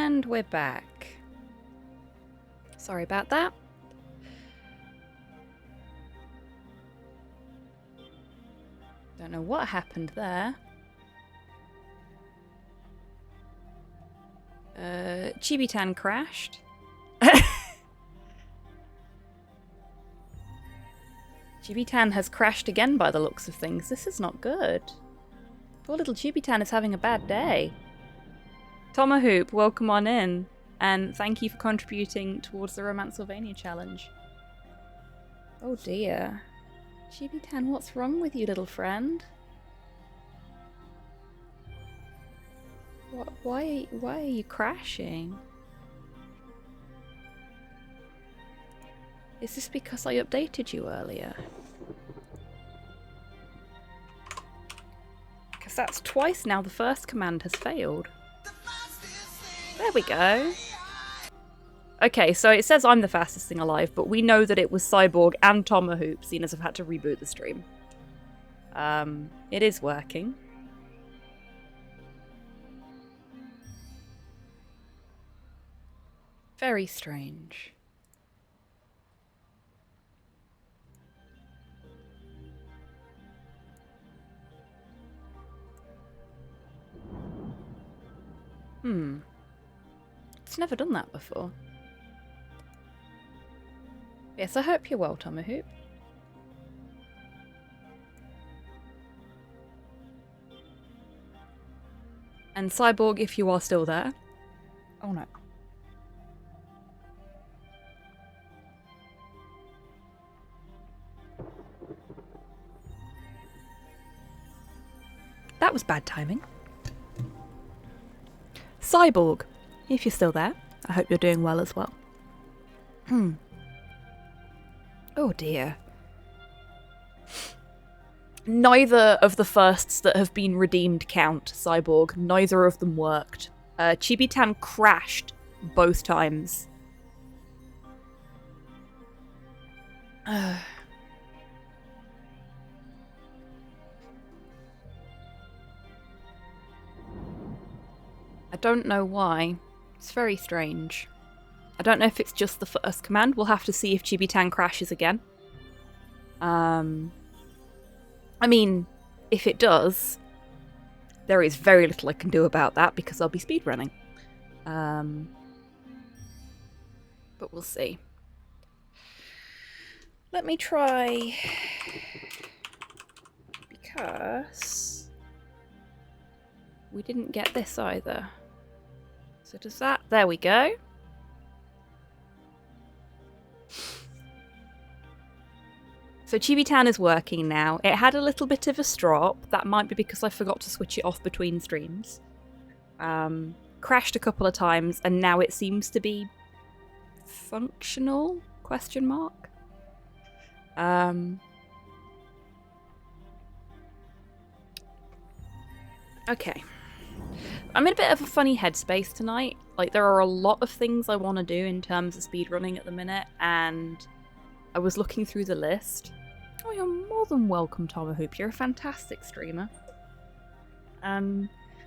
And we're back. Sorry about that. Don't know what happened there. Chibitan crashed. Chibitan has crashed again by the looks of things. This is not good. Poor little Chibitan is having a bad day. Tomahoop, welcome on in. And thank you for contributing towards the Romancylvania challenge. Oh dear. Chibitan, what's wrong with you, little friend? Why are you crashing? Is this because I updated you earlier? Because that's twice now the first command has failed. There we go. Okay, so it says I'm the fastest thing alive, but we know that it was Cyborg and Tomahoop, seeing as I've had to reboot the stream. It is working. Very strange. It's never done that before. Yes, I hope you're well, Tomahoop. And Cyborg, if you are still there. Oh no. That was bad timing. Cyborg, if you're still there, I hope you're doing well as well. Oh dear. Neither of the firsts that have been redeemed count, Cyborg. Neither of them worked. Chibitan crashed both times. I don't know why. It's very strange. I don't know if it's just the first command. We'll have to see if Chibitan crashes again. I mean, if it does, there is very little I can do about that because I'll be speedrunning. But we'll see. Let me try... because... we didn't get this either. So does that... there we go. So Chibitan is working now. It had a little bit of a strop. That might be because I forgot to switch it off between streams. Crashed a couple of times, and now it seems to be functional? Question mark. Okay. I'm in a bit of a funny headspace tonight. Like, there are a lot of things I want to do in terms of speedrunning at the minute, and I was looking through the list. Oh, you're more than welcome, Tomahoop. You're a fantastic streamer.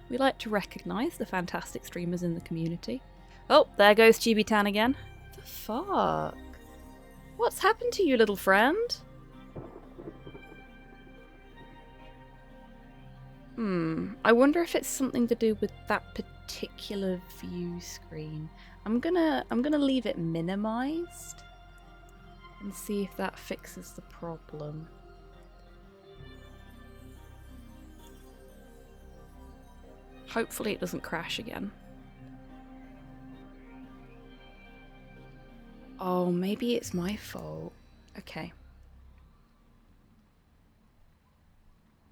We like to recognise the fantastic streamers in the community. Oh, there goes Chibitan again. The fuck? What's happened to you, little friend? I wonder if it's something to do with that particular view screen. I'm gonna leave it minimized and see if that fixes the problem. Hopefully it doesn't crash again. Oh, maybe it's my fault. Okay.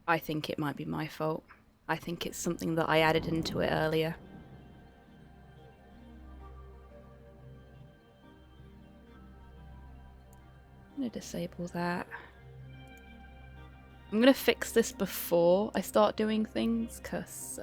I think it might be my fault. I think it's something that I added into it earlier. I'm going to disable that. I'm going to fix this before I start doing things, because...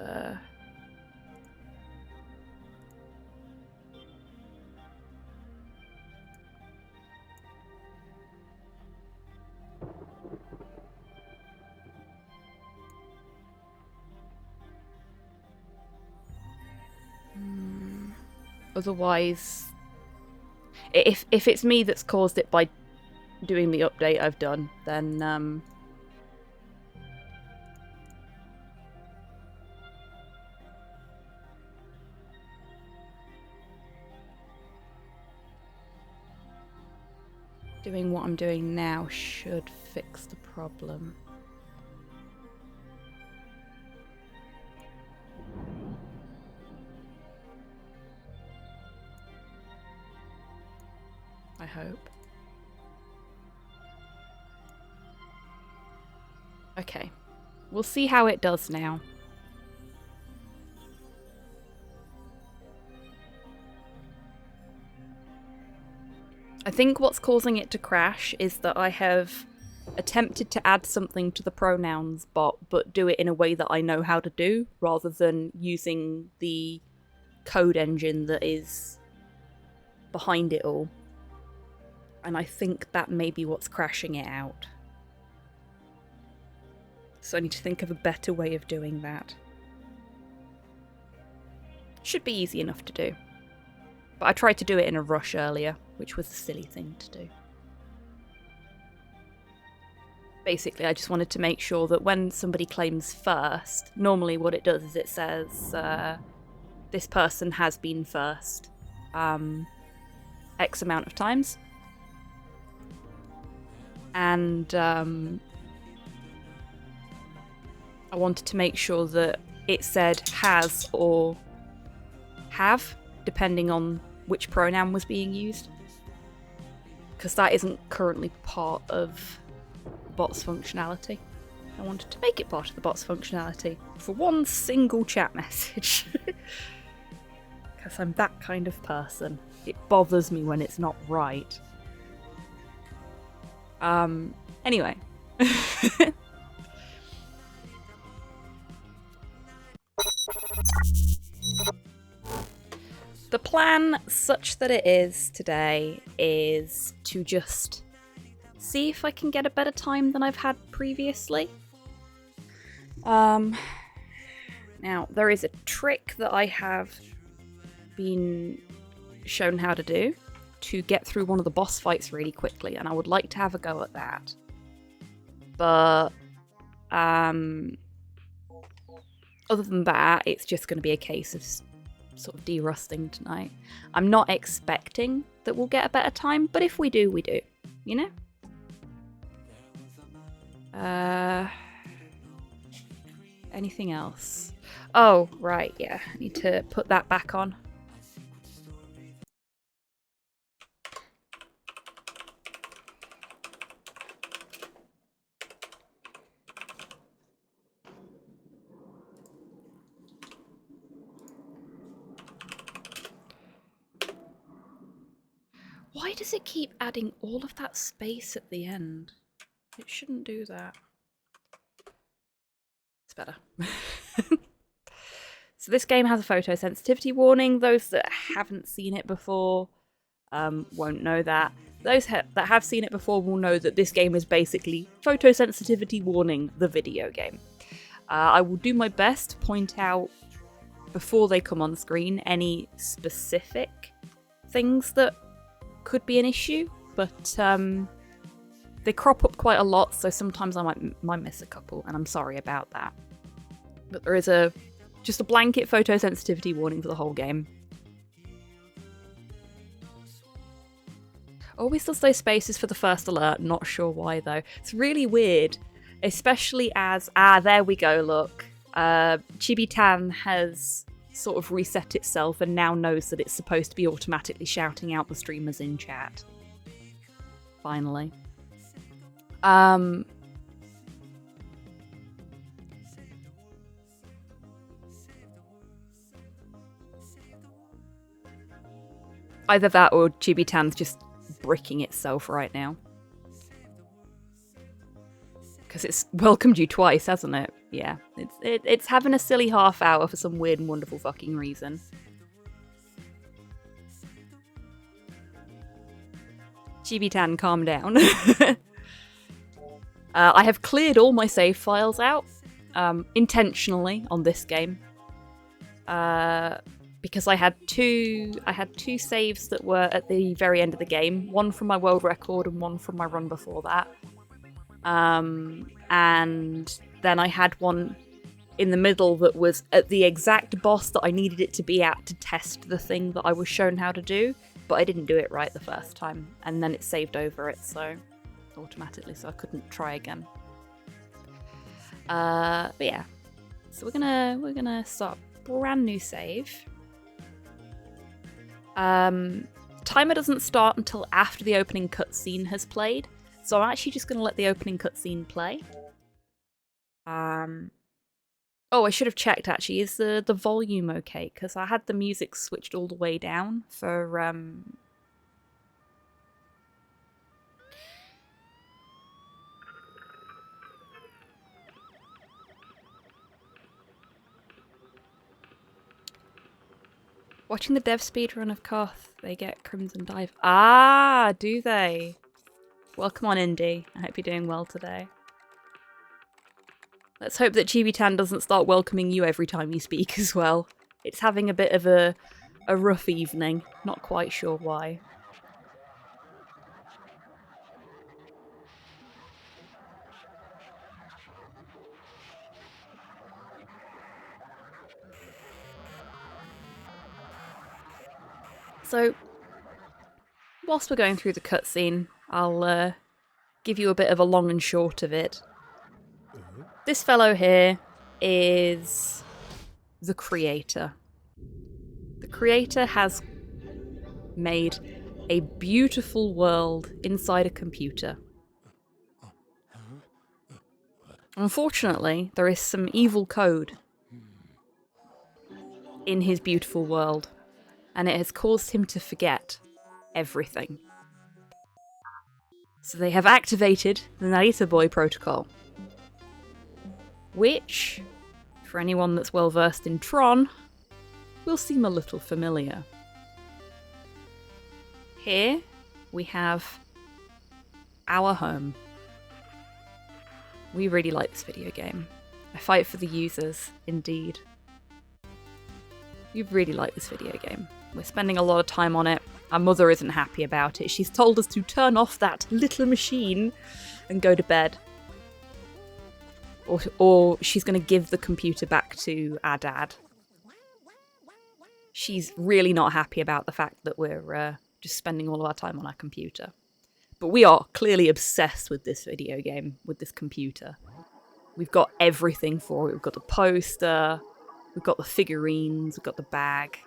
Otherwise, if it's me that's caused it by doing the update I've done, then doing what I'm doing now should fix the problem. I hope. Okay. We'll see how it does now. I think what's causing it to crash is that I have attempted to add something to the pronouns bot, but do it in a way that I know how to do, rather than using the code engine that is behind it all. And I think that may be what's crashing it out. So I need to think of a better way of doing that. Should be easy enough to do. But I tried to do it in a rush earlier, which was a silly thing to do. Basically, I just wanted to make sure that when somebody claims first, normally what it does is it says, this person has been first X amount of times. And I wanted to make sure that it said has or have, depending on which pronoun was being used. Because that isn't currently part of the bot's functionality. I wanted to make it part of the bot's functionality for one single chat message. Because I'm that kind of person. It bothers me when it's not right. Anyway. The plan, such that it is today, is to just see if I can get a better time than I've had previously. Now, there is a trick that I have been shown how to do to get through one of the boss fights really quickly, and I would like to have a go at that. But, other than that, it's just going to be a case of sort of de-rusting tonight. I'm not expecting that we'll get a better time, but if we do, we do. You know? Anything else? Oh, right, yeah. I need to put that back on. Why does it keep adding all of that space at the end? It shouldn't do that. It's better. So this game has a photosensitivity warning. Those that haven't seen it before won't know that. Those that have seen it before will know that this game is basically photosensitivity warning, the video game. I will do my best to point out, before they come on screen, any specific things that could be an issue, but they crop up quite a lot, so sometimes I might miss a couple, and I'm sorry about that. But there is just a blanket photosensitivity warning for the whole game. Always does those spaces for the first alert, not sure why though. It's really weird, especially as, there we go, look. Chibi-tan has sort of reset itself and now knows that it's supposed to be automatically shouting out the streamers in chat. Finally. Either that or Chibi-tan's just bricking itself right now. Because it's welcomed you twice, hasn't it? Yeah, it's having a silly half hour for some weird and wonderful fucking reason. Chibi-tan, calm down. I have cleared all my save files out, intentionally on this game. because I had two saves that were at the very end of the game. One from my world record and one from my run before that. And then I had one in the middle that was at the exact boss that I needed it to be at to test the thing that I was shown how to do, but I didn't do it right the first time, and then it saved over it, so automatically, so I couldn't try again. But yeah, so we're gonna start a brand new save. Timer doesn't start until after the opening cutscene has played, so I'm actually just gonna let the opening cutscene play. Oh, I should have checked actually. Is the volume okay? Because I had the music switched all the way down for watching the dev speedrun of Koth. They get Crimson Dive. Ah, do they? Welcome on, Indy. I hope you're doing well today. Let's hope that Chibi-tan doesn't start welcoming you every time you speak as well. It's having a bit of a rough evening. Not quite sure why. So, whilst we're going through the cutscene, I'll give you a bit of a long and short of it. This fellow here is the creator. The creator has made a beautiful world inside a computer. Unfortunately, there is some evil code in his beautiful world, and it has caused him to forget everything. So they have activated the Narita Boy protocol, which, for anyone that's well versed in Tron, will seem a little familiar. Here we have our home. We really like this video game. I fight for the users, indeed. We really like this video game. We're spending a lot of time on it. Our mother isn't happy about it. She's told us to turn off that little machine and go to bed. Or she's going to give the computer back to our dad. She's really not happy about the fact that we're just spending all of our time on our computer. But we are clearly obsessed with this video game, with this computer. We've got everything for it. We've got the poster, we've got the figurines, we've got the bag.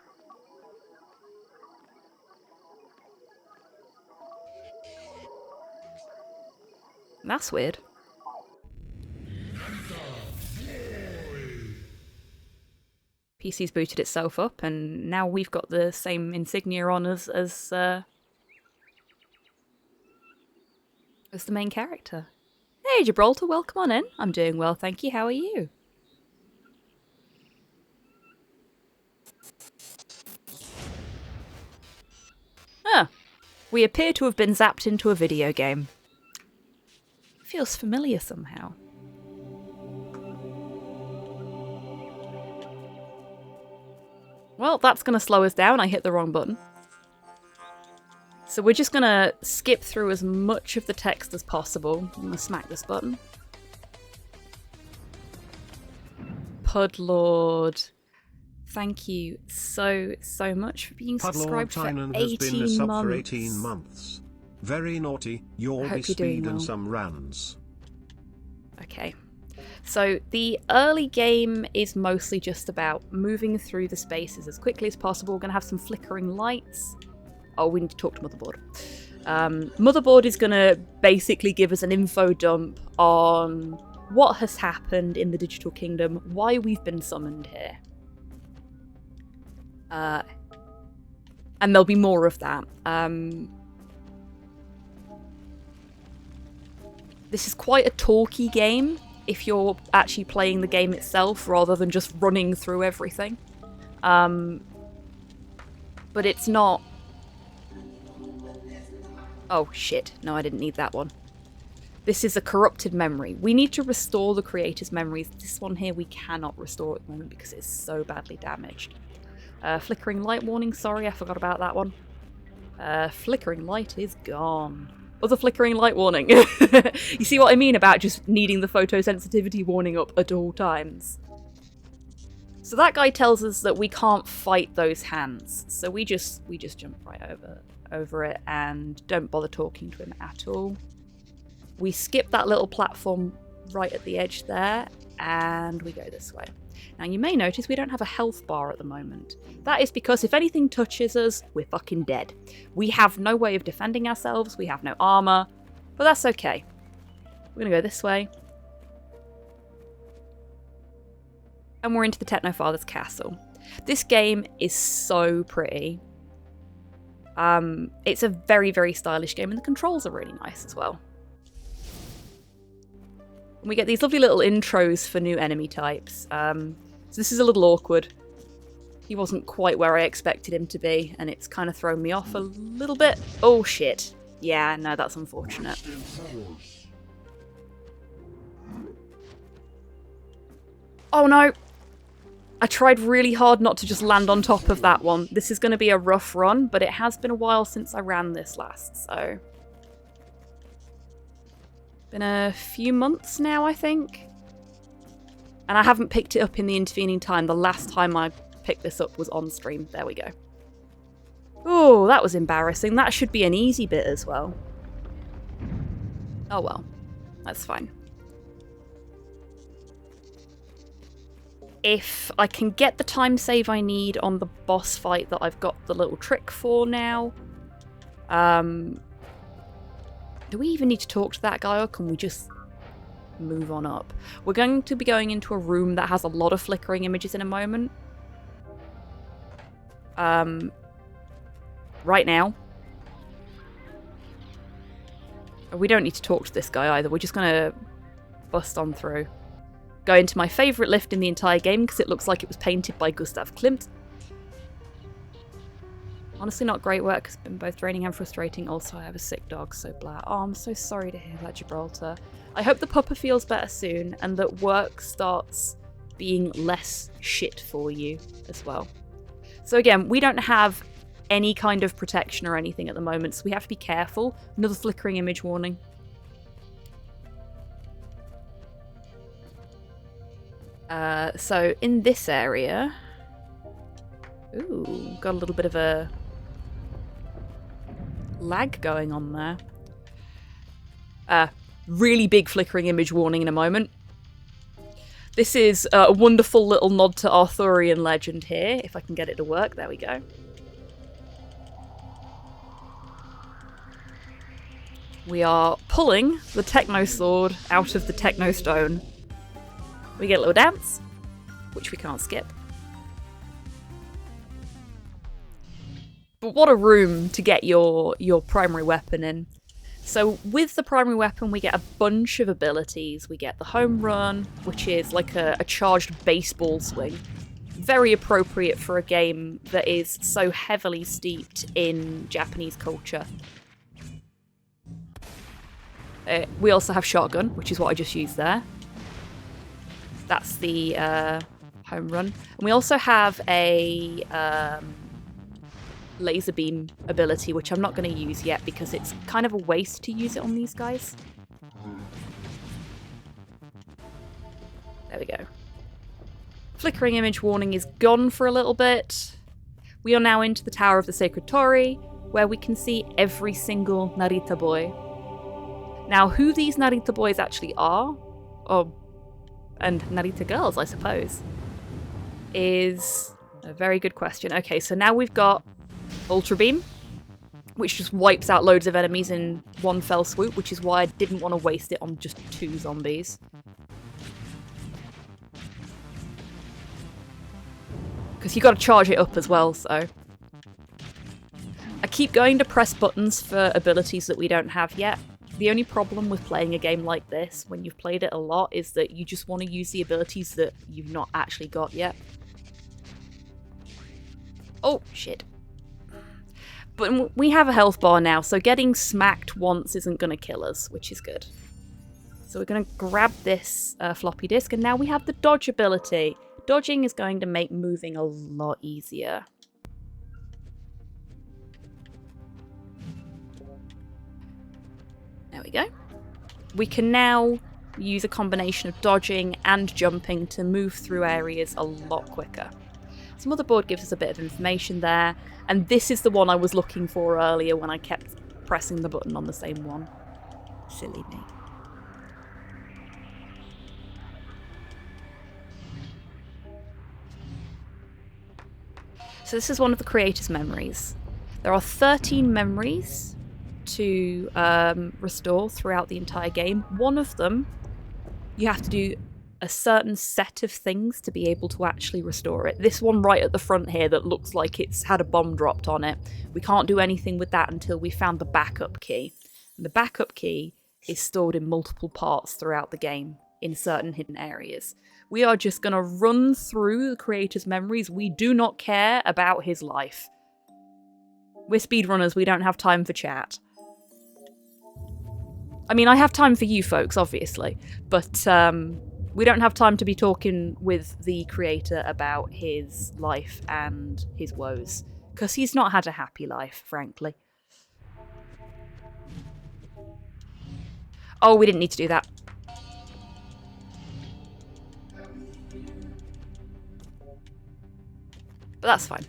That's weird. PC's booted itself up, and now we've got the same insignia on as the main character. Hey, Gibraltar, welcome on in. I'm doing well, thank you. How are you? Ah, we appear to have been zapped into a video game. Feels familiar somehow. Well, that's going to slow us down. I hit the wrong button. So we're just going to skip through as much of the text as possible. I'm going to smack this button. Pudlord, thank you so much for being subscribed for 18 has been a sub months. for 18 months. Very naughty. You'll be speed and some runs. Okay. So the early game is mostly just about moving through the spaces as quickly as possible. We're going to have some flickering lights. Oh, we need to talk to Motherboard. Motherboard is going to basically give us an info dump on what has happened in the Digital Kingdom, why we've been summoned here. And there'll be more of that. This is quite a talky game if you're actually playing the game itself rather than just running through everything. But it's not... Oh shit, no, I didn't need that one. This is a corrupted memory. We need to restore the creator's memories. This one here we cannot restore at the moment because it's so badly damaged. Flickering light warning, sorry, I forgot about that one. Flickering light is gone. Other flickering light warning. You see what I mean about just needing the photosensitivity warning up at all times? So that guy tells us that we can't fight those hands. So we just jump right over it and don't bother talking to him at all. We skip that little platform right at the edge there and we go this way. Now you may notice we don't have a health bar at the moment. That is because if anything touches us, we're fucking dead. We have no way of defending ourselves, we have no armor, but that's okay. We're gonna go this way. And we're into the Technofather's castle. This game is so pretty. It's a very, very stylish game and the controls are really nice as well. And we get these lovely little intros for new enemy types. So this is a little awkward. He wasn't quite where I expected him to be, and it's kind of thrown me off a little bit. Oh shit. Yeah, no, that's unfortunate. Oh no! I tried really hard not to just land on top of that one. This is going to be a rough run, but it has been a while since I ran this last, so... Been a few months now, I think. And I haven't picked it up in the intervening time. The last time I picked this up was on stream. There we go. Oh, that was embarrassing. That should be an easy bit as well. Oh well. That's fine. If I can get the time save I need on the boss fight that I've got the little trick for now. Do we even need to talk to that guy or can we just move on up? We're going to be going into a room that has a lot of flickering images in a moment. Right now. We don't need to talk to this guy either. We're just going to bust on through. Go into my favourite lift in the entire game because it looks like it was painted by Gustav Klimt. Honestly, not great work. It's been both draining and frustrating. Also, I have a sick dog, so blah. Oh, I'm so sorry to hear that, Gibraltar. I hope the pupper feels better soon and that work starts being less shit for you as well. So again, we don't have any kind of protection or anything at the moment, so we have to be careful. Another flickering image warning. So in this area... Ooh, got a little bit of a lag going on there. Really big flickering image warning in a moment. This is a wonderful little nod to Arthurian legend here, if I can get it to work. There we go. We are pulling the Techno Sword out of the Techno Stone. We get a little dance, which we can't skip. But what a room to get your primary weapon in. So with the primary weapon, we get a bunch of abilities. We get the home run, which is like a charged baseball swing. Very appropriate for a game that is so heavily steeped in Japanese culture. We also have shotgun, which is what I just used there. That's the home run. And we also have a laser beam ability, which I'm not going to use yet because it's kind of a waste to use it on these guys. There we go. Flickering image warning is gone for a little bit. We are now into the Tower of the Sacred Torii, where we can see every single Narita boy. Now, who these Narita boys actually are, and Narita girls, I suppose, is a very good question. Okay, so now we've got Ultra Beam, which just wipes out loads of enemies in one fell swoop, which is why I didn't want to waste it on just 2 zombies. Because you got to charge it up as well, so... I keep going to press buttons for abilities that we don't have yet. The only problem with playing a game like this, when you've played it a lot, is that you just want to use the abilities that you've not actually got yet. Oh, shit. But we have a health bar now, so getting smacked once isn't going to kill us, which is good. So we're going to grab this floppy disk, and now we have the dodge ability. Dodging is going to make moving a lot easier. There we go. We can now use a combination of dodging and jumping to move through areas a lot quicker. So motherboard gives us a bit of information there, and this is the one I was looking for earlier when I kept pressing the button on the same one. Silly me. So this is one of the creator's memories. There are 13 memories to restore throughout the entire game. One of them, you have to do a certain set of things to be able to actually restore it. This one right at the front here that looks like it's had a bomb dropped on it. We can't do anything with that until we found the backup key. And the backup key is stored in multiple parts throughout the game in certain hidden areas. We are just going to run through the creator's memories. We do not care about his life. We're speedrunners, we don't have time for chat. I mean, I have time for you folks, obviously, but we don't have time to be talking with the creator about his life and his woes, because he's not had a happy life, frankly. Oh, we didn't need to do that. But that's fine.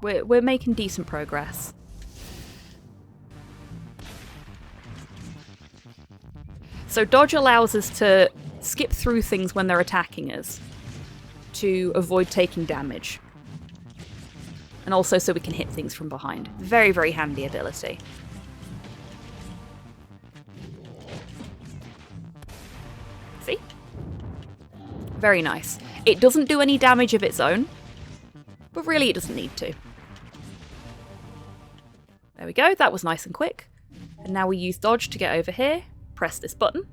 We're making decent progress. So dodge allows us to skip through things when they're attacking us to avoid taking damage. And also so we can hit things from behind. Very, very handy ability. See? Very nice. It doesn't do any damage of its own, but really it doesn't need to. There we go, that was nice and quick. And now we use dodge to get over here. Press this button.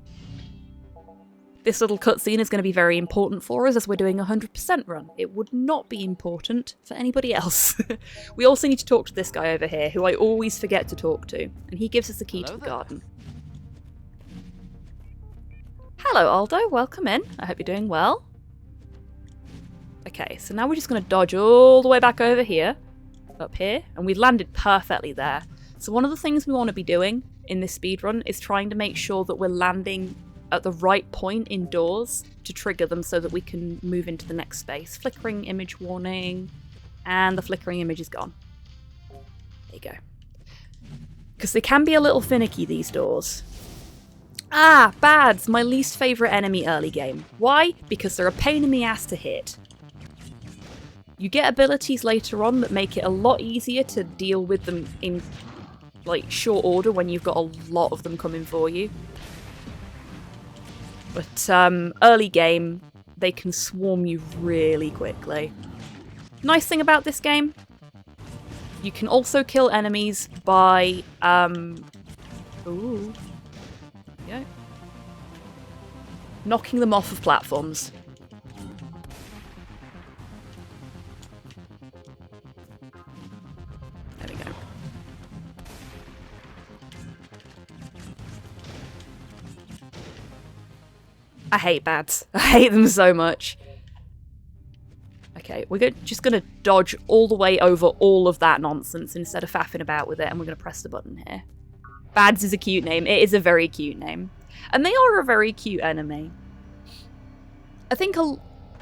This little cutscene is going to be very important for us as we're doing a 100% run. It would not be important for anybody else. We also need to talk to this guy over here, who I always forget to talk to, and he gives us the key to the garden. Hello, Aldo. Welcome in. I hope you're doing well. Okay, so now we're just going to dodge all the way back over here, up here, and we've landed perfectly there. So one of the things we want to be doing in this speedrun is trying to make sure that we're landing at the right point indoors to trigger them so that we can move into the next space. Flickering image warning, and the flickering image is gone. There you go. Because they can be a little finicky, these doors. Ah, bads, my least favourite enemy early game. Why? Because they're a pain in the ass to hit. You get abilities later on that make it a lot easier to deal with them in like short order when you've got a lot of them coming for you. But early game, they can swarm you really quickly. Nice thing about this game, you can also kill enemies by ooh, there we go. Knocking them off of platforms. There we go. I hate bats. I hate them so much. Okay, we're just going to dodge all the way over all of that nonsense instead of faffing about with it, and we're going to press the button here. Bads is a cute name. It is a very cute name. And they are a very cute enemy. I think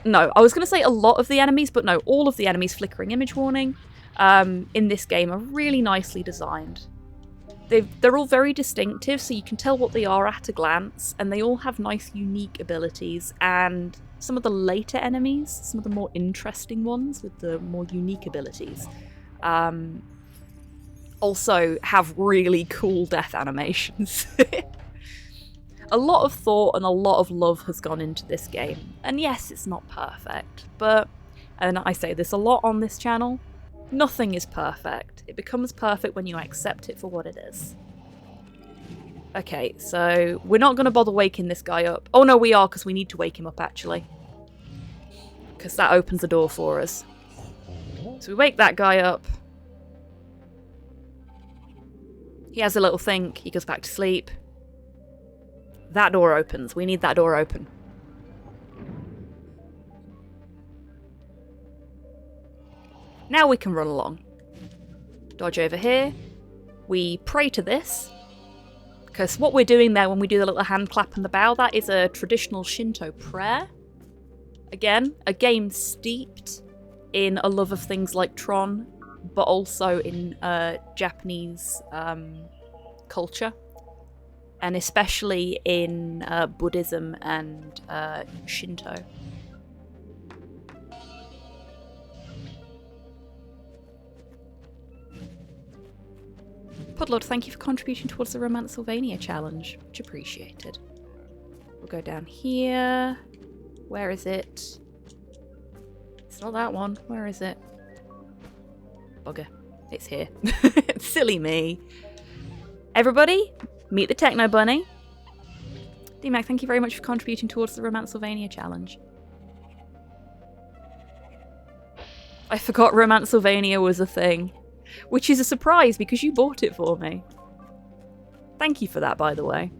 no, I was going to say a lot of the enemies, but no, all of the enemies, flickering image warning, in this game are really nicely designed. They're all very distinctive, so you can tell what they are at a glance, and they all have nice, unique abilities, and some of the later enemies, some of the more interesting ones with the more unique abilities, also have really cool death animations. A lot of thought and a lot of love has gone into this game, and yes, it's not perfect, but, and I say this a lot on this channel, nothing is perfect. It becomes perfect when you accept it for what it is. Okay, so we're not going to bother waking this guy up. Oh no, we are, because we need to wake him up, actually. Because that opens the door for us. So we wake that guy up. He has a little think. He goes back to sleep. That door opens. We need that door open. Now we can run along. Dodge over here. We pray to this. Because what we're doing there when we do the little hand clap and the bow, that is a traditional Shinto prayer. Again, a game steeped in a love of things like Tron, but also in Japanese culture, and especially in Buddhism and Shinto. Podlord, thank you for contributing towards the Romancylvania challenge. Much appreciated. We'll go down here. Where is it? It's not that one. Where is it? Bugger. It's here. Silly me. Everybody, meet the Techno Bunny. DMAC, thank you very much for contributing towards the Romancylvania challenge. I forgot Romancylvania was a thing. Which is a surprise because you bought it for me. Thank you for that, by the way.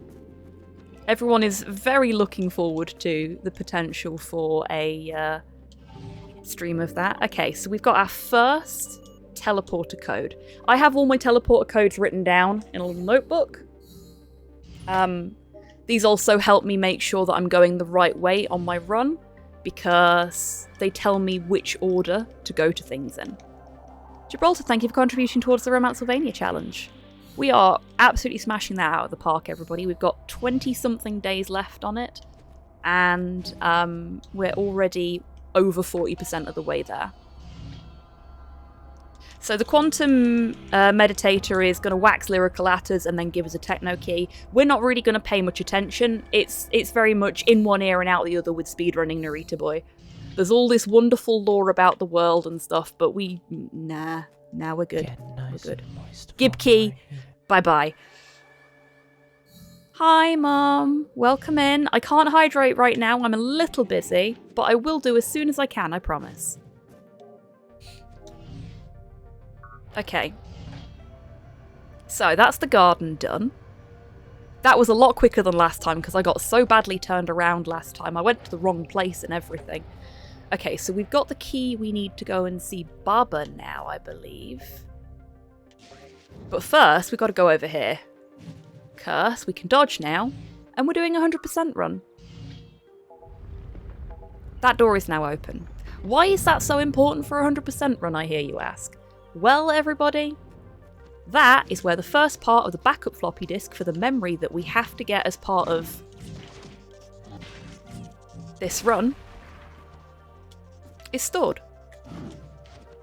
Everyone is very looking forward to the potential for a stream of that. Okay, so we've got our first teleporter code. I have all my teleporter codes written down in a little notebook. These also help me make sure that I'm going the right way on my run because they tell me which order to go to things in. Gibraltar, thank you for contributing towards the Romancylvania challenge. We are absolutely smashing that out of the park, everybody. We've got 20-something days left on it, and we're already over 40% of the way there. So the Quantum Meditator is going to wax lyrical at us and then give us a techno key. We're not really going to pay much attention. It's very much in one ear and out the other with speedrunning Narita Boy. There's all this wonderful lore about the world and stuff, but nah, we're good. We're good. Gib key, bye-bye. Hi, Mom. Welcome in. I can't hydrate right now. I'm a little busy, but I will do as soon as I can, I promise. Okay. So that's the garden done. That was a lot quicker than last time because I got so badly turned around last time. I went to the wrong place and everything. Okay, so we've got the key. We need to go and see Baba now, I believe. But first, we've got to go over here. Curse, we can dodge now. And we're doing a 100% run. That door is now open. Why is that so important for a 100% run, I hear you ask? Well, everybody, that is where the first part of the backup floppy disk for the memory that we have to get as part of this run is stored.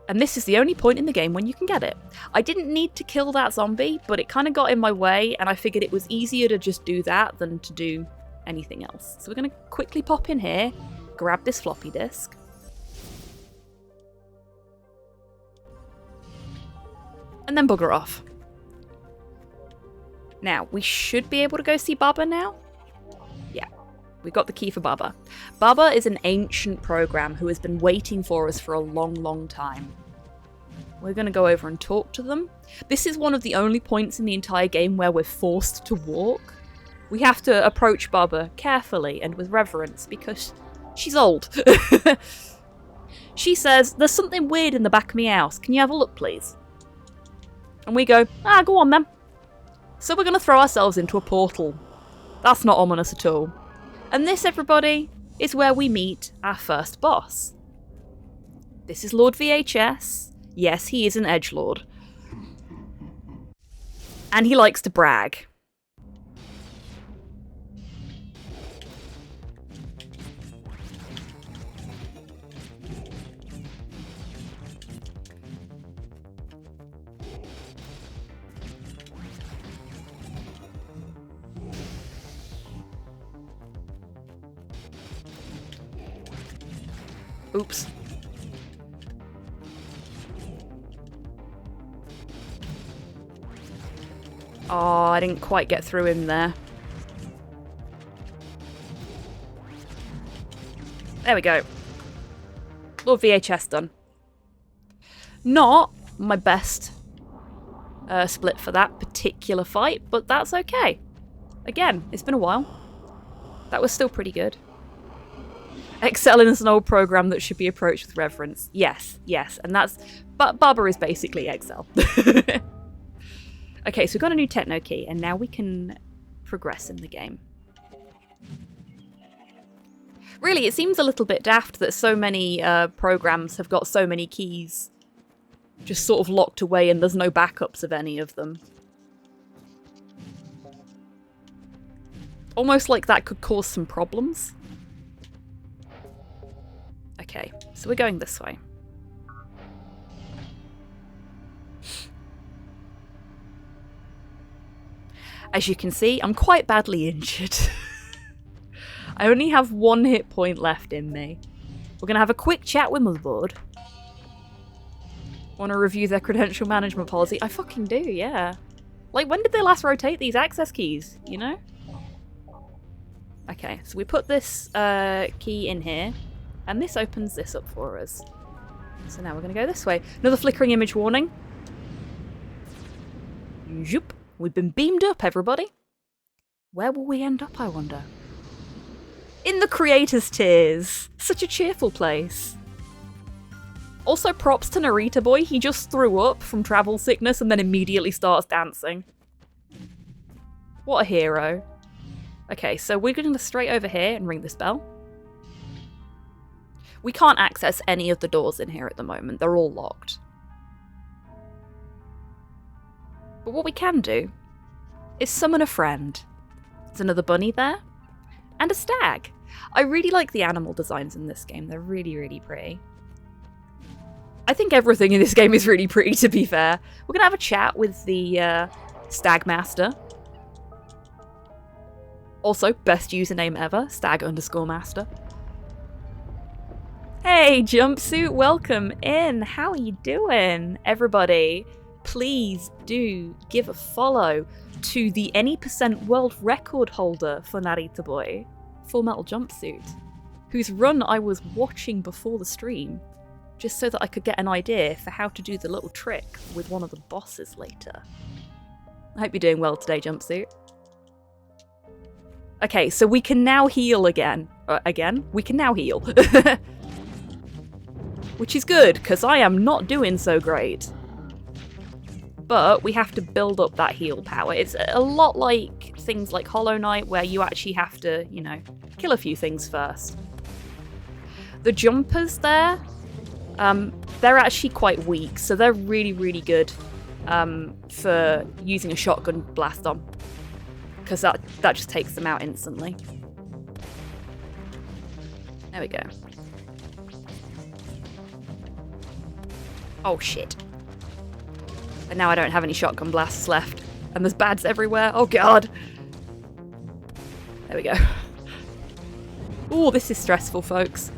And this is the only point in the game when you can get it. I didn't need to kill that zombie, but it kind of got in my way, and I figured it was easier to just do that than to do anything else. So we're going to quickly pop in here, grab this floppy disk. And then bugger off. Now, we should be able to go see Baba now. Yeah, we got the key for Baba. Baba is an ancient program who has been waiting for us for a long, long time. We're going to go over and talk to them. This is one of the only points in the entire game where we're forced to walk. We have to approach Baba carefully and with reverence because she's old. She says, "There's something weird in the back of my house. Can you have a look, please?" And we go, go on then. So we're going to throw ourselves into a portal. That's not ominous at all. And this, everybody, is where we meet our first boss. This is Lord VHS. Yes, he is an edgelord. And he likes to brag. Oops. Oh, I didn't quite get through him there. There we go. Lord VHS done. Not my best split for that particular fight, but that's okay. Again, it's been a while. That was still pretty good. Excelling is an old program that should be approached with reverence. Yes, and that's... But Baba is basically Excel. Okay, so we've got a new techno key, and now we can progress in the game. Really, it seems a little bit daft that so many programs have got so many keys just sort of locked away and there's no backups of any of them. Almost like that could cause some problems. Okay, so we're going this way. As you can see, I'm quite badly injured. I only have 1 hit point left in me. We're going to have a quick chat with Motherboard. Want to review their credential management policy? I fucking do, yeah. Like, when did they last rotate these access keys, you know? Okay, so we put this key in here, and this opens this up for us. So now we're going to go this way. Another flickering image warning. Zoop. We've been beamed up, everybody. Where will we end up, I wonder? In the creators' tiers. Such a cheerful place. Also, props to Narita boy. He just threw up from travel sickness and then immediately starts dancing. What a hero. Okay, so we're going to go straight over here and ring this bell. We can't access any of the doors in here at the moment. They're all locked. But what we can do is summon a friend. There's another bunny there. And a stag. I really like the animal designs in this game. They're really, really pretty. I think everything in this game is really pretty, to be fair. We're going to have a chat with the stag master. Also, best username ever, stag_master. Hey, Jumpsuit, welcome in. How are you doing, everybody? Please do give a follow to the any % world record holder for Narita boy, Full Metal Jumpsuit, whose run I was watching before the stream, just so that I could get an idea for how to do the little trick with one of the bosses later. I hope you're doing well today, Jumpsuit. Okay, so we can now heal again. We can now heal. Which is good, because I am not doing so great. But we have to build up that heal power. It's a lot like things like Hollow Knight, where you actually have to, you know, kill a few things first. The jumpers there, they're actually quite weak, so they're really, really good for using a shotgun blast on. Because that just takes them out instantly. There we go. Oh shit. And now I don't have any shotgun blasts left. And there's bads everywhere. Oh god. There we go. Ooh, this is stressful, folks.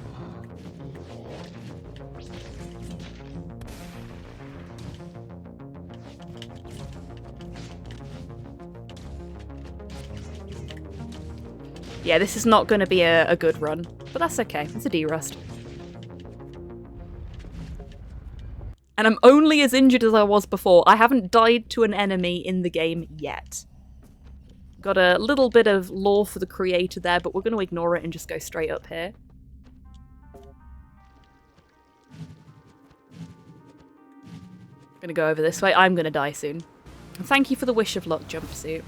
Yeah, this is not going to be a good run. But that's okay. It's a D-Rust. And I'm only as injured as I was before. I haven't died to an enemy in the game yet. Got a little bit of lore for the creator there, but we're going to ignore it and just go straight up here. Gonna go over this way. I'm going to die soon. And thank you for the wish of luck, Jumpsuit.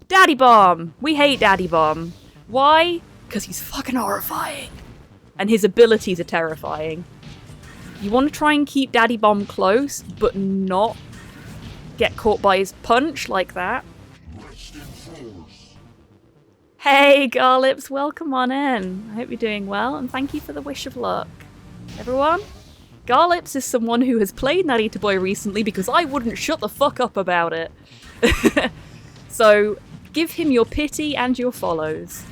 Daddy Bomb! We hate Daddy Bomb. Why? Because he's fucking horrifying. And his abilities are terrifying. You want to try and keep Daddy Bomb close, but not get caught by his punch like that. Hey, Garlips, welcome on in. I hope you're doing well, and thank you for the wish of luck. Everyone, Garlips is someone who has played Narita Boy recently because I wouldn't shut the fuck up about it. So, give him your pity and your follows.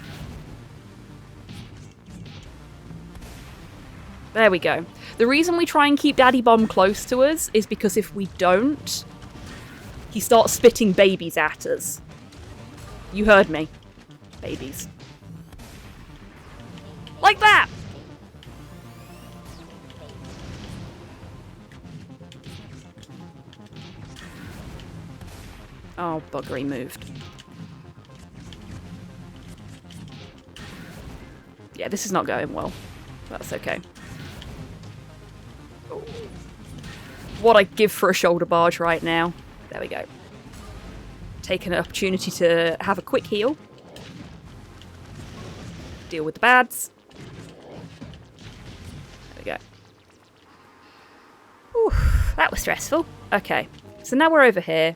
There we go. The reason we try and keep Daddy Bomb close to us is because if we don't, he starts spitting babies at us. You heard me. Babies. Like that! Oh, bugger, he moved. Yeah, this is not going well. That's okay. What I'd give for a shoulder barge right now. There we go. take an opportunity to have a quick heal. Deal with the bads. There we go. Whew, that was stressful. Okay, so now we're over here.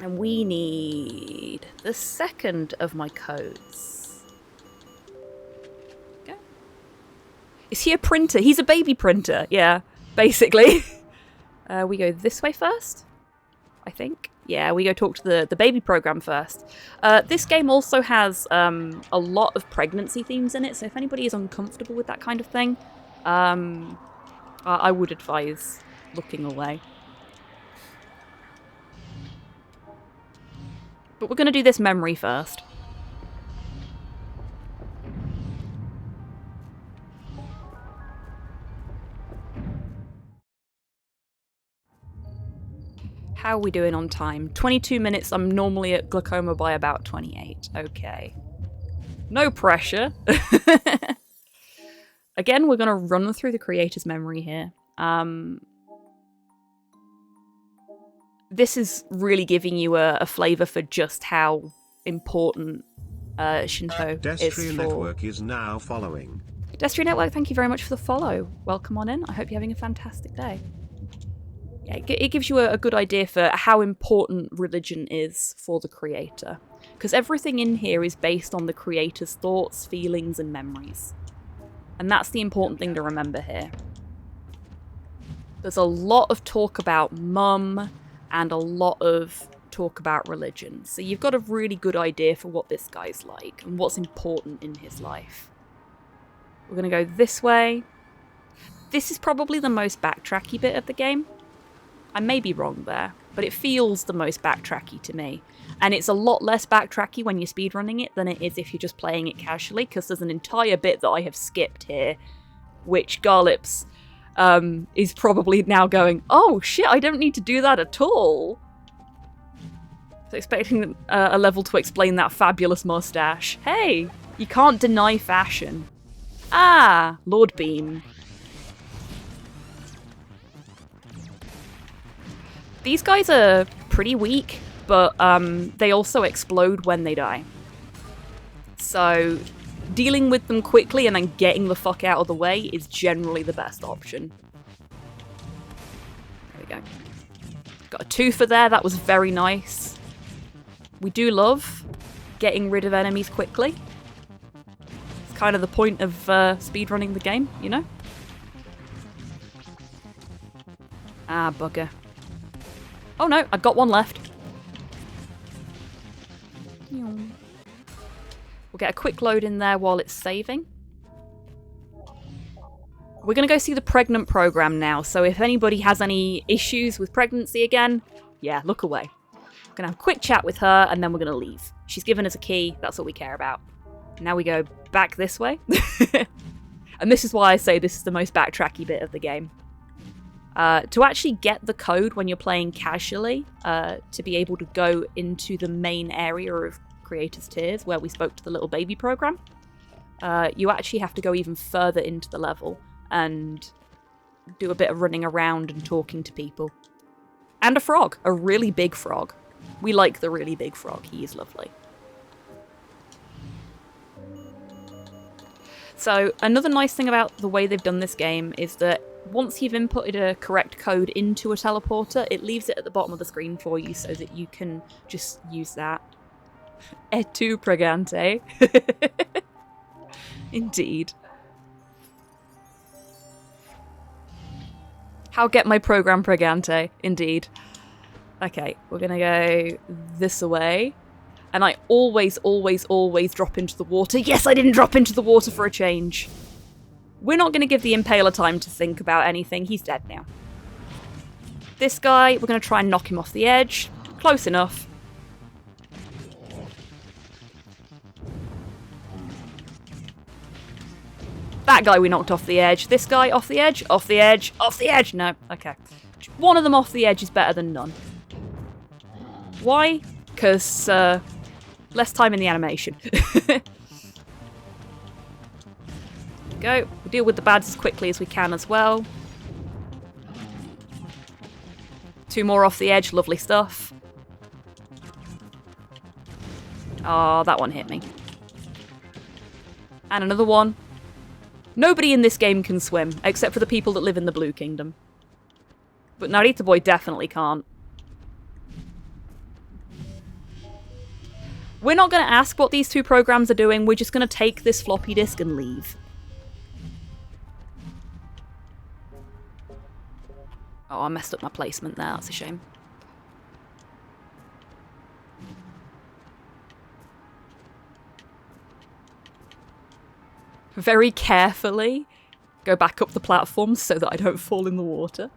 And we need the second of my codes. Okay. Is he a printer? He's a baby printer. Yeah, basically. We go this way first, I think. Yeah, we go talk to the baby program first. This game also has a lot of pregnancy themes in it, so if anybody is uncomfortable with that kind of thing, I would advise looking away. But we're going to do this memory first. How are we doing on time? 22 minutes. I'm normally at glaucoma by about 28. Okay. No pressure. Again, we're going to run through the creator's memory here. This is really giving you a flavour for just how important Shinto is for... Network is now following. Destry Network, thank you very much for the follow. Welcome on in. I hope you're having a fantastic day. Yeah, it gives you a good idea for how important religion is for the creator. Because everything in here is based on the creator's thoughts, feelings, and memories. And that's the important thing to remember here. There's a lot of talk about mum, and a lot of talk about religion. So you've got a really good idea for what this guy's like and what's important in his life. We're going to go this way. This is probably the most backtracky bit of the game. I may be wrong there, but it feels the most backtracky to me. And it's a lot less backtracky when you're speedrunning it than it is if you're just playing it casually, because there's an entire bit that I have skipped here, which Garlips is probably now going, oh shit, I don't need to do that at all. So expecting a level to explain that fabulous mustache. Hey, you can't deny fashion. Ah, Lord Beam. These guys are pretty weak, but they also explode when they die. So dealing with them quickly and then getting the fuck out of the way is generally the best option. There we go. Got a 2 for there, that was very nice. We do love getting rid of enemies quickly. It's kind of the point of speedrunning the game, you know? Ah, bugger. Oh no, I've got one left. We'll get a quick load in there while it's saving. We're going to go see the pregnant program now, so if anybody has any issues with pregnancy again, yeah, look away. We're going to have a quick chat with her, and then we're going to leave. She's given us a key, that's what we care about. Now we go back this way. And this is why I say this is the most backtracky bit of the game. To actually get the code when you're playing casually, to be able to go into the main area of Creator's Tears, where we spoke to the little baby program, you actually have to go even further into the level and do a bit of running around and talking to people. And a frog, a really big frog. We like the really big frog, he is lovely. So another nice thing about the way they've done this game is that once you've inputted a correct code into a teleporter, it leaves it at the bottom of the screen for you so that you can just use that. Et tu, pregante. Indeed. How get my program pregante? Indeed. Okay, we're gonna go this way. And I always, always, always drop into the water. Yes, I didn't drop into the water for a change. We're not going to give the Impaler time to think about anything. He's dead now. This guy, we're going to try and knock him off the edge. Close enough. That guy we knocked off the edge. This guy off the edge, off the edge, off the edge. No, okay. One of them off the edge is better than none. Why? Because less time in the animation. Go. We'll deal with the bads as quickly as we can as well. 2 more off the edge. Lovely stuff. Oh, that one hit me. And another one. Nobody in this game can swim, except for the people that live in the Blue Kingdom. But Narita Boy definitely can't. We're not going to ask what these two programs are doing, we're just going to take this floppy disk and leave. Oh, I messed up my placement there, that's a shame. Very carefully go back up the platform so that I don't fall in the water.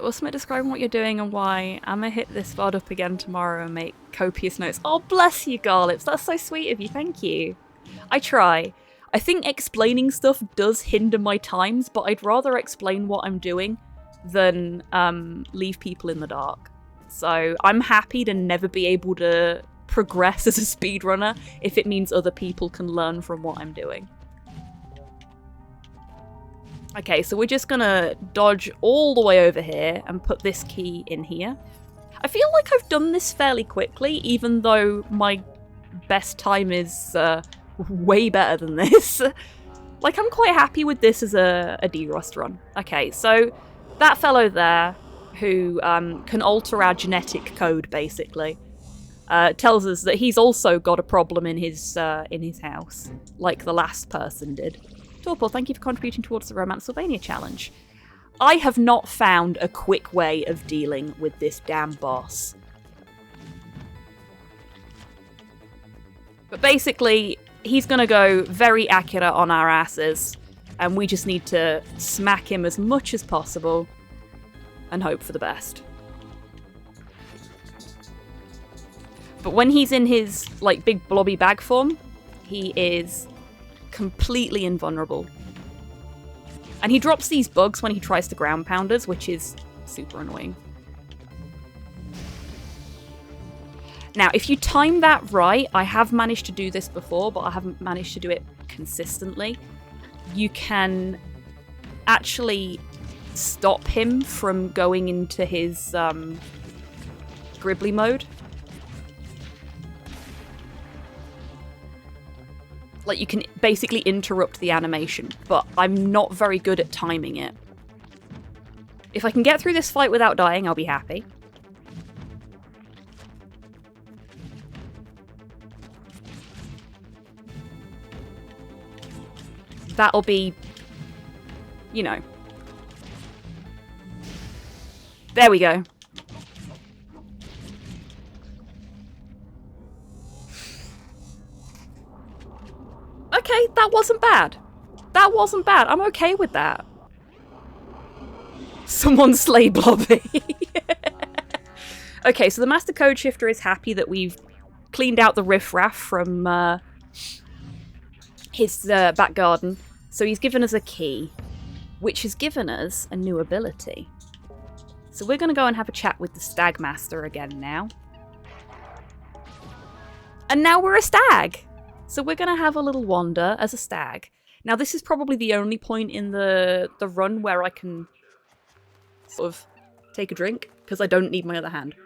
Also describing what you're doing and why. I'm gonna hit this VOD up again tomorrow and make copious notes. Oh, bless you, Garlips. That's so sweet of you. Thank you. I try. I think explaining stuff does hinder my times, but I'd rather explain what I'm doing than leave people in the dark. So I'm happy to never be able to progress as a speedrunner if it means other people can learn from what I'm doing. Okay, so we're just gonna dodge all the way over here and put this key in here. I feel like I've done this fairly quickly, even though my best time is way better than this. Like, I'm quite happy with this as a D-Rust run. Okay, so that fellow there, who can alter our genetic code, basically, tells us that he's also got a problem in his house, like the last person did. Torpor, thank you for contributing towards the Romance Sylvania challenge. I have not found a quick way of dealing with this damn boss. But basically, he's gonna go very accurate on our asses, and we just need to smack him as much as possible and hope for the best. But when he's in his, like, big blobby bag form, he is completely invulnerable. And he drops these bugs when he tries to ground pounders, which is super annoying. Now, if you time that right, I have managed to do this before, but I haven't managed to do it consistently. You can actually stop him from going into his Gribbly mode. Like, you can basically interrupt the animation, but I'm not very good at timing it. If I can get through this fight without dying, I'll be happy. That'll be, you know. There we go. Okay, that wasn't bad. That wasn't bad. I'm okay with that. Someone slay Blobby. Okay, so the Master Code Shifter is happy that we've cleaned out the riffraff from his back garden. So he's given us a key, which has given us a new ability. So we're going to go and have a chat with the Stag Master again now. And now we're a stag! So we're going to have a little wander as a stag. Now this is probably the only point in the run where I can sort of take a drink, because I don't need my other hand.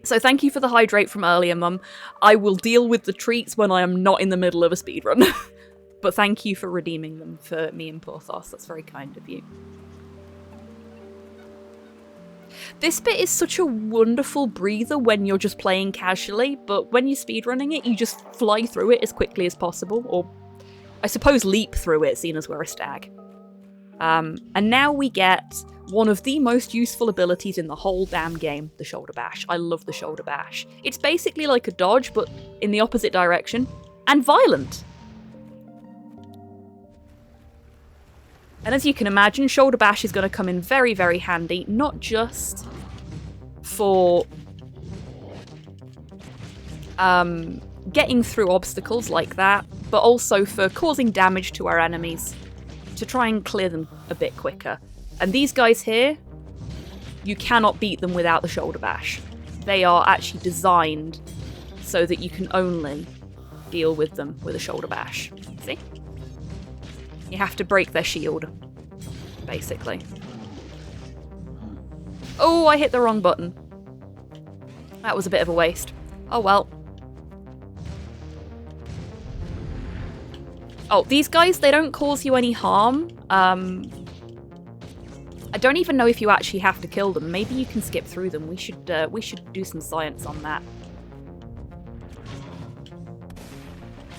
So thank you for the hydrate from earlier, Mum. I will deal with the treats when I am not in the middle of a speedrun. But thank you for redeeming them for me and Porthos. That's very kind of you. This bit is such a wonderful breather when you're just playing casually, but when you're speedrunning it, you just fly through it as quickly as possible, or I suppose leap through it, seeing as we're a stag. And now we get one of the most useful abilities in the whole damn game, the Shoulder Bash. I love the Shoulder Bash. It's basically like a dodge, but in the opposite direction, and violent. And as you can imagine, Shoulder Bash is going to come in very, very handy, not just for getting through obstacles like that, but also for causing damage to our enemies to try and clear them a bit quicker. And these guys here, you cannot beat them without the Shoulder Bash. They are actually designed so that you can only deal with them with a Shoulder Bash. See? You have to break their shield, basically. Oh, I hit the wrong button. That was a bit of a waste. Oh well. Oh, these guys, they don't cause you any harm. I don't even know if you actually have to kill them. Maybe you can skip through them. We should do some science on that.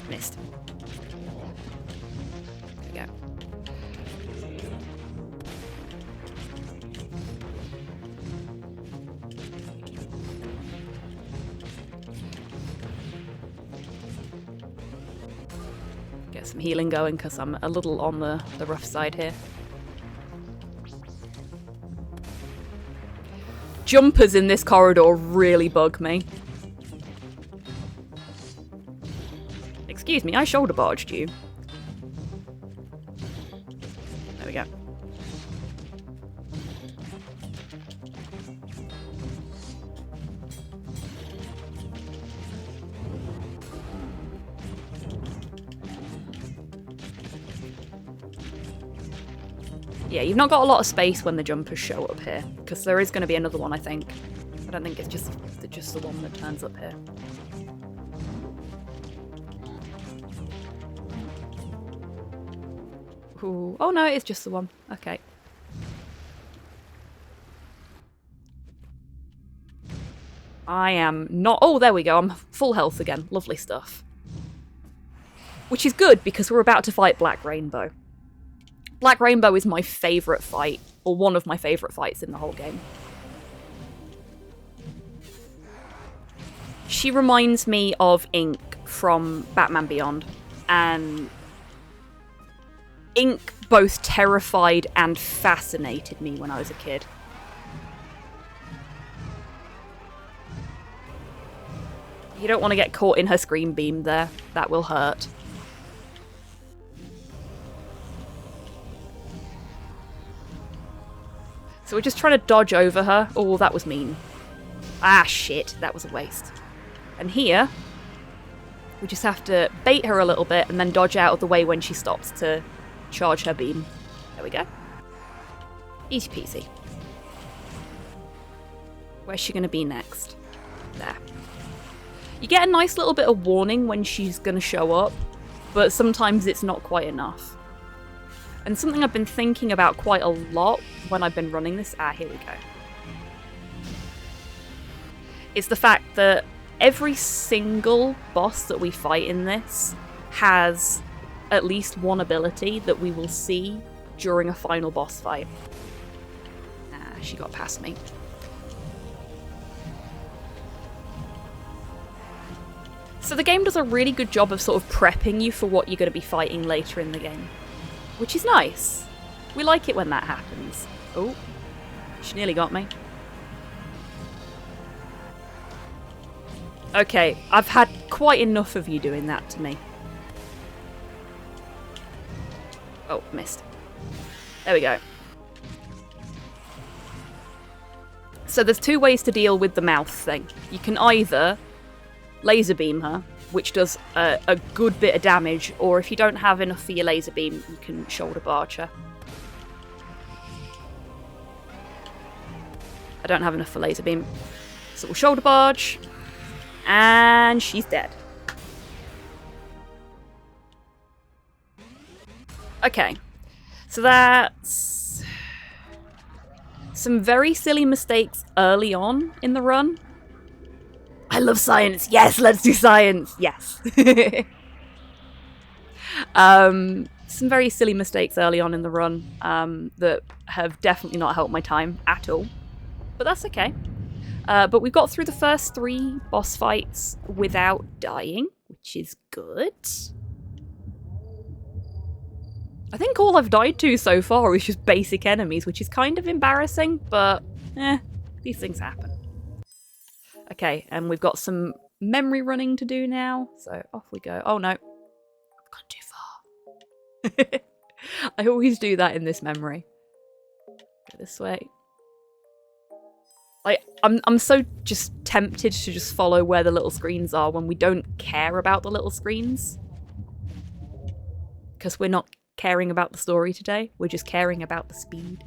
Missed. There we go. Get some healing going because I'm a little on the rough side here. Jumpers in this corridor really bug me. Excuse me, I shoulder barged you. There we go. Yeah, you've not got a lot of space when the jumpers show up here, because there is going to be another one, I think. I don't think it's just the one that turns up here. Ooh. Oh no, it's just the one. Okay. I am not... Oh, there we go. I'm full health again. Lovely stuff. Which is good, because we're about to fight Black Rainbow. Black Rainbow is my favourite fight, or one of my favourite fights in the whole game. She reminds me of Ink from Batman Beyond, and Ink both terrified and fascinated me when I was a kid. You don't want to get caught in her screen beam there. That will hurt. So we're just trying to dodge over her. Oh, that was mean. Ah, shit. That was a waste. And here, we just have to bait her a little bit and then dodge out of the way when she stops to charge her beam. There we go. Easy peasy. Where's she going to be next? There. You get a nice little bit of warning when she's going to show up, but sometimes it's not quite enough. And something I've been thinking about quite a lot when I've been running this... Ah, here we go. It's the fact that every single boss that we fight in this has at least one ability that we will see during a final boss fight. Ah, she got past me. So the game does a really good job of sort of prepping you for what you're going to be fighting later in the game. Which is nice. We like it when that happens. Oh, she nearly got me. Okay, I've had quite enough of you doing that to me. Oh, missed. There we go. So there's two ways to deal with the mouth thing. You can either laser beam her, which does a good bit of damage, or if you don't have enough for your laser beam, you can shoulder barge her. I don't have enough for laser beam, so we'll shoulder barge, and she's dead. Okay, so that's some very silly mistakes early on in the run. I love science. Yes, let's do science. Yes. Some very silly mistakes early on in the run that have definitely not helped my time at all. But that's okay. But we've got through the first 3 boss fights without dying, which is good. I think all I've died to so far is just basic enemies, which is kind of embarrassing, but these things happen. Okay, and we've got some memory running to do now, so off we go. Oh no, I've gone too far. I always do that in this memory. Go this way. I'm so just tempted to just follow where the little screens are when we don't care about the little screens. Because we're not caring about the story today, we're just caring about the speed.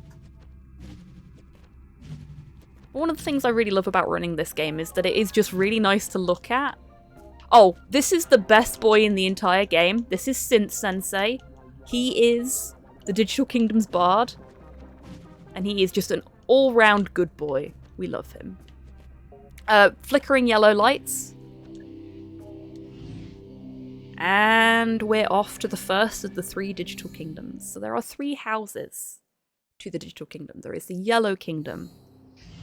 One of the things I really love about running this game is that it is just really nice to look at. Oh, this is the best boy in the entire game. This is Synth Sensei. He is the Digital Kingdom's bard. And he is just an all-round good boy. We love him. Flickering yellow lights. And we're off to the first of the 3 Digital Kingdoms. So there are 3 houses to the Digital Kingdom. There is the Yellow Kingdom,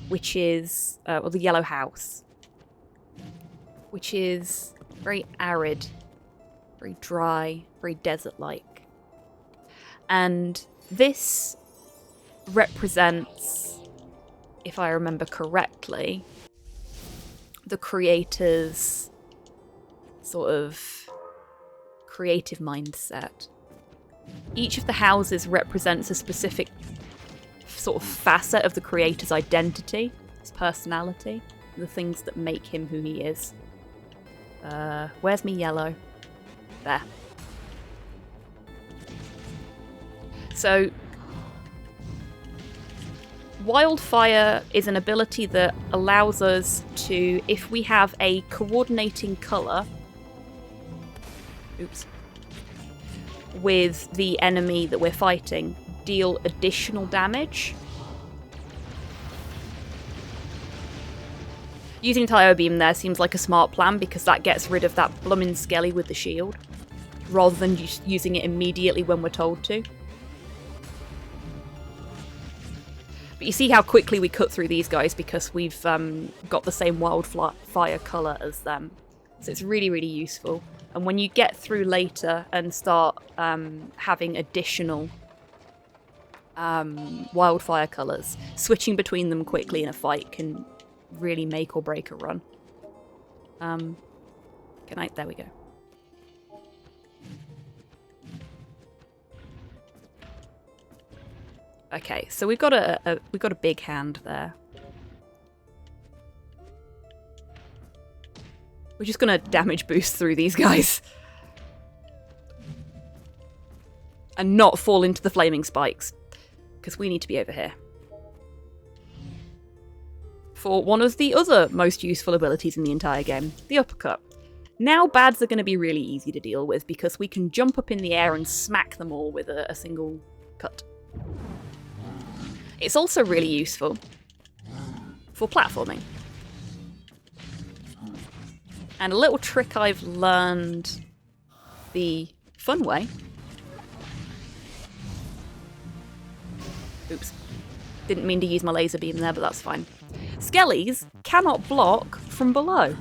which is, the Yellow House, which is very arid, very dry, very desert-like. And this represents, if I remember correctly, the creator's sort of creative mindset. Each of the houses represents a specific sort of facet of the creator's identity, his personality, the things that make him who he is. Where's me yellow? There. So, Wildfire is an ability that allows us to, if we have a coordinating colour, with the enemy that we're fighting, deal additional damage. Using Taio Beam there seems like a smart plan because that gets rid of that bloomin' skelly with the shield, rather than just using it immediately when we're told to. But you see how quickly we cut through these guys because we've got the same wildfire colour as them. So it's really, really useful. And when you get through later and start having additional wildfire colours, switching between them quickly in a fight can really make or break a run. Good night, there we go. Okay, so we've got a big hand there. We're just gonna damage boost through these guys. And not fall into the flaming spikes. Because we need to be over here. For one of the other most useful abilities in the entire game, the uppercut. Now bads are going to be really easy to deal with because we can jump up in the air and smack them all with a single cut. It's also really useful for platforming. And a little trick I've learned the fun way. Oops. Didn't mean to use my laser beam there, but that's fine. Skellies cannot block from below.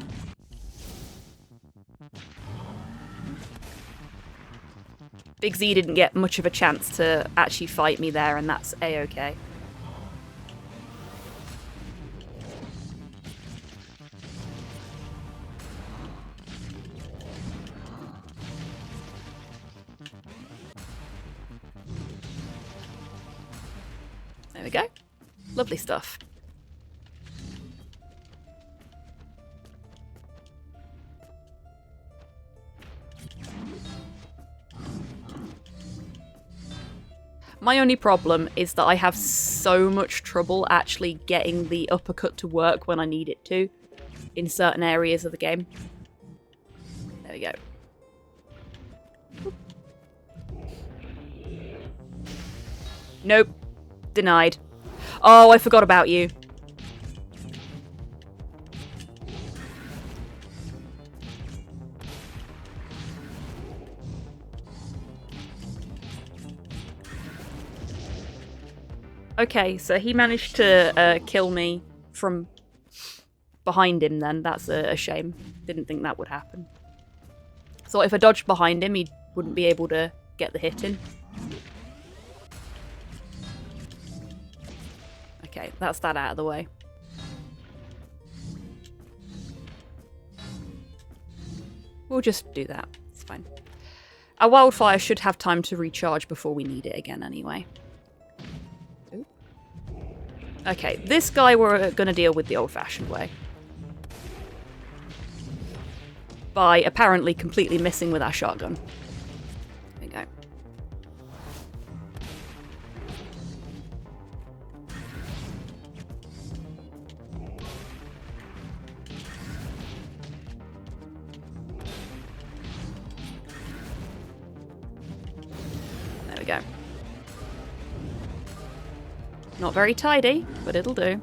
Big Z didn't get much of a chance to actually fight me there, and that's a-okay. There we go. Lovely stuff. My only problem is that I have so much trouble actually getting the uppercut to work when I need it to in certain areas of the game. There we go. Nope. Denied. Oh, I forgot about you. Okay, so he managed to kill me from behind him then. That's a shame. Didn't think that would happen. So if I dodged behind him, he wouldn't be able to get the hit in. Okay, that's that out of the way. We'll just do that. It's fine. Our wildfire should have time to recharge before we need it again anyway. Ooh. Okay, this guy we're going to deal with the old-fashioned way. By apparently completely missing with our shotgun. There we go. There we go. Not very tidy, but it'll do.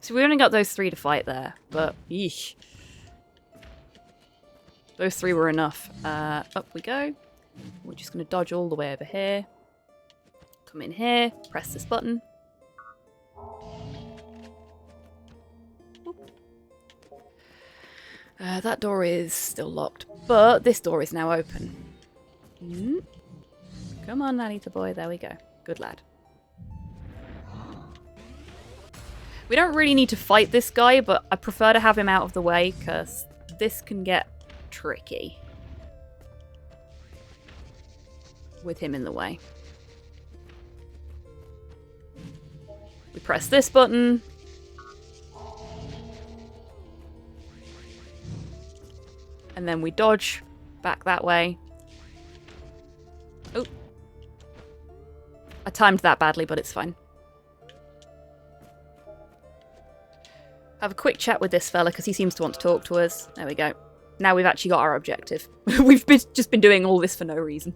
So we only got those 3 to fight there, but yeesh. Those 3 were enough. Up we go. We're just going to dodge all the way over here. Come in here, press this button. That door is still locked, but this door is now open. Come on, Narita boy. There we go. Good lad. We don't really need to fight this guy, but I prefer to have him out of the way because this can get tricky with him in the way. We press this button. And then we dodge back that way. Oh. I timed that badly, but it's fine. Have a quick chat with this fella because he seems to want to talk to us. There we go. Now we've actually got our objective. We've just been doing all this for no reason.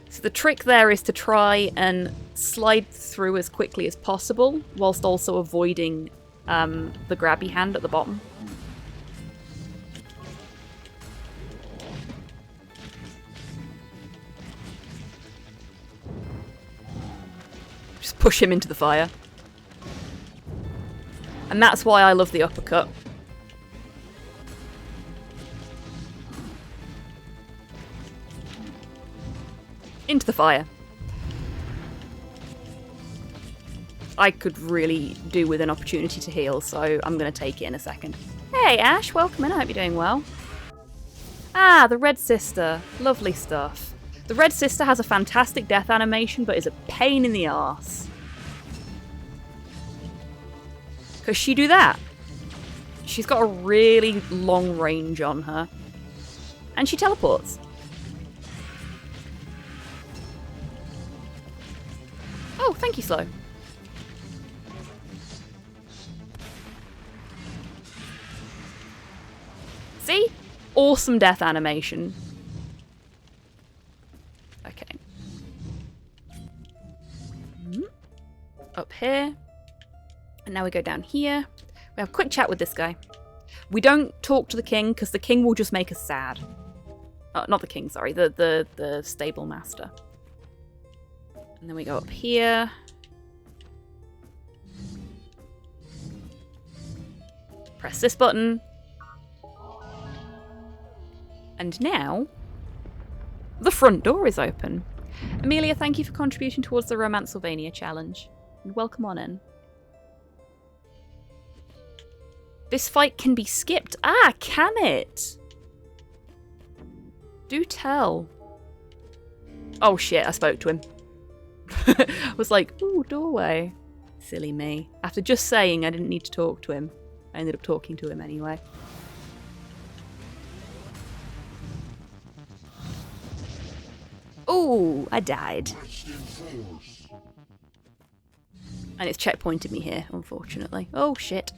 So the trick there is to try and slide through as quickly as possible whilst also avoiding the grabby hand at the bottom. Just push him into the fire. And that's why I love the uppercut. Into the fire. I could really do with an opportunity to heal, so I'm going to take it in a second. Hey Ash, welcome in, I hope you're doing well. Ah, the Red Sister. Lovely stuff. The Red Sister has a fantastic death animation, but is a pain in the arse. Because she do that. She's got a really long range on her. And she teleports. Oh, thank you, Slow. See? Awesome death animation. Okay. Up here. And now we go down here. We have a quick chat with this guy. We don't talk to the king because the king will just make us sad. Oh, not the king, sorry. The stable master. And then we go up here. Press this button. And now, the front door is open. Amelia, thank you for contributing towards the Romancylvania challenge. And welcome on in. This fight can be skipped. Ah, can it? Do tell. Oh shit, I spoke to him. I was like, ooh, doorway. Silly me. After just saying I didn't need to talk to him, I ended up talking to him anyway. Ooh, I died. And it's checkpointed me here, unfortunately. Oh, shit.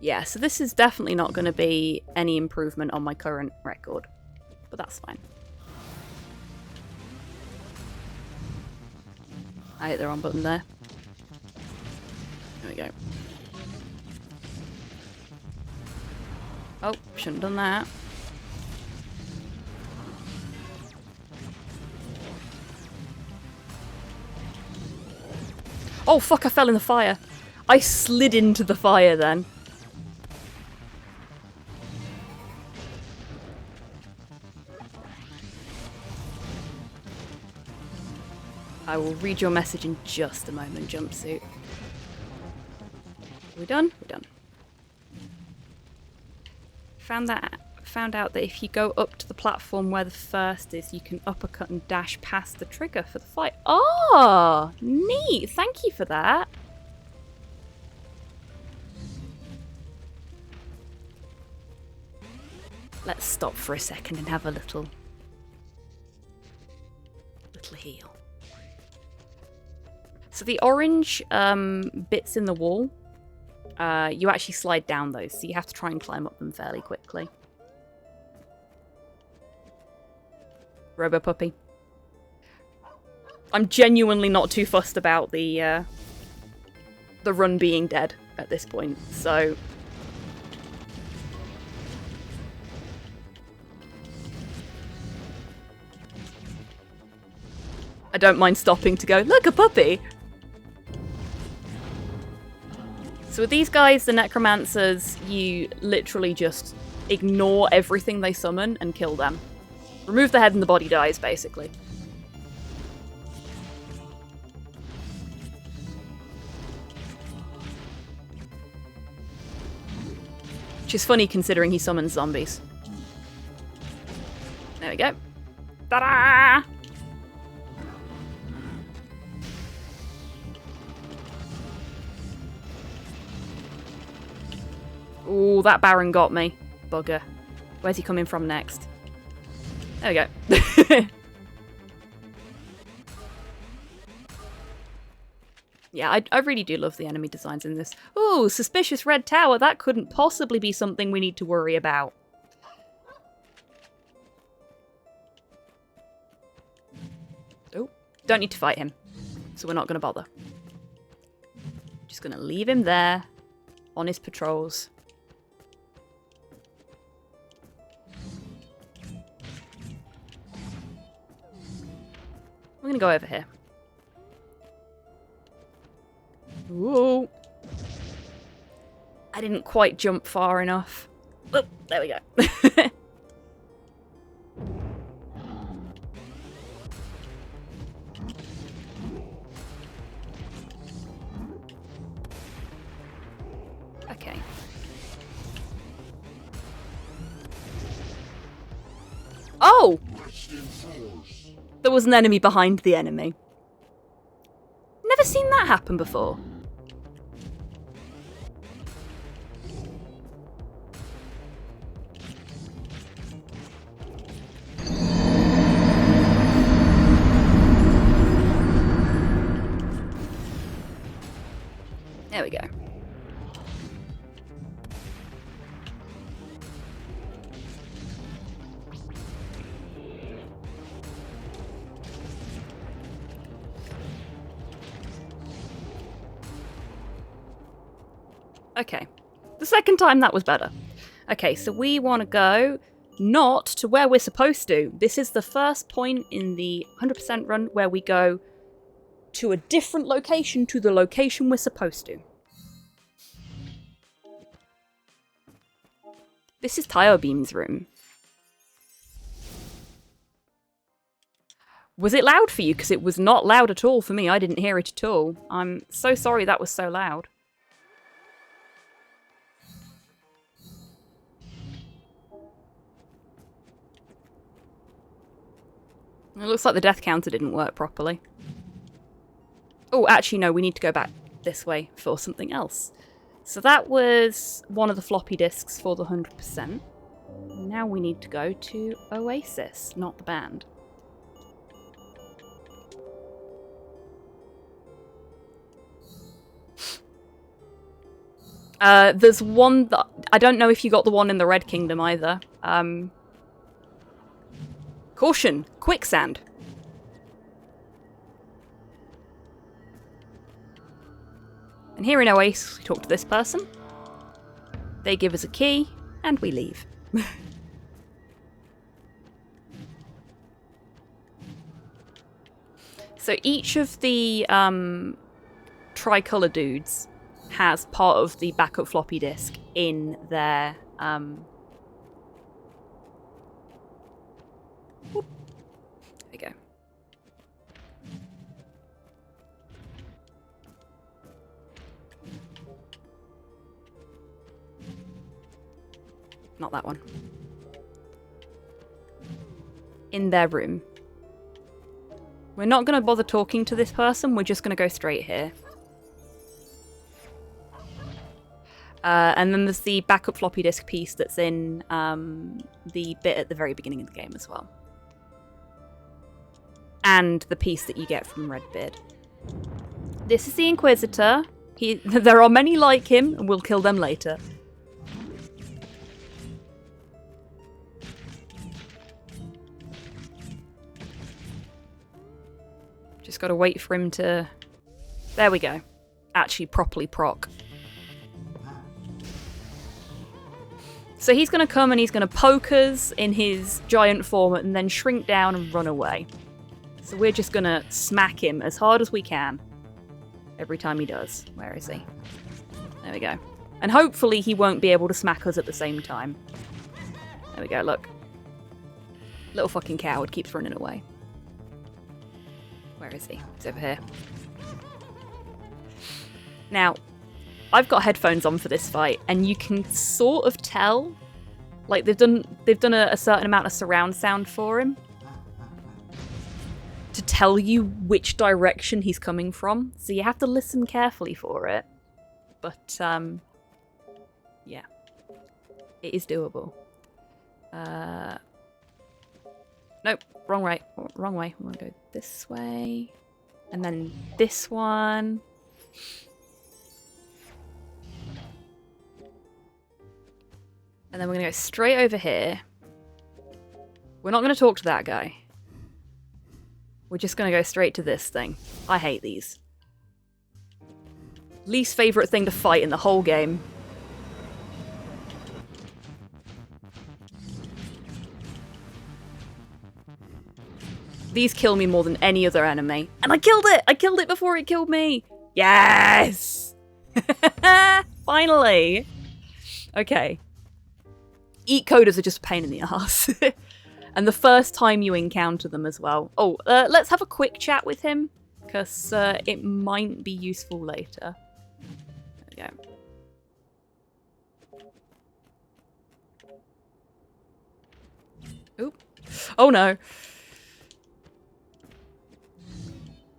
Yeah, so this is definitely not going to be any improvement on my current record. But that's fine. I hit the wrong button there. There we go. Oh, shouldn't have done that. Oh fuck, I fell in the fire. I slid into the fire then. I will read your message in just a moment, jumpsuit. Are we done? We're done. Found out that if you go up to the platform where the first is, you can uppercut and dash past the trigger for the fight. Oh, neat. Thank you for that. Let's stop for a second and have a little heal. So the orange bits in the wall, you actually slide down those, so you have to try and climb up them fairly quickly. Robo puppy. I'm genuinely not too fussed about the run being dead at this point, so... I don't mind stopping to go, look, a puppy! So with these guys, the necromancers, you literally just ignore everything they summon and kill them. Remove the head and the body dies, basically. Which is funny considering he summons zombies. There we go. Ta-da! Ooh, that Baron got me. Bugger. Where's he coming from next? There we go. Yeah, I really do love the enemy designs in this. Ooh, suspicious red tower. That couldn't possibly be something we need to worry about. Oh, don't need to fight him. So we're not going to bother. Just going to leave him there on his patrols. We're going to go over here. Whoa. I didn't quite jump far enough. Oh, there we go. Okay. Oh! There was an enemy behind the enemy. Never seen that happen before. There we go. Okay. The second time that was better. Okay, so we want to go not to where we're supposed to. This is the first point in the 100% run where we go to a different location to the location we're supposed to. This is Tayo Beam's room. Was it loud for you? Because it was not loud at all for me. I didn't hear it at all. I'm so sorry that was so loud. It looks like the death counter didn't work properly. Oh, actually, no, we need to go back this way for something else. So that was one of the floppy disks for the 100%. Now we need to go to Oasis, not the band. There's one that... I don't know if you got the one in the Red Kingdom either. Caution! Quicksand! And here in Oasis, we talk to this person. They give us a key, and we leave. So each of the tricolour dudes has part of the backup floppy disk in their... There we go. Not that one. In their room. We're not going to bother talking to this person, we're just going to go straight here. And then there's the backup floppy disk piece that's in the bit at the very beginning of the game as well. And the piece that you get from Redbeard. This is the Inquisitor. There are many like him, and we'll kill them later. Just gotta wait for him to... There we go. Actually properly proc. So he's gonna come and he's gonna poke us in his giant form and then shrink down and run away. So we're just gonna smack him as hard as we can. Every time he does. Where is he? There we go. And hopefully he won't be able to smack us at the same time. There we go, look. Little fucking coward keeps running away. Where is he? He's over here. Now, I've got headphones on for this fight, and you can sort of tell, like they've done a certain amount of surround sound for him to tell you which direction he's coming from. So you have to listen carefully for it. But yeah, it is doable. Nope, wrong way. Wrong way. We want to go this way, and then this one. And then we're going to go straight over here. We're not going to talk to that guy. We're just going to go straight to this thing. I hate these. Least favourite thing to fight in the whole game. These kill me more than any other enemy. And I killed it! I killed it before it killed me! Yes! Finally! Okay. Eat coders are just a pain in the ass. And the first time you encounter them as well. Oh, let's have a quick chat with him, because it might be useful later. There we go. Oop. Oh no.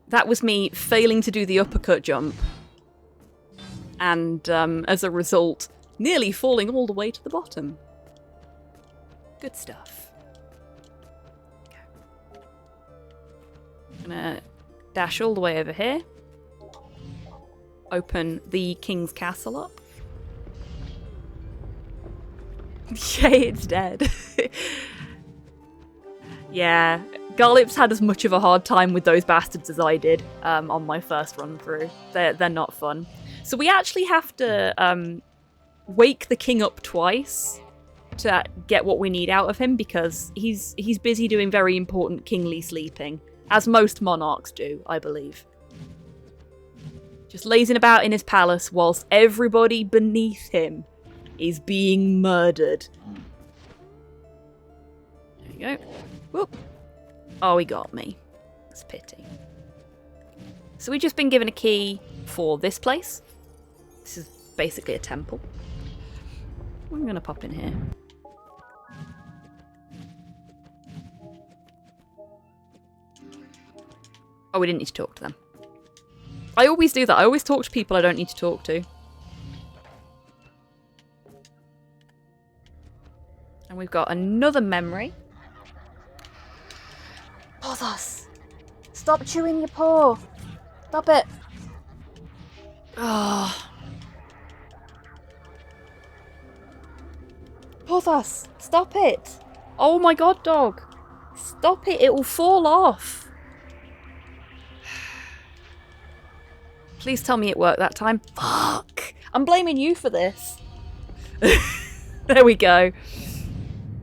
That was me failing to do the uppercut jump. And as a result, nearly falling all the way to the bottom. Good stuff. Okay. I'm gonna dash all the way over here. Open the King's Castle up. Yay, it's dead. Yeah, Garlips had as much of a hard time with those bastards as I did on my first run through. They're not fun. So we actually have to wake the king up twice to get what we need out of him, because he's busy doing very important kingly sleeping, as most monarchs do, I believe. Just lazing about in his palace whilst everybody beneath him is being murdered. There you go. Whoop. Oh, he got me. That's a pity. So we've just been given a key for this place. This is basically a temple. I'm gonna pop in here. Oh, we didn't need to talk to them. I always do that. I always talk to people I don't need to talk to. And we've got another memory. Porthos! Stop chewing your paw! Stop it! Oh. Porthos! Stop it! Oh my god, dog! Stop it, it will fall off! Please tell me it worked that time. Fuck! I'm blaming you for this. There we go.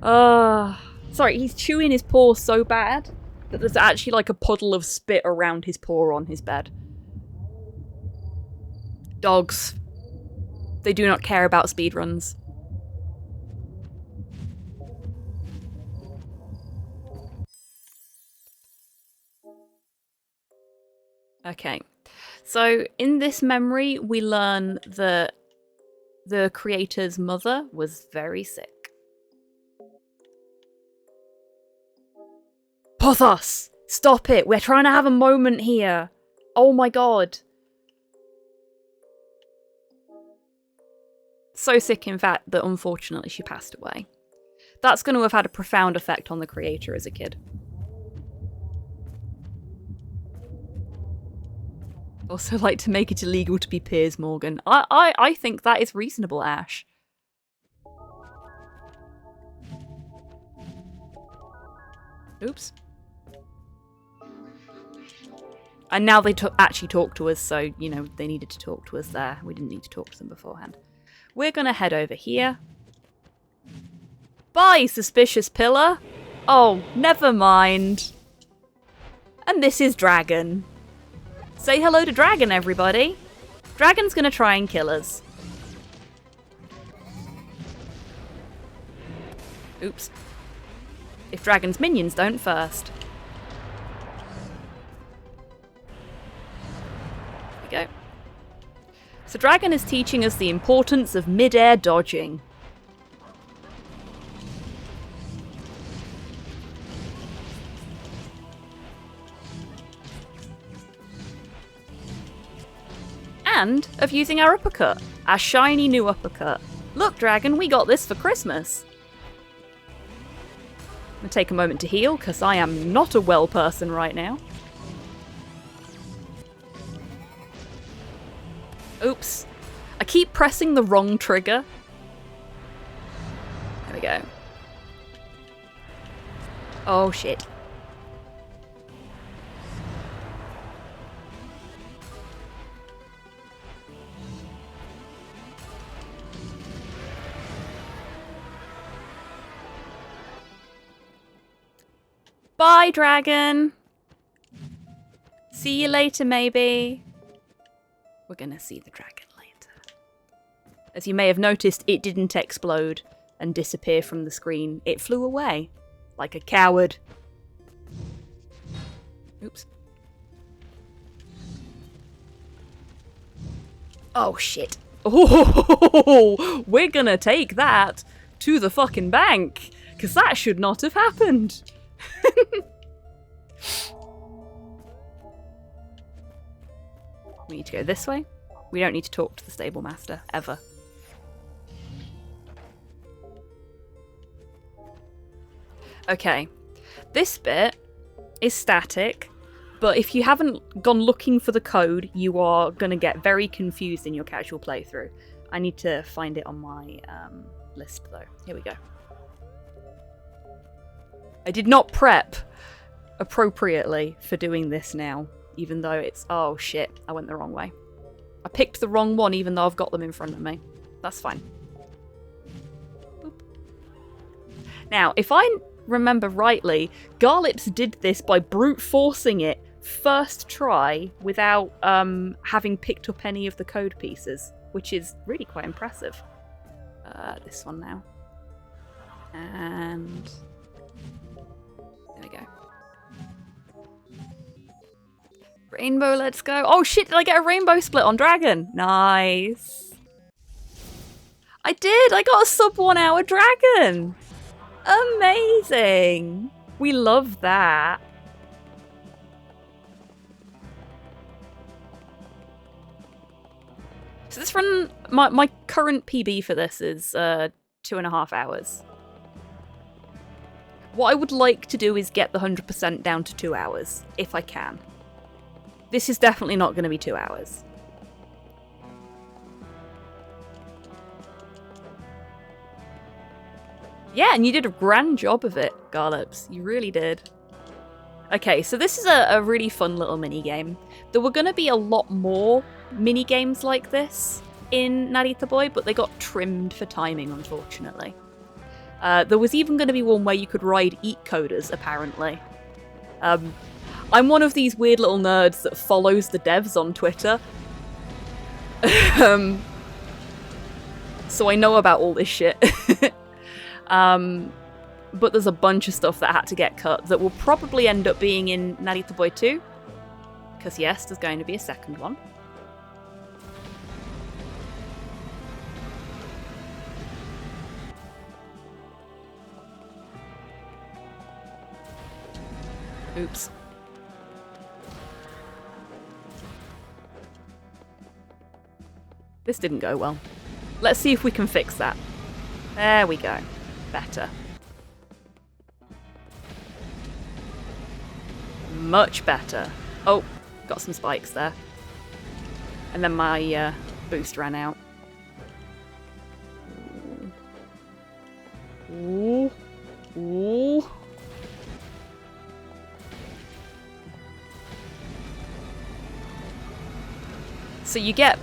Sorry, he's chewing his paw so bad that there's actually like a puddle of spit around his paw on his bed. Dogs. They do not care about speedruns. Okay. So, in this memory, we learn that the creator's mother was very sick. Porthos! Stop it! We're trying to have a moment here! Oh my god! So sick, in fact, that unfortunately she passed away. That's going to have had a profound effect on the creator as a kid. Also like to make it illegal to be Piers Morgan. I think that is reasonable, Ash. Oops. And now they actually talk to us, so, you know, they needed to talk to us there. We didn't need to talk to them beforehand. We're gonna head over here. Bye, suspicious pillar! Oh, never mind. And this is Dragon. Say hello to Dragon, everybody. Dragon's gonna try and kill us. Oops. If Dragon's minions don't first. There we go. So Dragon is teaching us the importance of mid-air dodging. And of using our uppercut, our shiny new uppercut. Look, Dragon, we got this for Christmas. I'm gonna take a moment to heal, because I am not a well person right now. Oops. I keep pressing the wrong trigger. There we go. Oh, shit. Bye, Dragon. See you later, maybe. We're gonna see the dragon later. As you may have noticed, it didn't explode and disappear from the screen. It flew away. Like a coward. Oops. Oh, shit. Oh, we're gonna take that to the fucking bank. Because that should not have happened. We need to go this way. We don't need to talk to the stable master, ever. Okay, this bit is static, but if you haven't gone looking for the code, you are going to get very confused in your casual playthrough. I need to find it on my list, though. Here we go. I did not prep appropriately for doing this now, even though it's... Oh, shit. I went the wrong way. I picked the wrong one, even though I've got them in front of me. That's fine. Boop. Now, if I remember rightly, Garlips did this by brute forcing it first try without having picked up any of the code pieces, which is really quite impressive. This one now. And... there we go. Rainbow, let's go. Oh shit, did I get a rainbow split on Dragon? Nice. I did! I got a sub 1 hour dragon! Amazing! We love that. So this run, my current PB for this is 2.5 hours. What I would like to do is get the 100% down to 2 hours, if I can. This is definitely not going to be 2 hours. Yeah, and you did a grand job of it, Garlips. You really did. Okay, so this is a really fun little mini-game. There were going to be a lot more mini-games like this in Narita Boy, but they got trimmed for timing, unfortunately. There was even going to be one where you could ride Eat Coders, apparently. I'm one of these weird little nerds that follows the devs on Twitter. So I know about all this shit. But there's a bunch of stuff that had to get cut that will probably end up being in Narita Boy 2. Because yes, there's going to be a second one. Oops. This didn't go well. Let's see if we can fix that. There we go. Better. Much better. Oh, got some spikes there. And then my boost ran out. Ooh. Ooh. So you get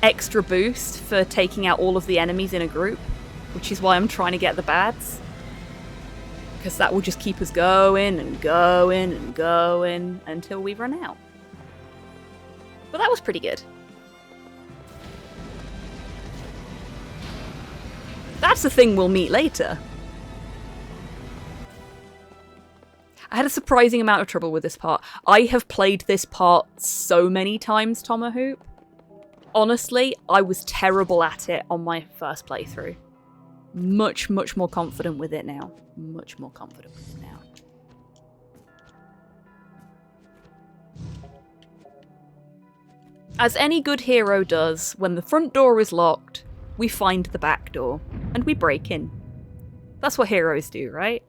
extra boost for taking out all of the enemies in a group, which is why I'm trying to get the bads. Because that will just keep us going and going and going until we run out. But that was pretty good. That's the thing we'll meet later. I had a surprising amount of trouble with this part. I have played this part so many times, Tomahoop. Honestly, I was terrible at it on my first playthrough. Much, much more confident with it now. Much more confident with it now. As any good hero does, when the front door is locked, we find the back door, and we break in. That's what heroes do, right?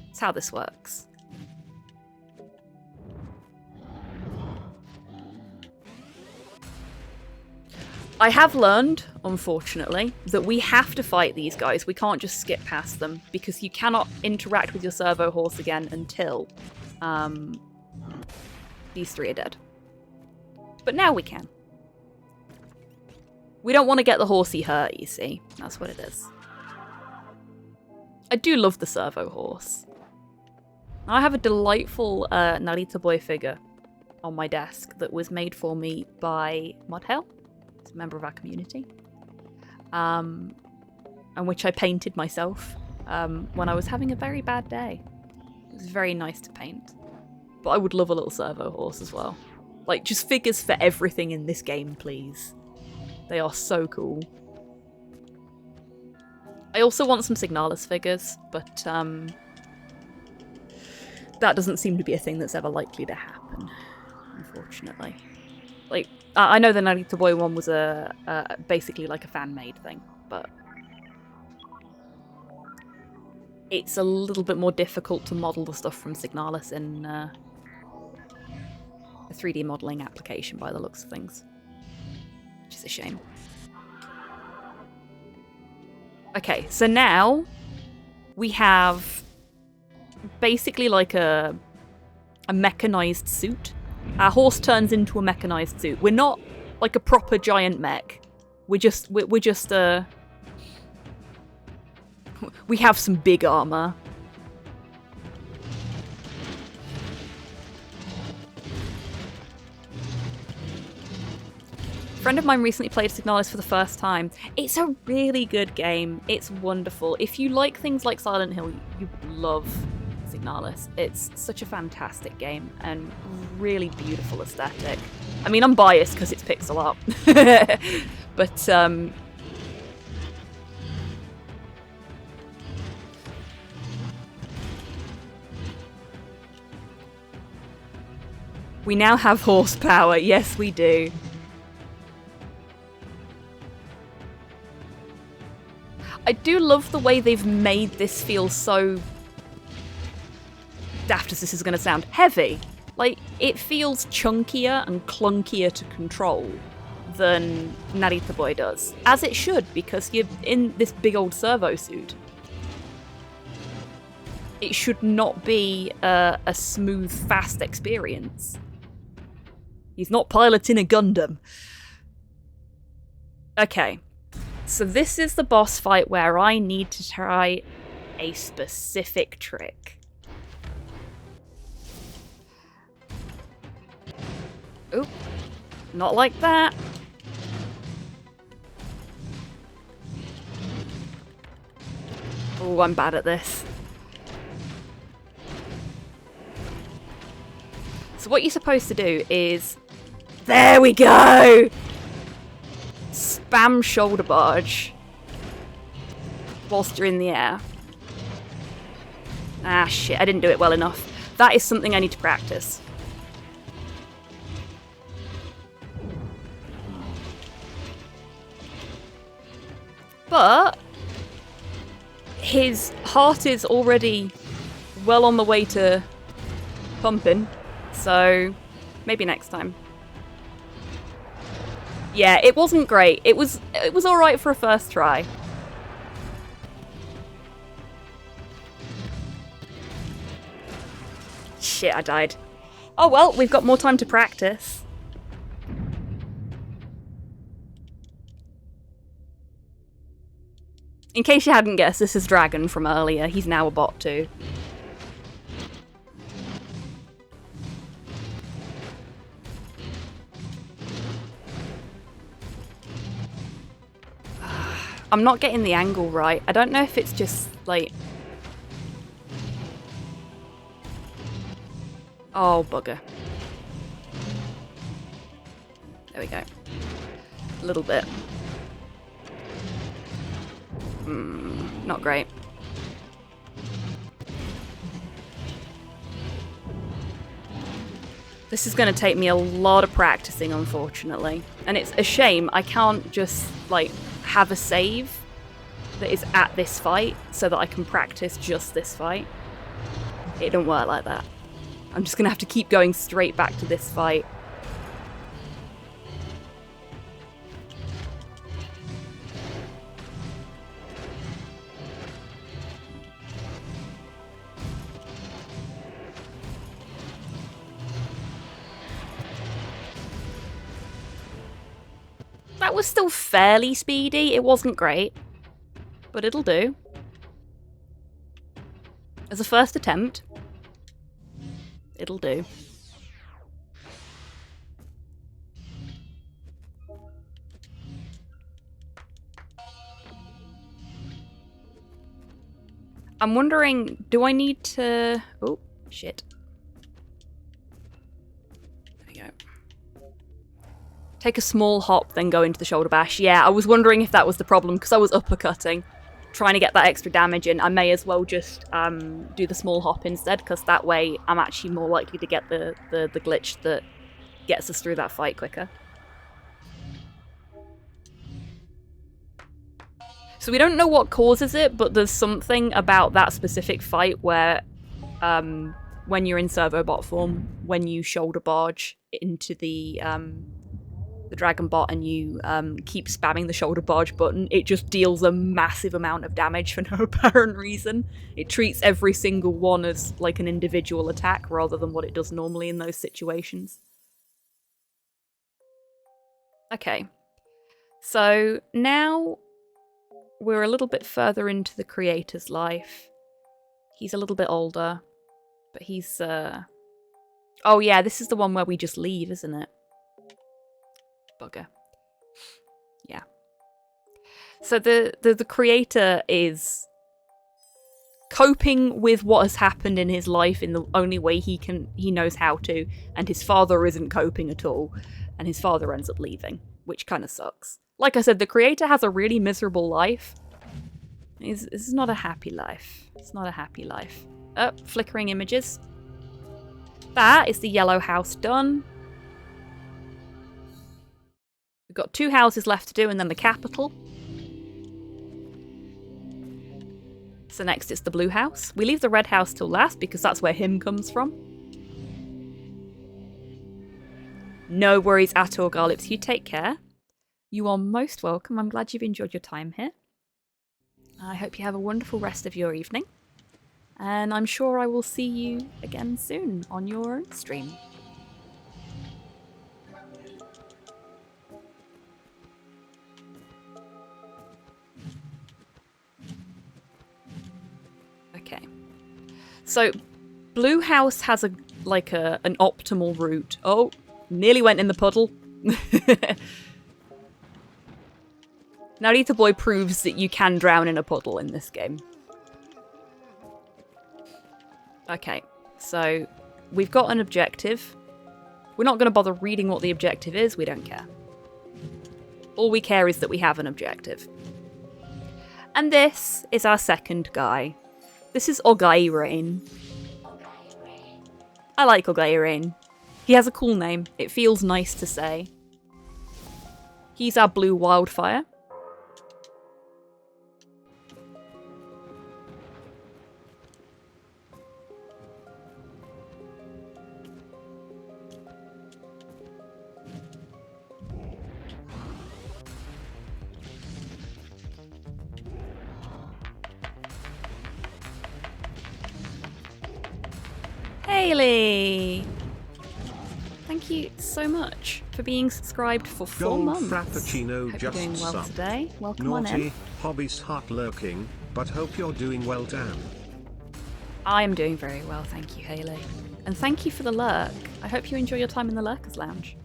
That's how this works. I have learned, unfortunately, that we have to fight these guys. We can't just skip past them, because you cannot interact with your servo horse again until these three are dead. But now we can. We don't want to get the horsey hurt, you see. That's what it is. I do love the servo horse. I have a delightful Narita boy figure on my desk that was made for me by Modhale. It's a member of our community. And which I painted myself when I was having a very bad day. It was very nice to paint. But I would love a little servo horse as well. Like, just figures for everything in this game, please. They are so cool. I also want some Signalis figures, but that doesn't seem to be a thing that's ever likely to happen, unfortunately. Like, I know the Narita Boy one was basically like a fan-made thing, but it's a little bit more difficult to model the stuff from Signalis in a 3D modelling application by the looks of things. Which is a shame. Okay, so now we have basically like a mechanized suit. Our horse turns into a mechanized suit. We're not like a proper giant mech. We have some big armor. A friend of mine recently played Signalis for the first time. It's a really good game. It's wonderful. If you like things like Silent Hill, you love Signalis. It's such a fantastic game and really beautiful aesthetic. I mean, I'm biased because it's pixel art. But we now have horsepower. Yes, we do. I do love the way they've made this feel so daft as this is going to sound, heavy. Like, it feels chunkier and clunkier to control than Narita Boy does. As it should, because you're in this big old servo suit. It should not be a smooth, fast experience. He's not piloting a Gundam. Okay. So this is the boss fight where I need to try a specific trick. Oop. Not like that. Oh, I'm bad at this. So what you're supposed to do is... There we go! Spam shoulder barge whilst you're in the air. Ah, shit, I didn't do it well enough. That is something I need to practice. But his heart is already well on the way to pumping, so maybe next time. Yeah, it wasn't great. It was alright for a first try. Shit, I died. Oh well, we've got more time to practice. In case you hadn't guessed, this is Dragon from earlier. He's now a bot too. I'm not getting the angle right. I don't know if it's just, like... Oh, bugger. There we go. A little bit. Not great. This is going to take me a lot of practicing, unfortunately. And it's a shame I can't just, like, have a save that is at this fight so that I can practice just this fight. It don't work like that. I'm just going to have to keep going straight back to this fight. That was still fairly speedy. It wasn't great, but it'll do. As a first attempt, it'll do. I'm wondering, do I need to... Oh, shit. There we go. Take a small hop, then go into the shoulder bash. Yeah, I was wondering if that was the problem, because I was uppercutting, trying to get that extra damage in. I may as well just do the small hop instead, because that way I'm actually more likely to get the glitch that gets us through that fight quicker. So we don't know what causes it, but there's something about that specific fight where when you're in servobot form, when you shoulder barge into the dragon bot and you keep spamming the shoulder barge button, it just deals a massive amount of damage for no apparent reason. It treats every single one as like an individual attack rather than what it does normally in those situations. Okay, so now we're a little bit further into the creator's life. He's a little bit older, but he's oh yeah, this is the one where we just leave, isn't it? Bugger. Yeah. So the creator is coping with what has happened in his life in the only way he knows how to, and his father isn't coping at all, and his father ends up leaving, which kind of sucks. Like I said, the creator has a really miserable life. This is not a happy life. It's not a happy life. Oh, flickering images. That is the yellow house done. We've got 2 houses left to do, and then the capital. So next it's the blue house. We leave the red house till last because that's where him comes from. No worries at all, Garlips. You take care. You are most welcome. I'm glad you've enjoyed your time here. I hope you have a wonderful rest of your evening. And I'm sure I will see you again soon on your own stream. Okay. So, Blue House has an optimal route. Oh, nearly went in the puddle. Narita Boy proves that you can drown in a puddle in this game. Okay, so we've got an objective. We're not going to bother reading what the objective is, we don't care. All we care is that we have an objective. And this is our second guy. This is Ogairain. I like Ogairain. He has a cool name. It feels nice to say. He's our blue wildfire. Haley! Thank you so much for being subscribed for 4 months. Frappuccino Hope just you're doing well sub. today. Welcome on in. Naughty, hobbies hot lurking, but hope you're doing well, Dan. I am doing very well, thank you, Haley. And thank you for the lurk. I hope you enjoy your time in the Lurkers Lounge.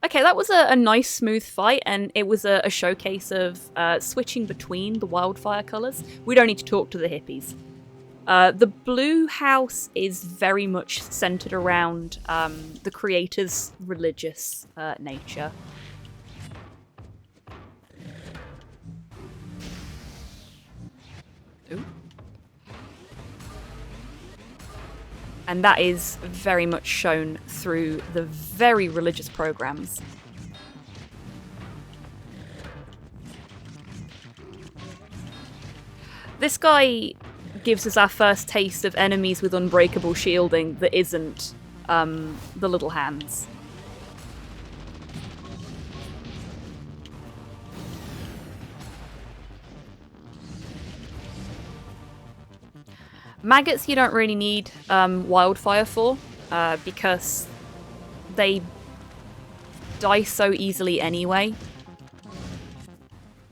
Okay, that was a nice, smooth fight, and it was a showcase of switching between the wildfire colours. We don't need to talk to the hippies. The blue house is very much centered around the creator's religious nature. Ooh. And that is very much shown through the very religious programs. This guy gives us our first taste of enemies with unbreakable shielding that isn't the little hands. Maggots you don't really need wildfire for, because they die so easily anyway.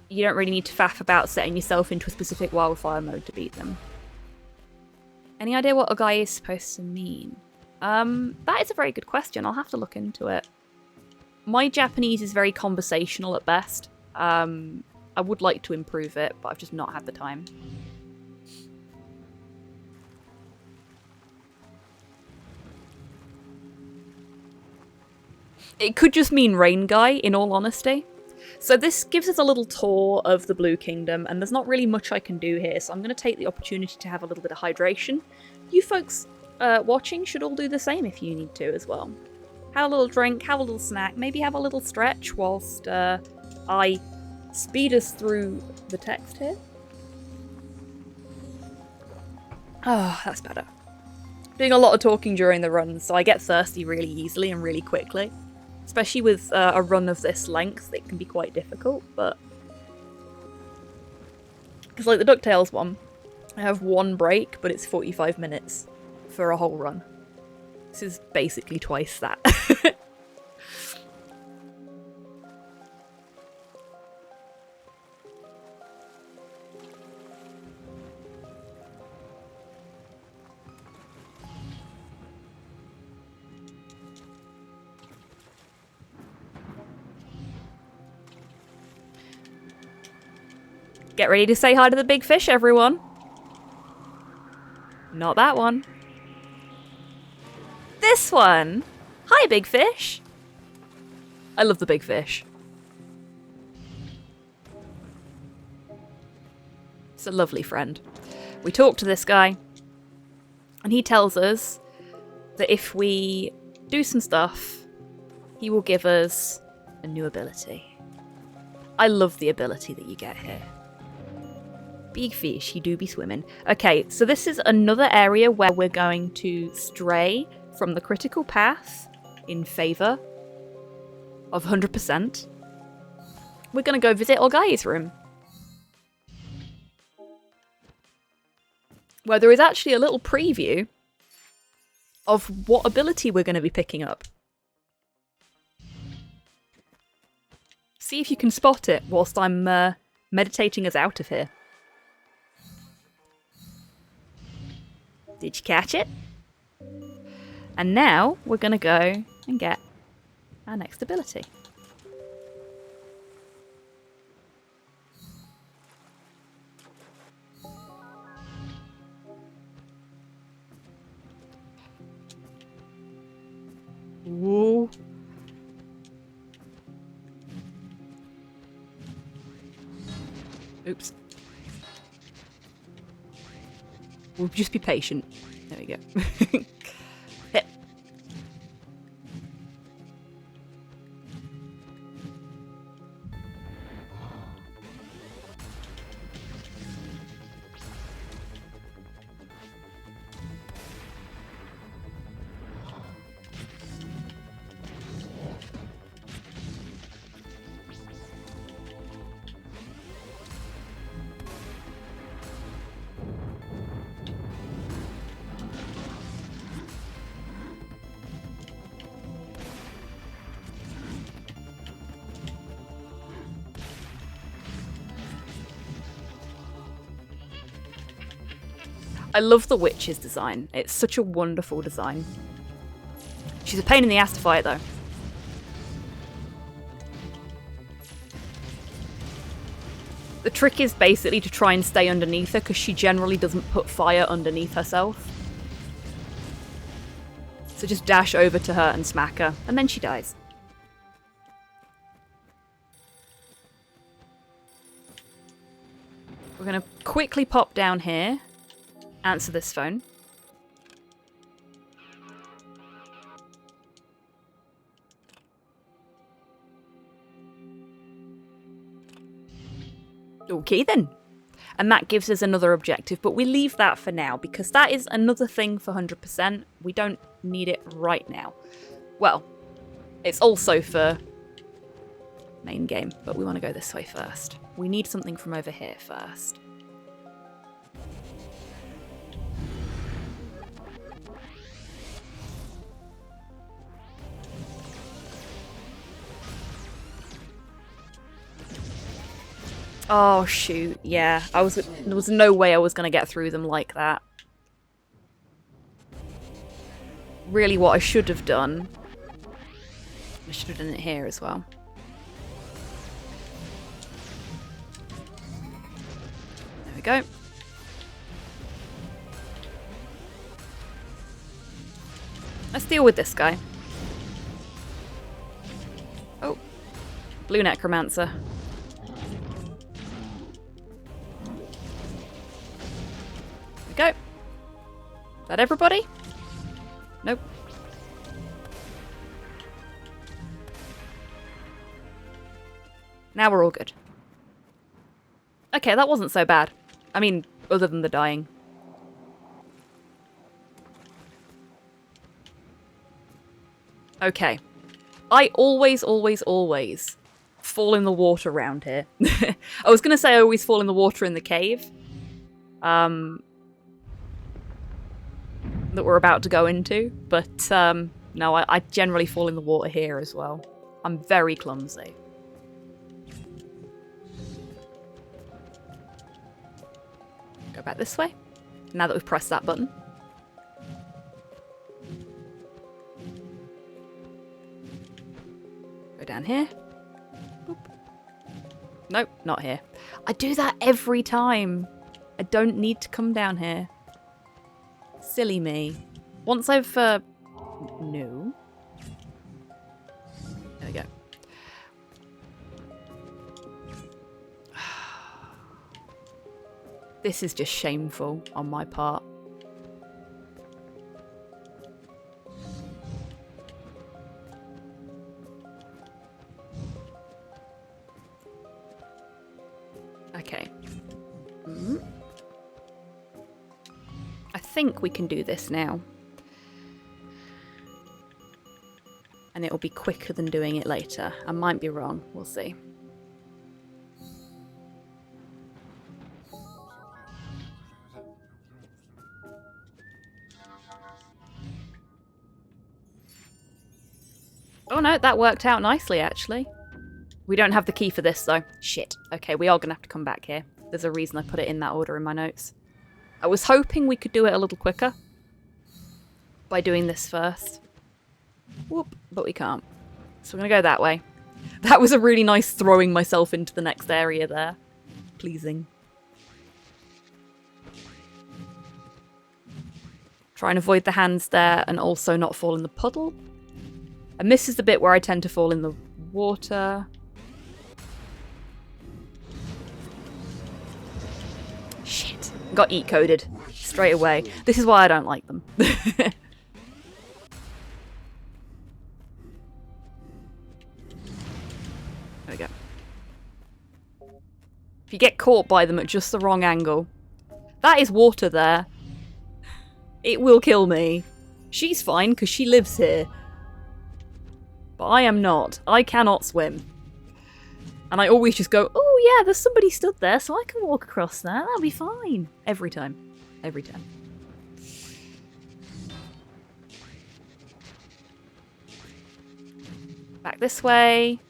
You don't really need to faff about setting yourself into a specific wildfire mode to beat them. Any idea what a guy is supposed to mean? That is a very good question. I'll have to look into it. My Japanese is very conversational at best. I would like to improve it, but I've just not had the time. It could just mean rain guy, in all honesty. So this gives us a little tour of the Blue Kingdom, and there's not really much I can do here, so I'm going to take the opportunity to have a little bit of hydration. You folks watching should all do the same if you need to as well. Have a little drink, have a little snack, maybe have a little stretch whilst I speed us through the text here. Oh, that's better. Doing a lot of talking during the run, so I get thirsty really easily and really quickly. Especially with a run of this length, it can be quite difficult, but... Because like the DuckTales one, I have one break, but it's 45 minutes for a whole run. This is basically twice that. Get ready to say hi to the big fish, everyone. Not that one. This one. Hi, big fish. I love the big fish. It's a lovely friend. We talk to this guy, and he tells us that if we do some stuff, he will give us a new ability. I love the ability that you get here. Big fish, you do be swimming. Okay, so this is another area where we're going to stray from the critical path in favour of 100%. We're going to go visit Orgai's room, where there is actually a little preview of what ability we're going to be picking up. See if you can spot it whilst I'm meditating us out of here. Did you catch it? And now we're going to go and get our next ability. Whoa. Oops. We'll just be patient. There we go. Hit. I love the witch's design. It's such a wonderful design. She's a pain in the ass to fight, though. The trick is basically to try and stay underneath her, because she generally doesn't put fire underneath herself. So just dash over to her and smack her, and then she dies. We're going to quickly pop down here, answer this phone. Okay then. And that gives us another objective, but we leave that for now because that is another thing for 100%. We don't need it right now. Well, it's also for main game, but we want to go this way first. We need something from over here first. Oh shoot, yeah. There was no way I was going to get through them like that. Really what I should have done... I should have done it here as well. There we go. Let's deal with this guy. Oh. Blue Necromancer. Go. Is that everybody? Nope. Now we're all good. Okay, that wasn't so bad. I mean, other than the dying. Okay. I always fall in the water around here. I was going to say I always fall in the water in the cave. That we're about to go into, but no, I generally fall in the water here as well. I'm very clumsy. Go back this way, now that we've pressed that button. Go down here. Boop. Nope, not here. I do that every time. I don't need to come down here. Silly me. Once I've, no. There we go. This is just shameful on my part. Okay. I think we can do this now. And it'll be quicker than doing it later. I might be wrong. We'll see. Oh no, that worked out nicely actually. We don't have the key for this though. Shit. Okay, we are going to have to come back here. There's a reason I put it in that order in my notes. I was hoping we could do it a little quicker by doing this first. Whoop, but we can't. So we're going to go that way. That was a really nice throwing myself into the next area there. Pleasing. Try and avoid the hands there and also not fall in the puddle. And this is the bit where I tend to fall in the water. Shit. Got eat-coded straight away. This is why I don't like them. There we go. If you get caught by them at just the wrong angle. That is water there. It will kill me. She's fine because she lives here. But I am not. I cannot swim. And I always just go, oh yeah, there's somebody stood there, so I can walk across there. That'll be fine. Every time. Every time. Back this way.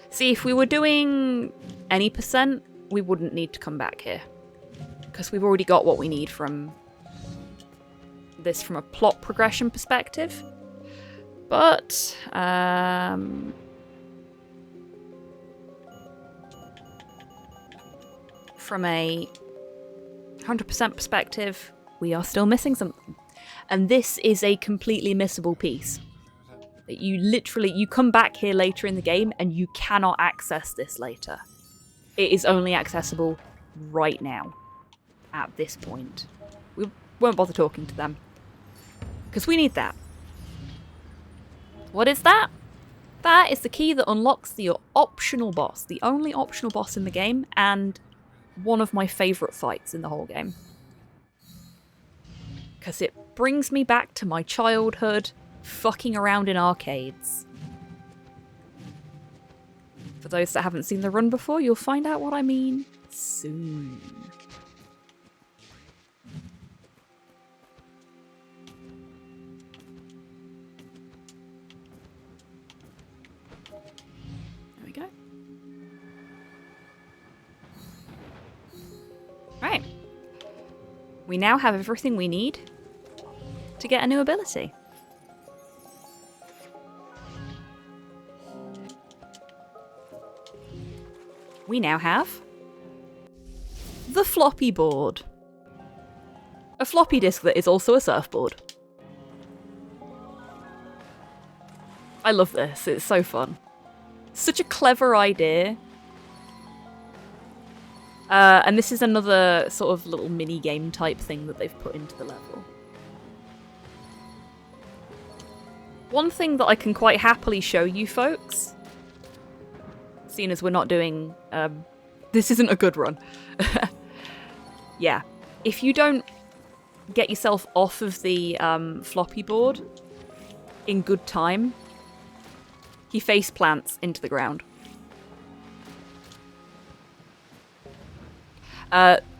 See, if we were doing any percent, we wouldn't need to come back here. because we've already got what we need from this from a plot progression perspective. But, from a 100% perspective, we are still missing something. And this is a completely missable piece. You come back here later in the game and you cannot access this later. It is only accessible right now, at this point. We won't bother talking to them, because we need that. What is that? That is the key that unlocks the optional boss, the only optional boss in the game, and one of my favourite fights in the whole game. Because it brings me back to my childhood, fucking around in arcades. For those that haven't seen the run before, you'll find out what I mean soon. There we go. Right. We now have everything we need to get a new ability. We now have the floppy board. A floppy disk that is also a surfboard. I love this, it's so fun. Such a clever idea. And this is another sort of little mini game type thing that they've put into the level. One thing that I can quite happily show you folks, seeing as we're not doing, this isn't a good run. Yeah, if you don't get yourself off of the floppy board in good time, he face plants into the ground.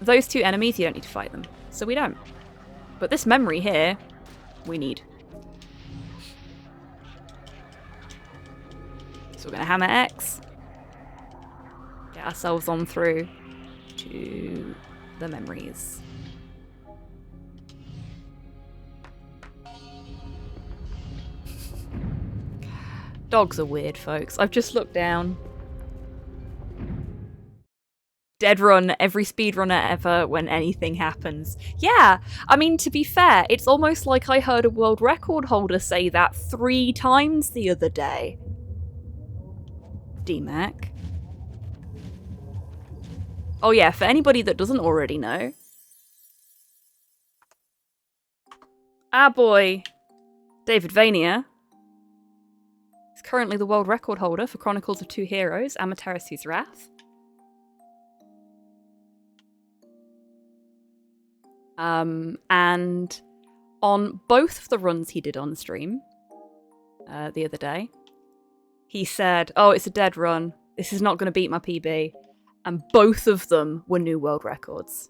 Those two enemies, you don't need to fight them, so we don't. But this memory here, we need. So we're going to hammer X, get ourselves on through to the memories. Dogs are weird, folks. I've just looked down. Dead run, every speedrunner ever when anything happens. Yeah, I mean, to be fair, it's almost like I heard a world record holder say that 3 times the other day. DMAC. Oh yeah, for anybody that doesn't already know. Our boy, David Vania, is currently the world record holder for Chronicles of Two Heroes, Amaterasu's Wrath. And on both of the runs he did on stream the other day, he said, oh, it's a dead run. This is not going to beat my PB. And both of them were new world records.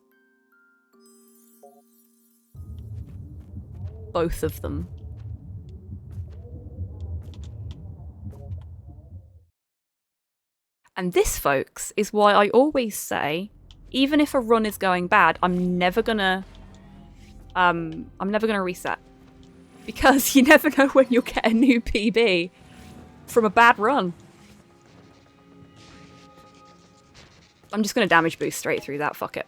Both of them. And this, folks, is why I always say, even if a run is going bad, I'm never gonna reset. Because you never know when you'll get a new PB from a bad run. I'm just gonna damage boost straight through that, fuck it.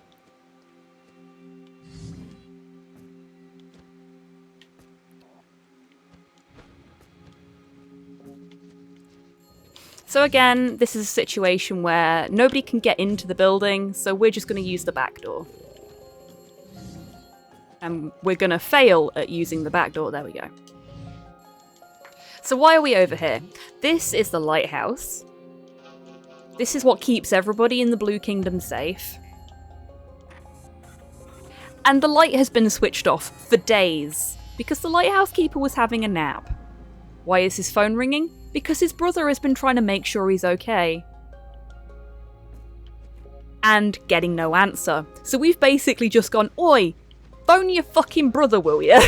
So again, this is a situation where nobody can get into the building, so we're just going to use the back door. And we're going to fail at using the back door. There we go. So why are we over here? This is the lighthouse. This is what keeps everybody in the Blue Kingdom safe. And the light has been switched off for days because the lighthouse keeper was having a nap. Why is his phone ringing? Because his brother has been trying to make sure he's okay. And getting no answer. So we've basically just gone, oi, phone your fucking brother, will ya?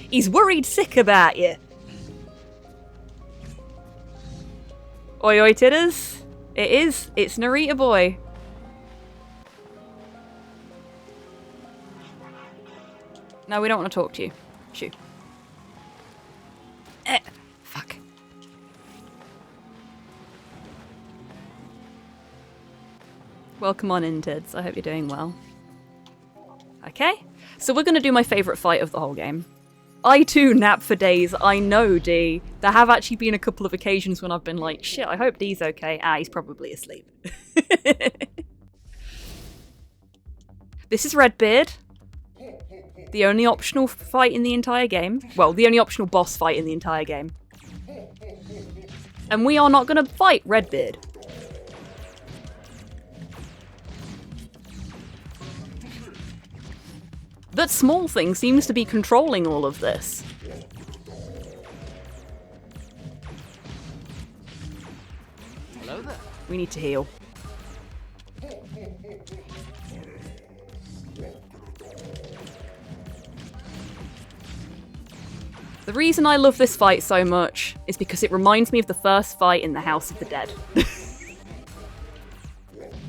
He's worried sick about you. Oi, oi, titters. It is. It's Narita boy. No, we don't want to talk to you. Shoo. Fuck. Welcome on in, Tids. I hope you're doing well. Okay, so we're going to do my favourite fight of the whole game. I too nap for days, I know, D. There have actually been a couple of occasions when I've been like, shit, I hope D's okay. Ah, he's probably asleep. This is Redbeard. The only optional fight in the entire game. Well, the only optional boss fight in the entire game. And we are not going to fight Redbeard. That small thing seems to be controlling all of this. Hello there. We need to heal. The reason I love this fight so much is because it reminds me of the first fight in the House of the Dead.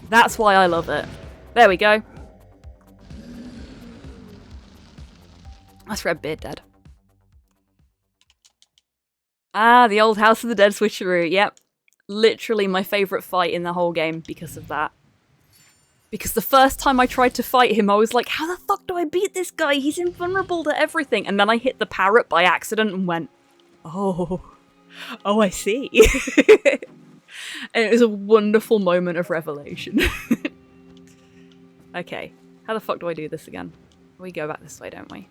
That's why I love it. There we go. That's Redbeard dead. Ah, the old House of the Dead switcheroo. Yep. Literally my favourite fight in the whole game because of that. Because the first time I tried to fight him, I was like, how the fuck do I beat this guy? He's invulnerable to everything. And then I hit the parrot by accident and went, oh, I see. And it was a wonderful moment of revelation. Okay, how the fuck do I do this again? We go back this way, don't we?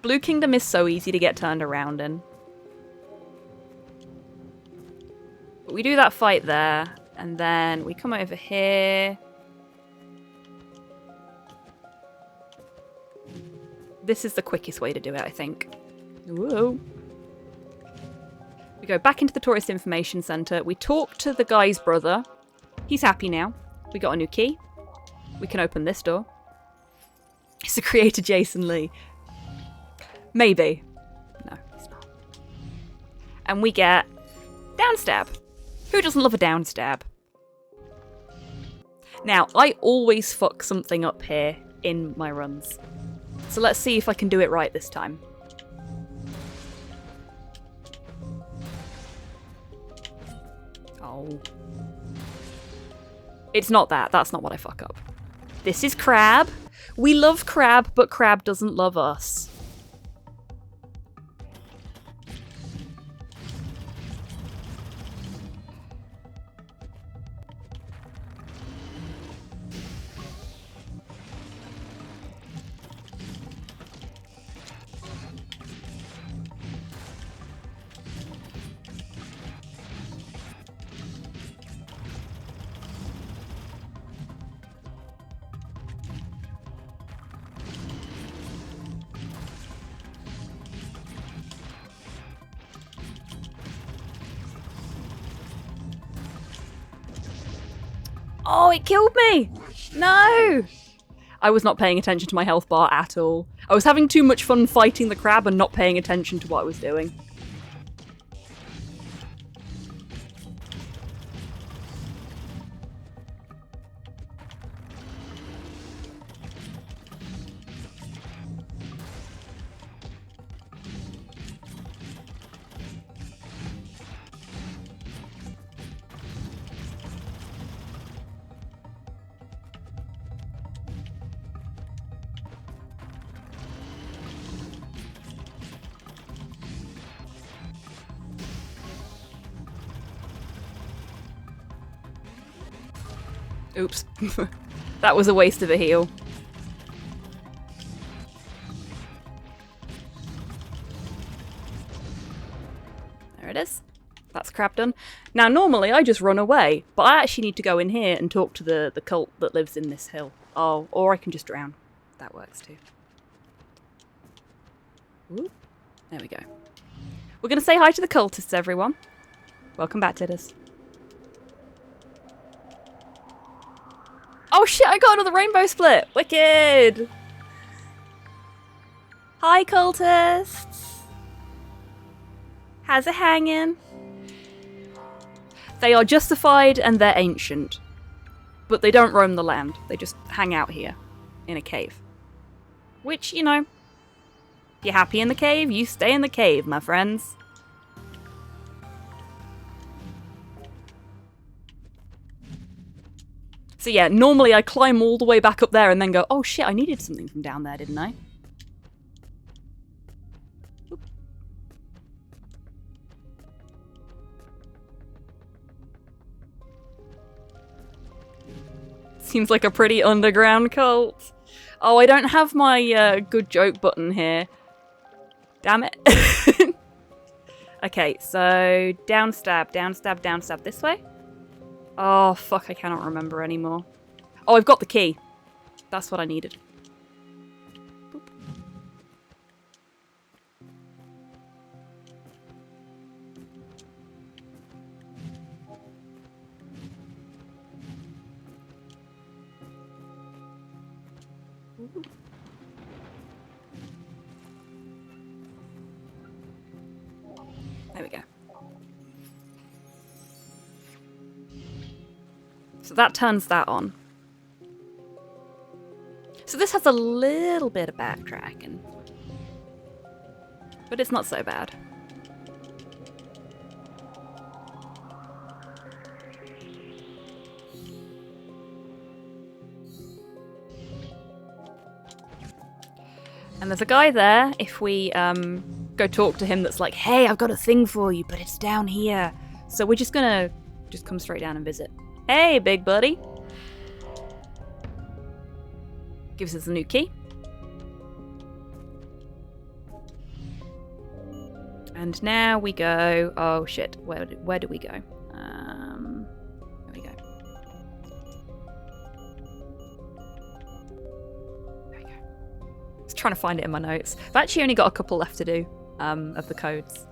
Blue Kingdom is so easy to get turned around in. But we do that fight there, and then we come over here. This is the quickest way to do it, I think. Whoa. We go back into the Tourist Information Centre. We talk to the guy's brother. He's happy now. We got a new key. We can open this door. It's the creator Jason Lee. Maybe. No, it's not. And we get downstab. Who doesn't love a downstab? Now, I always fuck something up here in my runs. So let's see if I can do it right this time. Oh. It's not that. That's not what I fuck up. This is Crab. We love Crab, but Crab doesn't love us. Oh, it killed me! No! I was not paying attention to my health bar at all. I was having too much fun fighting the crab and not paying attention to what I was doing. Oops. That was a waste of a heal. There it is. That's crab done. Now, normally I just run away, but I actually need to go in here and talk to the cult that lives in this hill. Oh, or I can just drown. That works too. Ooh. There we go. We're going to say hi to the cultists, everyone. Welcome back, Tidders. Oh shit, I got another rainbow split! Wicked! Hi, cultists! How's it hanging? They are justified and they're ancient. But they don't roam the land. They just hang out here. in a cave. Which, you know, if you're happy in the cave, you stay in the cave, my friends. So yeah, normally I climb all the way back up there and then go, oh shit, I needed something from down there, didn't I? Oop. Seems like a pretty underground cult. Oh, I don't have my good joke button here. Damn it. Okay, so down stab, down stab, down stab this way. Oh, fuck, I cannot remember anymore. Oh, I've got the key. That's what I needed. Boop. Ooh. There we go. So that turns that on. So this has a little bit of backtracking. But it's not so bad. And there's a guy there, if we go talk to him, that's like, hey, I've got a thing for you, but it's down here. So we're just gonna come straight down and visit. Hey, big buddy. Gives us a new key. And now we go... Oh, shit. Where do we go? There we go. There we go. I was trying to find it in my notes. I've actually only got a couple left to do of the codes.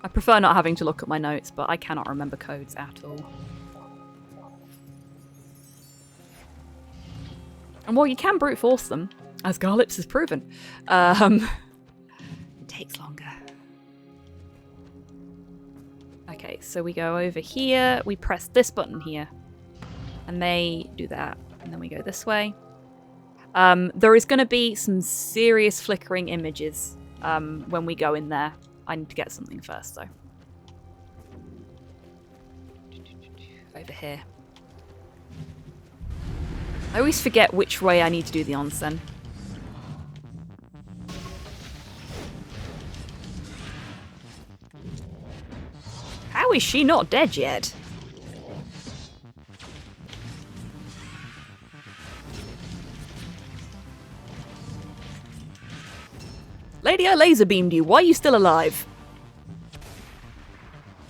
I prefer not having to look at my notes, but I cannot remember codes at all. And while you can brute force them, as Garlips has proven, it takes longer. Okay, so we go over here, we press this button here, and they do that, and then we go this way. There is going to be some serious flickering images when we go in there. I need to get something first, though. Over here. I always forget which way I need to do the onsen. How is she not dead yet? Lady, I laser beamed you. Why are you still alive?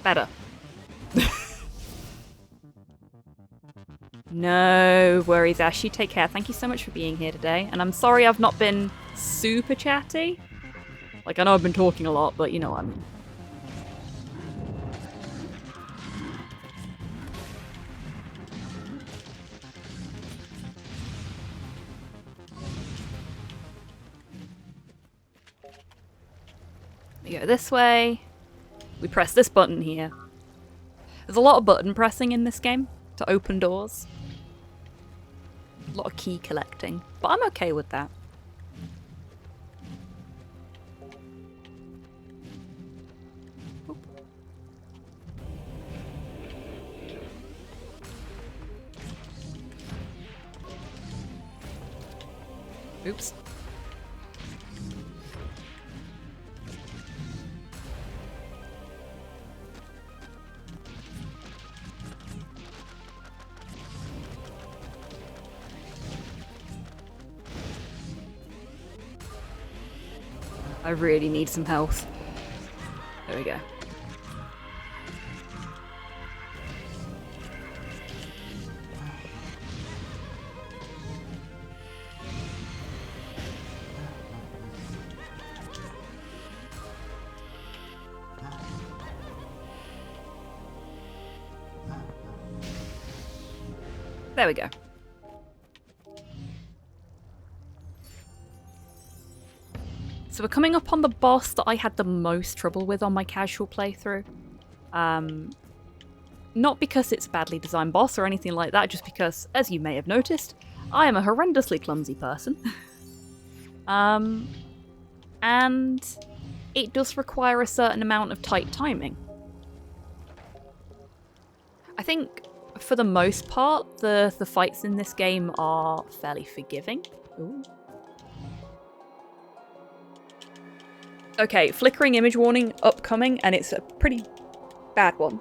Better. No worries, Ash. You take care. Thank you so much for being here today. And I'm sorry I've not been super chatty. Like, I know I've been talking a lot, but you know what I mean. We go this way. We press this button here. There's a lot of button pressing in this game to open doors. A lot of key collecting, but I'm okay with that. Oop. Oops. I really need some health. There we go. There we go. So we're coming up on the boss that I had the most trouble with on my casual playthrough. Not because it's a badly designed boss or anything like that, just because, as you may have noticed, I am a horrendously clumsy person. And it does require a certain amount of tight timing. I think, for the most part, the fights in this game are fairly forgiving. Ooh. Okay, flickering image warning upcoming, and it's a pretty bad one.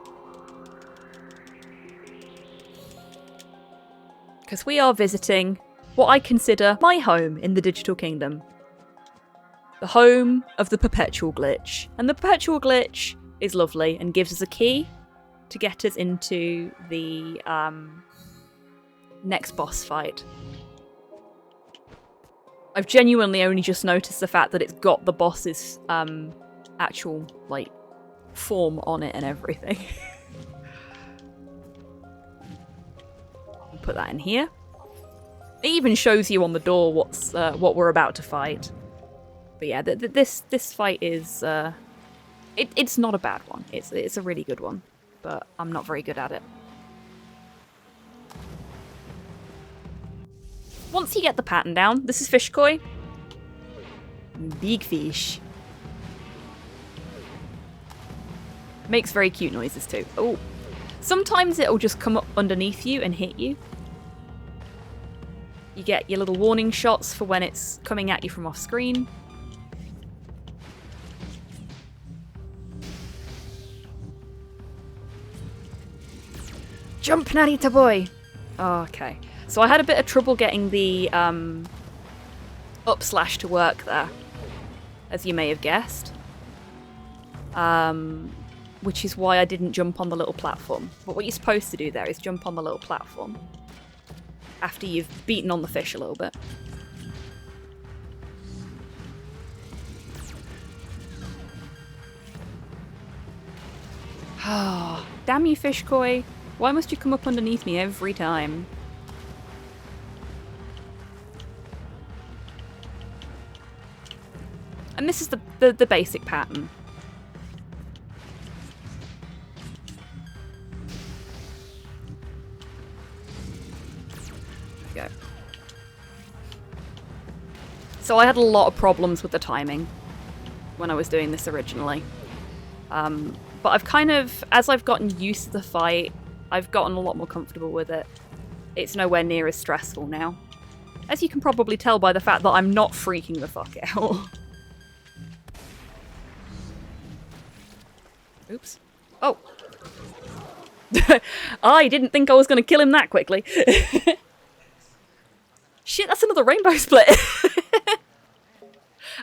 Because we are visiting what I consider my home in the Digital Kingdom. The home of the Perpetual Glitch. And the Perpetual Glitch is lovely and gives us a key to get us into the next boss fight. I've genuinely only just noticed the fact that it's got the boss's actual, like, form on it and everything. Put that in here. It even shows you on the door what we're about to fight. But yeah, this fight is it's not a bad one. It's a really good one, but I'm not very good at it. Once you get the pattern down, this is fish koi. Big fish. Makes very cute noises too. Oh, sometimes it'll just come up underneath you and hit you. You get your little warning shots for when it's coming at you from off screen. Jump, Narita boy! Oh, okay. So I had a bit of trouble getting the up slash to work there, as you may have guessed. Which is why I didn't jump on the little platform. But what you're supposed to do there is jump on the little platform after you've beaten on the fish a little bit. Ah, damn you, fish koi. Why must you come up underneath me every time? And this is the basic pattern. There we go. So I had a lot of problems with the timing when I was doing this originally. But I've kind of, as I've gotten used to the fight, I've gotten a lot more comfortable with it. It's nowhere near as stressful now. As you can probably tell by the fact that I'm not freaking the fuck out. Oops. Oh. I didn't think I was going to kill him that quickly. Shit, that's another rainbow split.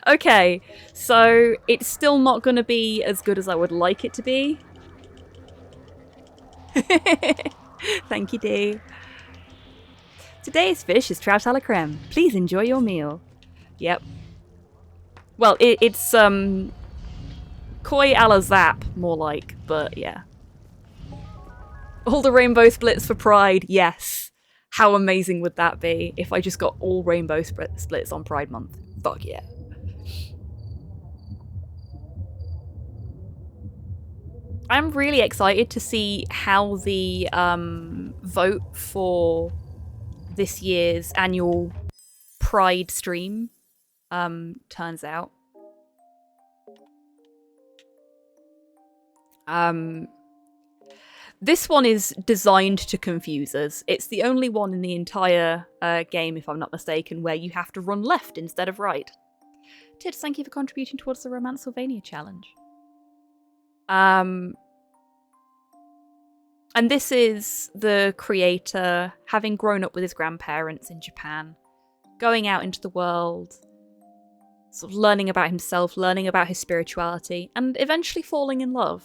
Okay, so it's still not going to be as good as I would like it to be. Thank you, Dee. Today's fish is trout a la creme. Please enjoy your meal. Yep. Well, it's koi a la zap, more like, but yeah. All the rainbow splits for Pride, yes. How amazing would that be if I just got all rainbow splits on Pride Month? Fuck yeah. I'm really excited to see how the vote for this year's annual Pride stream turns out. This one is designed to confuse us. It's the only one in the entire game, if I'm not mistaken, where you have to run left instead of right. Tids, thank you for contributing towards the Romancylvania challenge. And this is the creator having grown up with his grandparents in Japan, going out into the world, sort of learning about himself, learning about his spirituality, and eventually falling in love.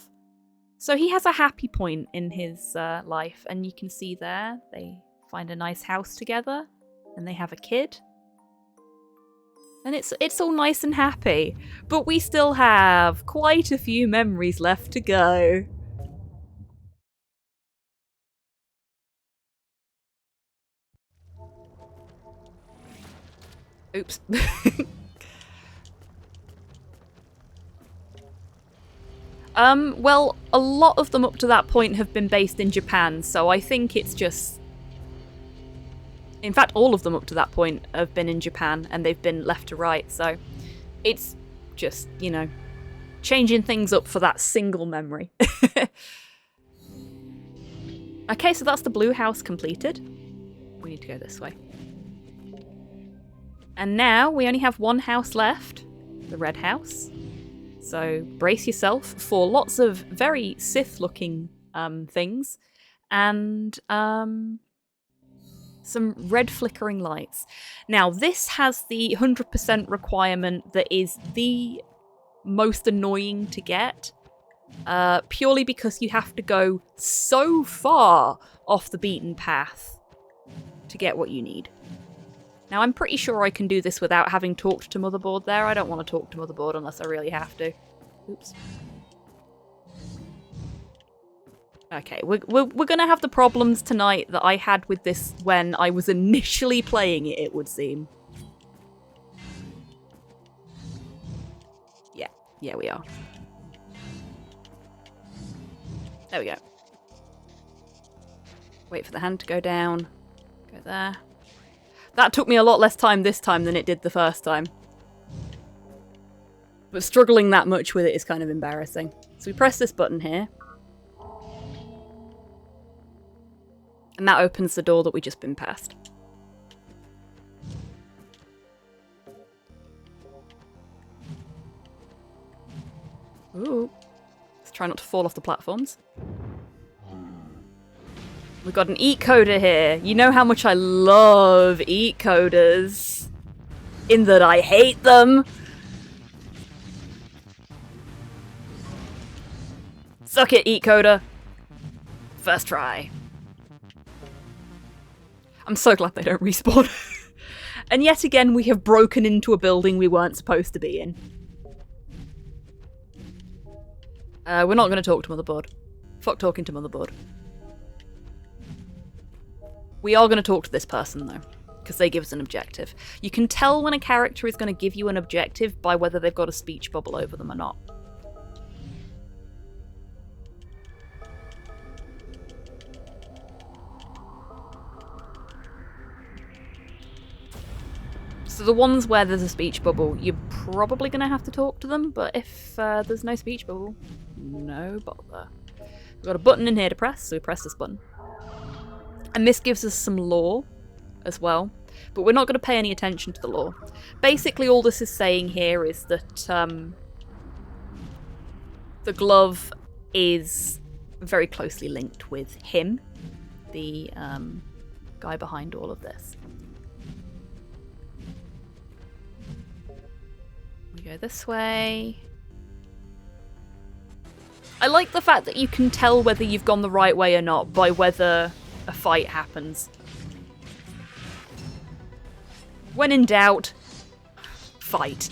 So he has a happy point in his life, and you can see there, they find a nice house together, and they have a kid. And it's all nice and happy, but we still have quite a few memories left to go. Oops. Well, a lot of them up to that point have been based in Japan, so I think it's just In fact, all of them up to that point have been in Japan, and they've been left to right, so it's just, you know, changing things up for that single memory. Okay, so that's the blue house completed. We need to go this way. And now we only have one house left, the red house. So brace yourself for lots of very Sith-looking things and some red flickering lights. Now, this has the 100% requirement that is the most annoying to get, purely because you have to go so far off the beaten path to get what you need. Now, I'm pretty sure I can do this without having talked to Motherboard there. I don't want to talk to Motherboard unless I really have to. Oops. Okay, we're going to have the problems tonight that I had with this when I was initially playing it, it would seem. Yeah, we are. There we go. Wait for the hand to go down. Go there. That took me a lot less time this time than it did the first time. But struggling that much with it is kind of embarrassing. So we press this button here. And that opens the door that we've just been past. Ooh. Let's try not to fall off the platforms. We've got an eat coder here. You know how much I love eat coders. In that I hate them. Suck it, eat coder. First try. I'm so glad they don't respawn. And yet again, we have broken into a building we weren't supposed to be in. We're not going to talk to Motherboard. Fuck talking to Motherboard. We are going to talk to this person, though, because they give us an objective. You can tell when a character is going to give you an objective by whether they've got a speech bubble over them or not. So the ones where there's a speech bubble, you're probably going to have to talk to them, but if there's no speech bubble, no bother. We've got a button in here to press, so we press this button. And this gives us some lore as well, but we're not going to pay any attention to the lore. Basically, all this is saying here is that the glove is very closely linked with him, the guy behind all of this. We go this way. I like the fact that you can tell whether you've gone the right way or not by whether a fight happens. When in doubt, fight.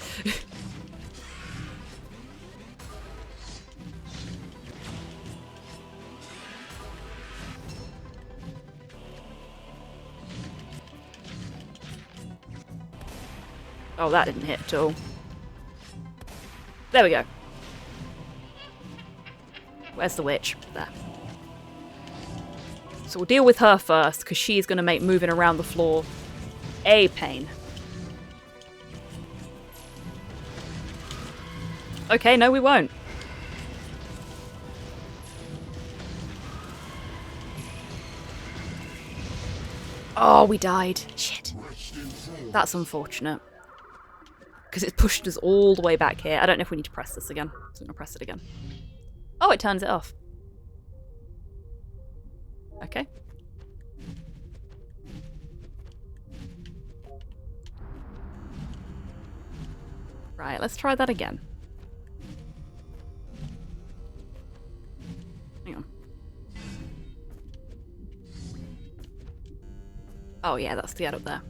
Oh, that didn't hit at all. There we go. Where's the witch? There. So we'll deal with her first, because she's going to make moving around the floor a pain. Okay, no we won't. Oh, we died. Shit. That's unfortunate. Because it's pushed us all the way back here. I don't know if we need to press this again. So I'm going to press it again. Oh, it turns it off. Okay. Right, let's try that again. Hang on. Oh yeah, that's the ad up there.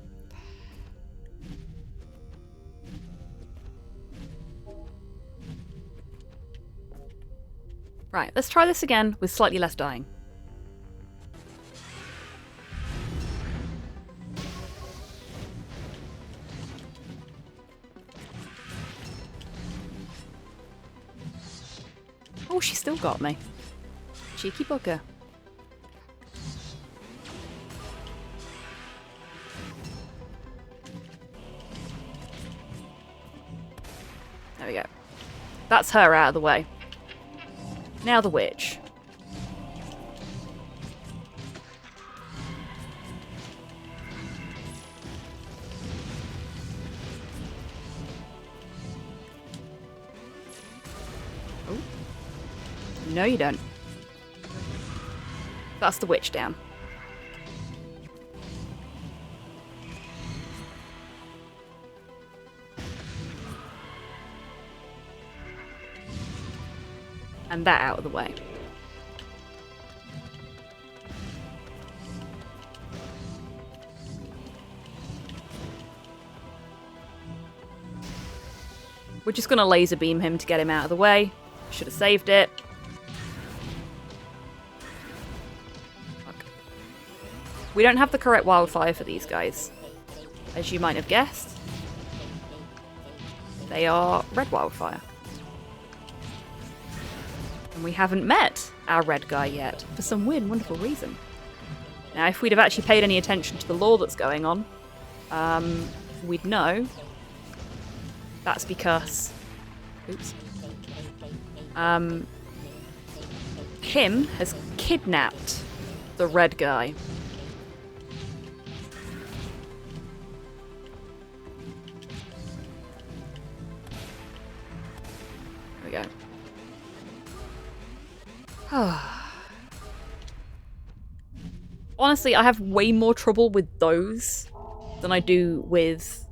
Right, let's try this again with slightly less dying. Oh, she still got me. Cheeky bugger. That's her out of the way. Now the witch. Oh. No, you don't. That's the witch down. And that out of the way. We're just gonna laser beam him to get him out of the way. Should have saved it. Fuck. We don't have the correct wildfire for these guys. As you might have guessed, they are red wildfire. And we haven't met our red guy yet, for some weird and wonderful reason. Now, if we'd have actually paid any attention to the lore that's going on, we'd know that's because... Oops. Him has kidnapped the red guy. There we go. Honestly, I have way more trouble with those than I do with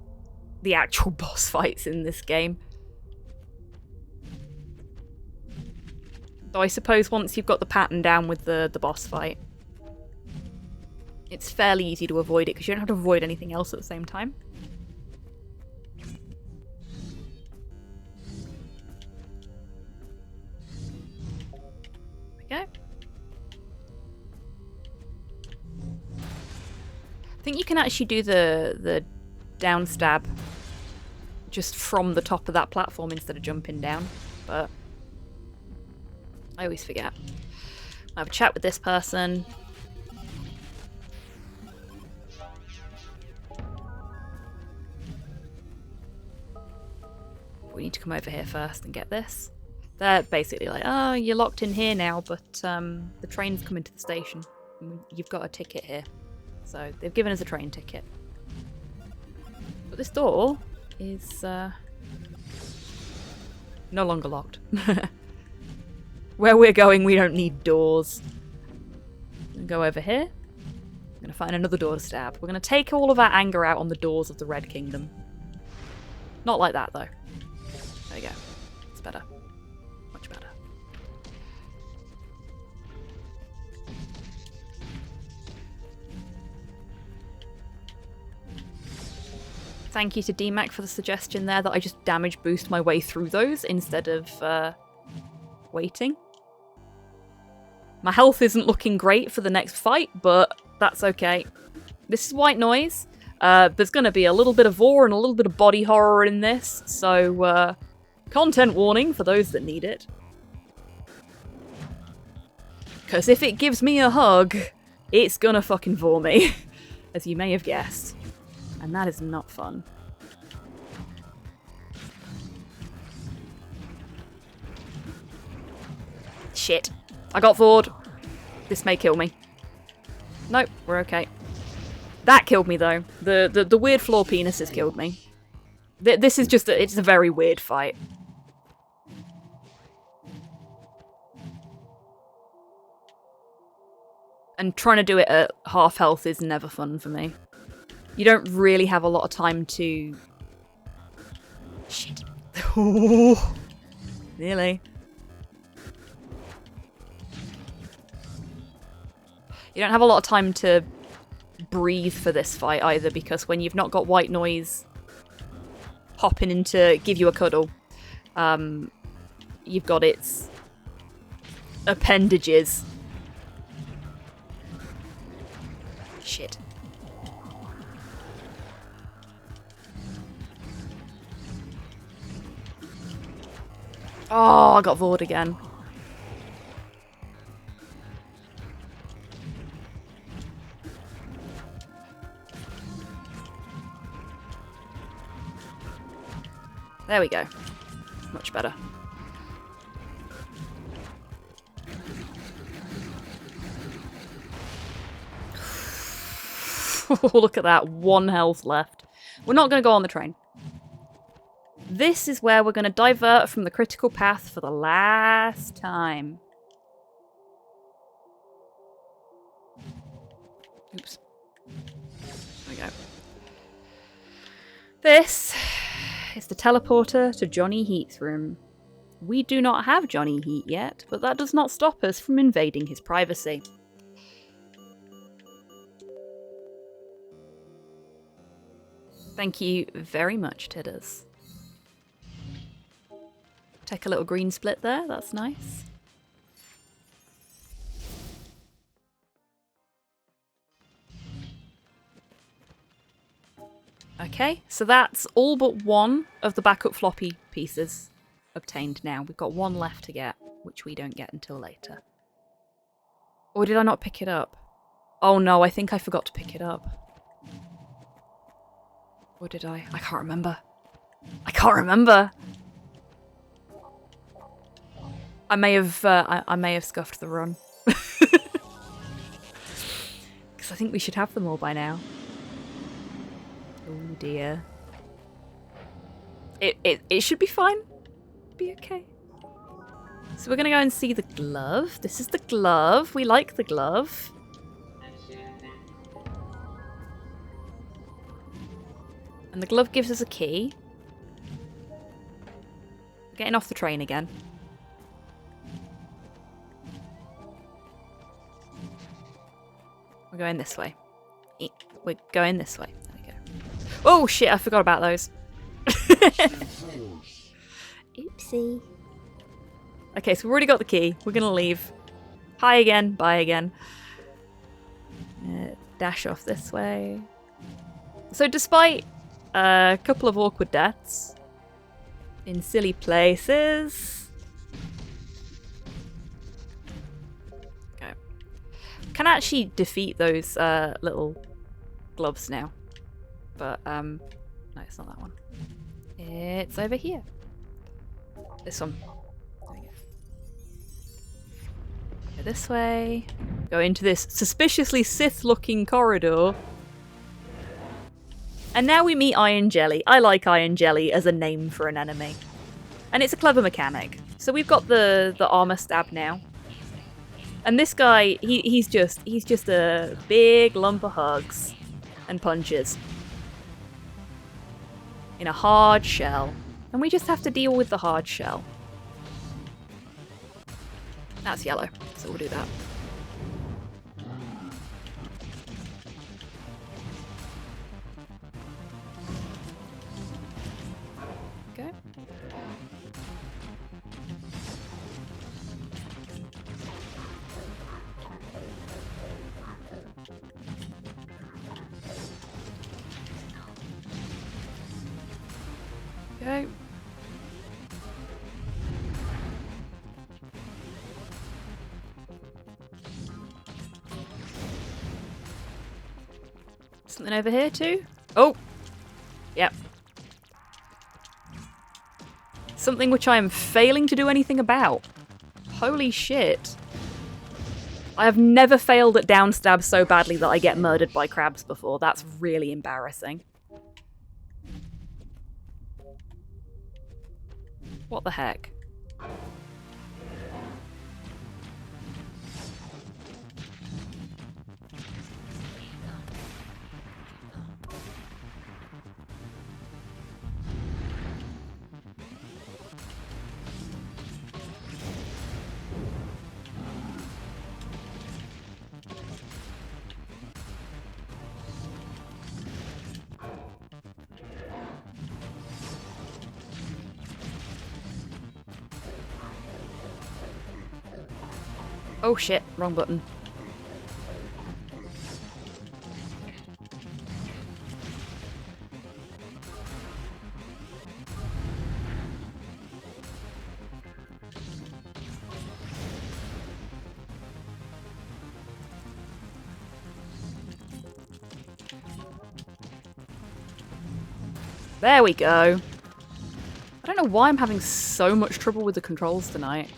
the actual boss fights in this game. Though I suppose once you've got the pattern down with the boss fight, it's fairly easy to avoid it because you don't have to avoid anything else at the same time. There we go. I think you can actually do the down stab just from the top of that platform instead of jumping down, but I always forget. I'll have a chat with this person. We need to come over here first and get this. They're basically like, oh, you're locked in here now, but the train's coming to the station. You've got a ticket here. So they've given us a train ticket. But this door is no longer locked. Where we're going, we don't need doors. I'm gonna go over here. I'm gonna find another door to stab. We're gonna take all of our anger out on the doors of the Red Kingdom. Not like that, though. There we go. It's better. Much better. Thank you to DMAC for the suggestion there that I just damage boost my way through those instead of waiting. My health isn't looking great for the next fight, but that's okay. This is white noise. There's going to be a little bit of gore and a little bit of body horror in this, so content warning for those that need it. Because if it gives me a hug, it's gonna fucking vor me, as you may have guessed. And that is not fun. Shit. I got vored. This may kill me. Nope, we're okay. That killed me though. The weird floor penises killed me. This is just it's a very weird fight. And trying to do it at half health is never fun for me. You don't really have a lot of time to... Shit. Nearly. You don't have a lot of time to breathe for this fight either, because when you've not got white noise hopping in to give you a cuddle, you've got its appendages. Shit. Oh, I got vored again. There we go. Much better. Look at that. 1 health left. We're not going to go on the train. This is where we're going to divert from the critical path for the last time. Oops. There we go. This is the teleporter to Johnny Heat's room. We do not have Johnny Heat yet, but that does not stop us from invading his privacy. Thank you very much, Tidders. Take a little green split there, that's nice. Okay, so that's all but 1 of the backup floppy pieces obtained now. We've got 1 left to get, which we don't get until later. Or did I not pick it up? Oh no, I think I forgot to pick it up. Or did I? I can't remember. I can't remember! I may have scuffed the run. Because I think we should have them all by now. Oh dear. It should be fine. Be okay. So we're gonna go and see the glove. This is the glove. We like the glove. And the glove gives us a key. We're getting off the train again. We're going this way. We're going this way. There we go. Oh shit, I forgot about those. Oopsie. Okay, so we've already got the key. We're gonna leave. Hi again, bye again. Dash off this way. So despite a couple of awkward deaths in silly places, okay, can actually defeat those little gloves now. But no, it's not that one. It's over here. This one. There we go. Go this way. Go into this suspiciously Sith-looking corridor. And now we meet Iron Jelly. I like Iron Jelly as a name for an enemy. And it's a clever mechanic. So we've got the armor stab now. And this guy, he's just a big lump of hugs and punches. In a hard shell. And we just have to deal with the hard shell. That's yellow, so we'll do that. Okay. Okay. Something over here too? Oh! Yep. Something which I am failing to do anything about. Holy shit. I have never failed at downstab so badly that I get murdered by crabs before. That's really embarrassing. What the heck? Oh shit, wrong button. There we go. I don't know why I'm having so much trouble with the controls tonight.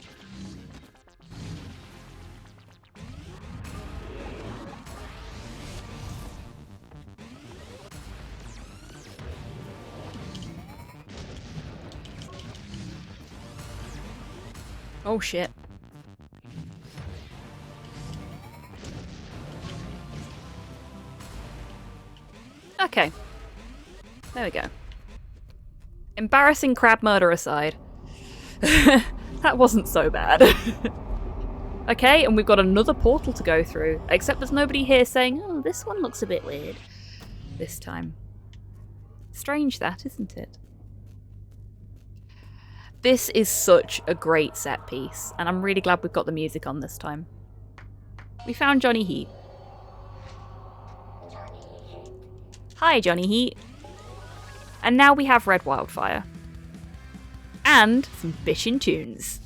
Oh shit. Okay. There we go. Embarrassing crab murder aside. That wasn't so bad. Okay, and we've got another portal to go through. Except there's nobody here saying, oh, this one looks a bit weird. This time. Strange that, isn't it? This is such a great set piece, and I'm really glad we've got the music on this time. We found Johnny Heat. Hi, Johnny Heat. And now we have Red Wildfire. And some bitchin' tunes.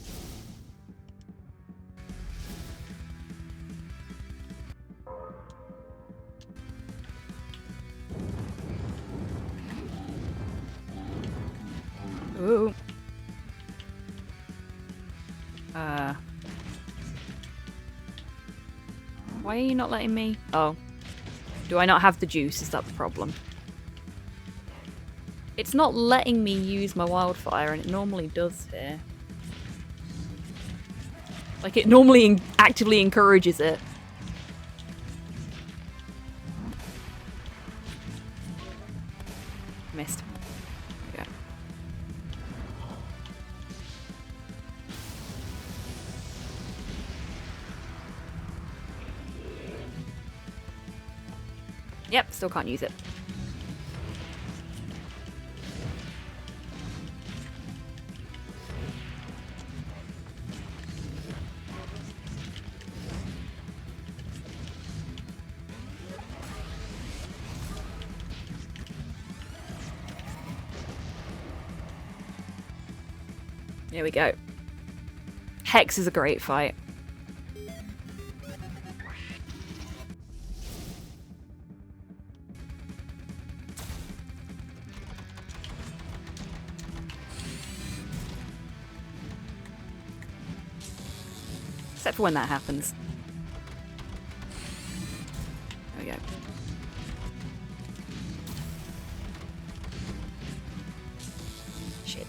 Ooh. Why are you not letting me? Oh. Do I not have the juice? Is that the problem? It's not letting me use my wildfire, and it normally does here. Like, it normally actively encourages it. Missed. There we go. Yep, still can't use it. Here we go. Hex is a great fight. Except for when that happens. There we go. Shit.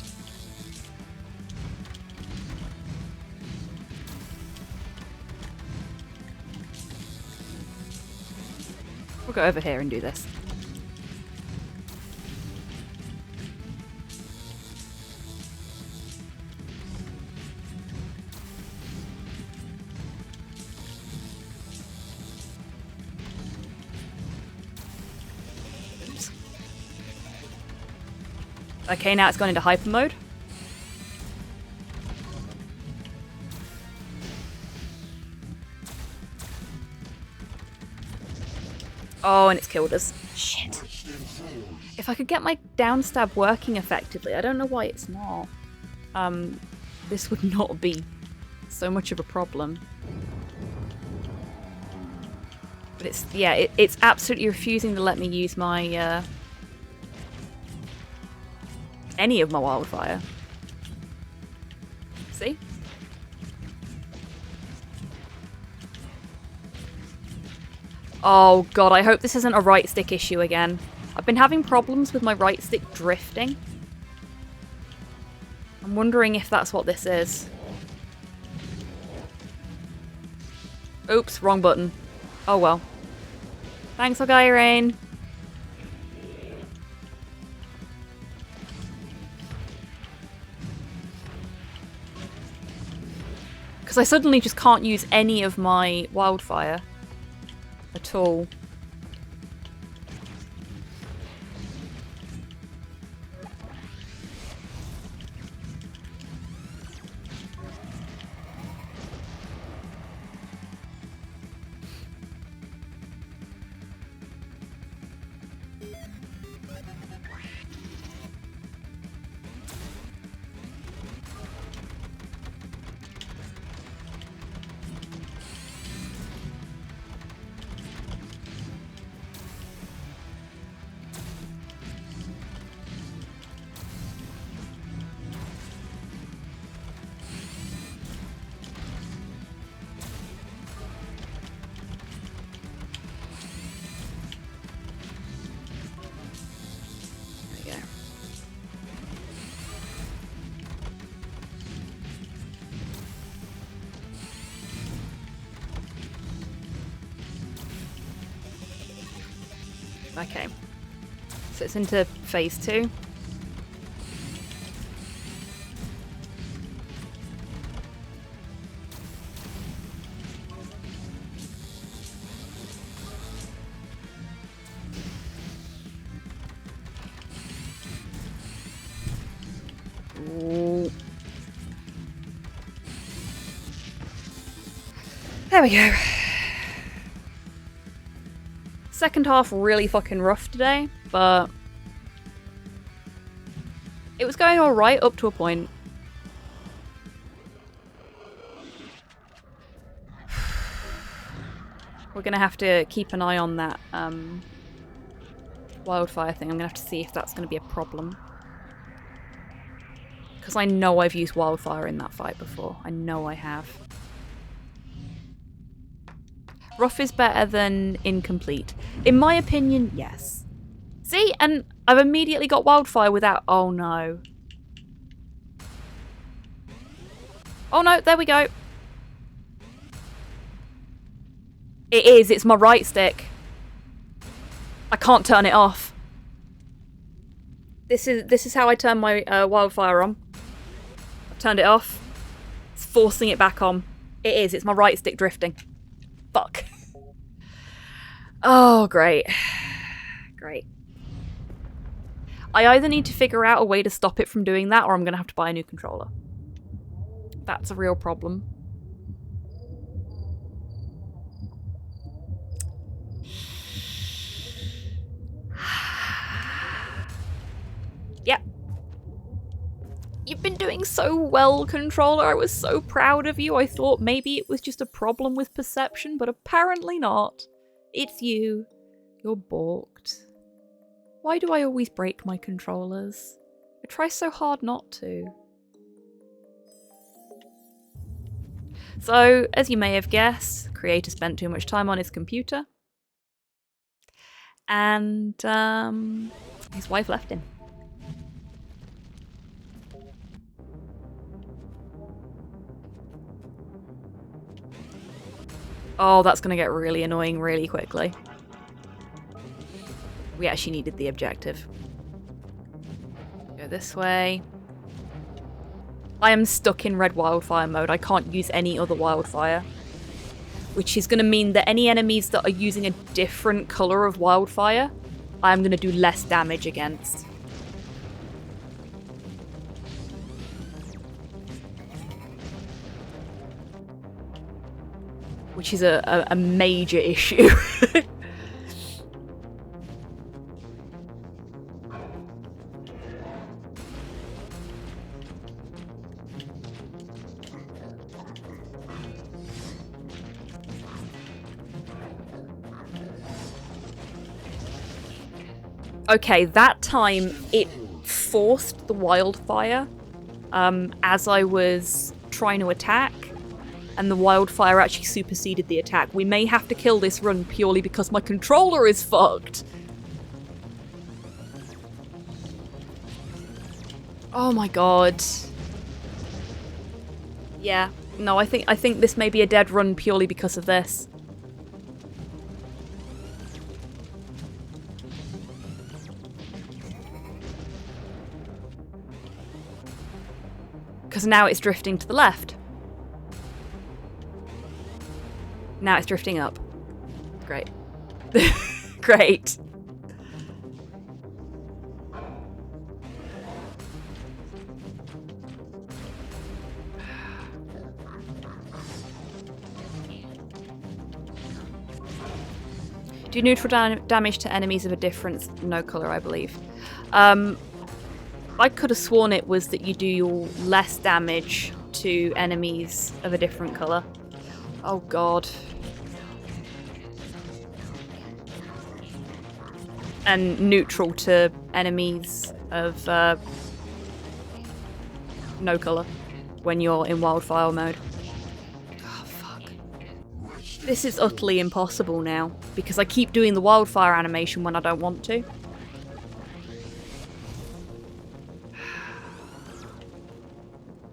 We'll go over here and do this. Oops. Okay, now it's gone into hyper mode. Oh, and it's killed us. Shit. If I could get my down stab working effectively, I don't know why it's not. This would not be so much of a problem. But it's, yeah, it's absolutely refusing to let me use my, any of my wildfire. See? Oh god, I hope this isn't a right stick issue again. I've been having problems with my right stick drifting. I'm wondering if that's what this is. Oops, wrong button. Oh well. Thanks, Rain. Because I suddenly just can't use any of my wildfire at all. Okay. So it's into phase 2. Ooh. There we go. Second half really fucking rough today, but it was going alright up to a point. We're gonna have to keep an eye on that wildfire thing. I'm gonna have to see if that's gonna be a problem. Because I know I've used wildfire in that fight before. I know I have. Rough is better than incomplete. In my opinion, yes. See? And I've immediately got wildfire without... Oh no. Oh no, there we go. It is, it's my right stick. I can't turn it off. This is how I turn my wildfire on. I've turned it off. It's forcing it back on. It is, it's my right stick drifting. Fuck. Oh, great. Great. I either need to figure out a way to stop it from doing that, or I'm going to have to buy a new controller. That's a real problem. Yep. You've been doing so well, controller. I was so proud of you. I thought maybe it was just a problem with perception, but apparently not. It's you. You're balked. Why do I always break my controllers? I try so hard not to. So, as you may have guessed, the creator spent too much time on his computer. And his wife left him. Oh, that's going to get really annoying really quickly. We actually needed the objective. Go this way. I am stuck in red wildfire mode. I can't use any other wildfire. Which is going to mean that any enemies that are using a different colour of wildfire, I'm going to do less damage against. Which is a major issue. Okay, that time it forced the wildfire as I was trying to attack, and the wildfire actually superseded the attack. We may have to kill this run purely because my controller is fucked. Oh my god. Yeah, no, I think this may be a dead run purely because of this. Because now it's drifting to the left. Now it's drifting up. Great. Great. Do neutral damage to enemies of a difference? No colour, I believe. I could have sworn it was that you do less damage to enemies of a different colour. Oh god. And neutral to enemies of no colour when you're in wildfire mode. Oh fuck. This is utterly impossible now because I keep doing the wildfire animation when I don't want to.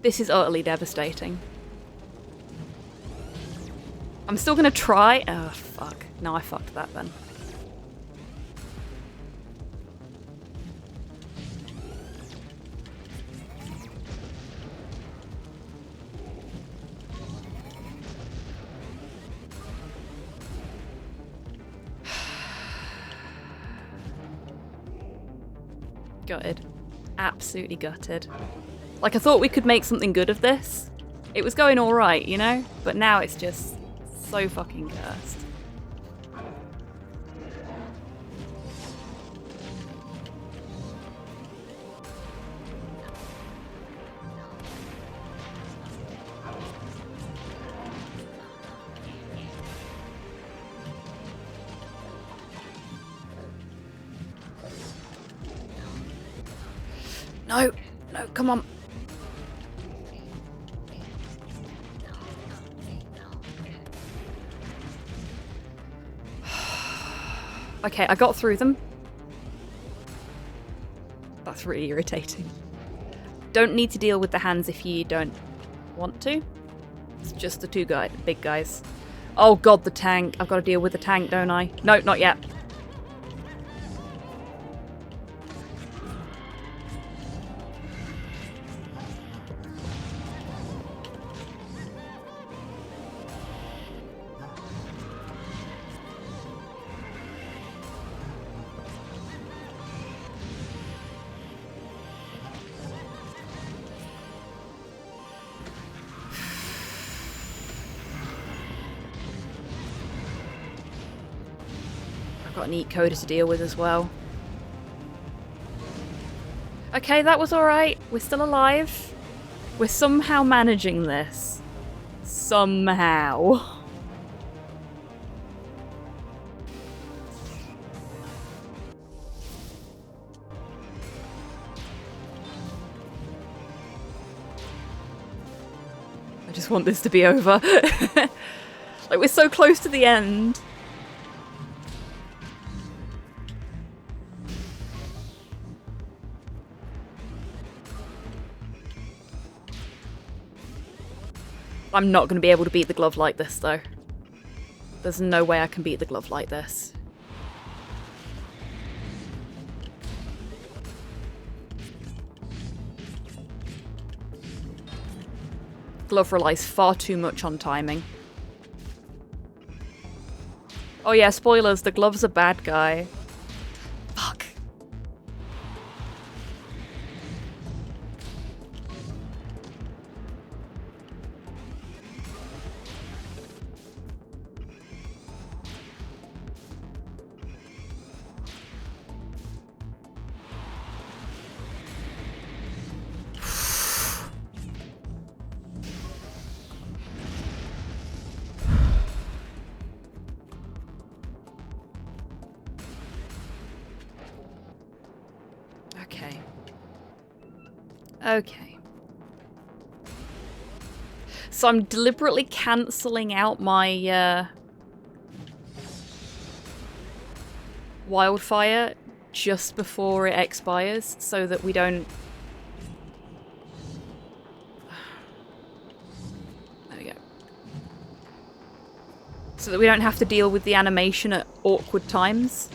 This is utterly devastating. I'm still gonna try. Oh, fuck. No, I fucked that then. Gutted. Absolutely gutted. Like, I thought we could make something good of this. It was going alright, you know? But now it's just so fucking cursed. No, no, come on. Okay, I got through them. That's really irritating. Don't need to deal with the hands if you don't want to. It's just the two big guys. Oh god, the tank. I've got to deal with the tank, don't I? No, not yet. Got an eat coder to deal with as well. Okay, that was alright. We're still alive. We're somehow managing this. Somehow. I just want this to be over. Like, we're so close to the end. I'm not going to be able to beat the glove like this, though. There's no way I can beat the glove like this. Glove relies far too much on timing. Oh yeah, spoilers, the glove's a bad guy. Fuck. Okay. Okay. So I'm deliberately cancelling out my wildfire just before it expires so that we don't... There we go. So that we don't have to deal with the animation at awkward times.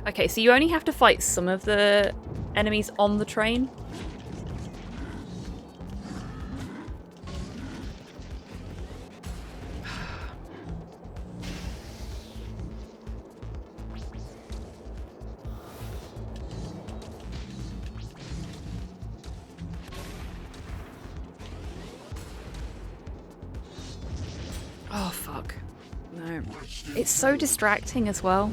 Okay, so you only have to fight some of the enemies on the train. Oh, fuck. No. It's so distracting as well.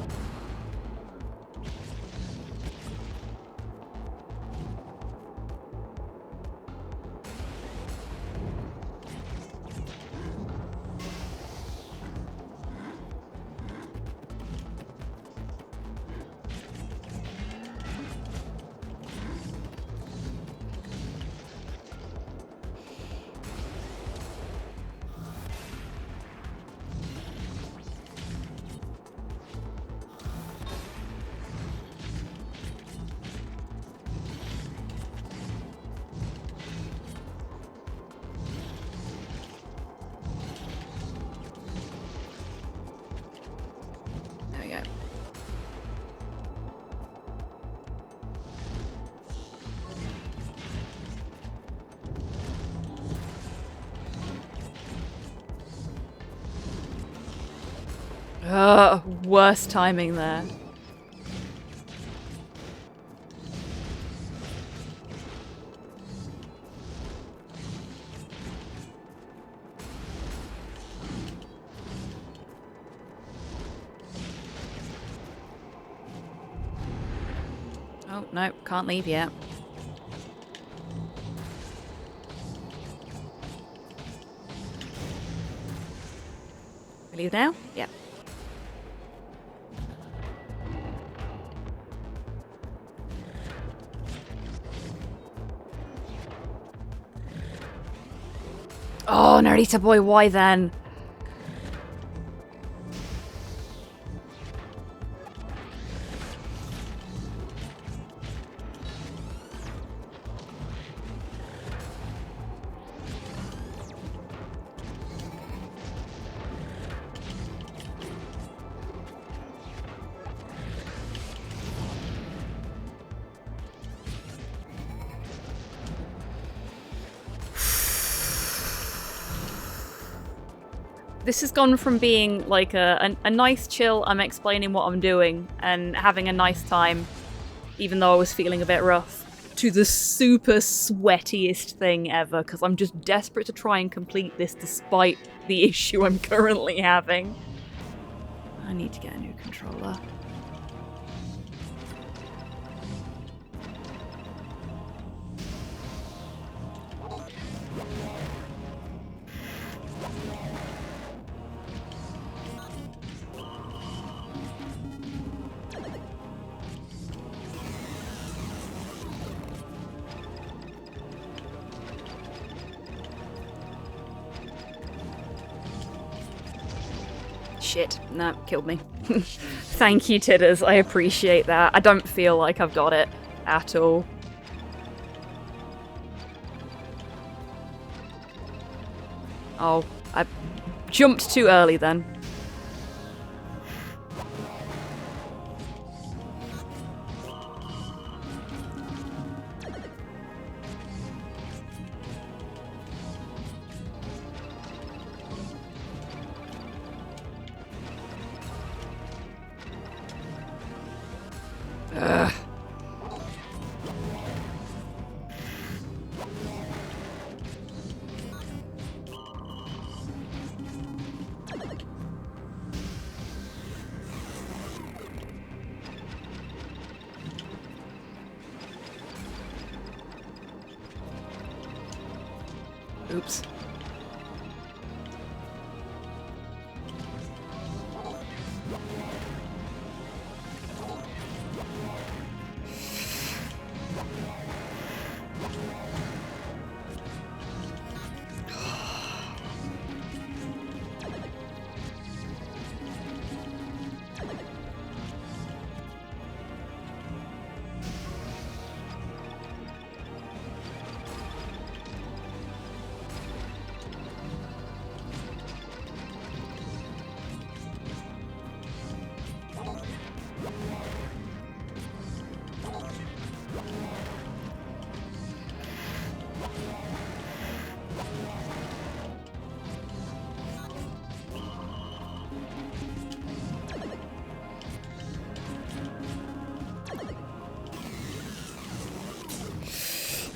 Worst timing there. Oh, no, can't leave yet. We leave now? Yeah. Oh, Narita boy, why then? This has gone from being like a nice chill, I'm explaining what I'm doing and having a nice time, even though I was feeling a bit rough, to the super sweatiest thing ever, because I'm just desperate to try and complete this despite the issue I'm currently having. I need to get a new controller. Shit, no, killed me. Thank you, Titters, I appreciate that. I don't feel like I've got it at all. Oh, I jumped too early then. Ugh. Oops.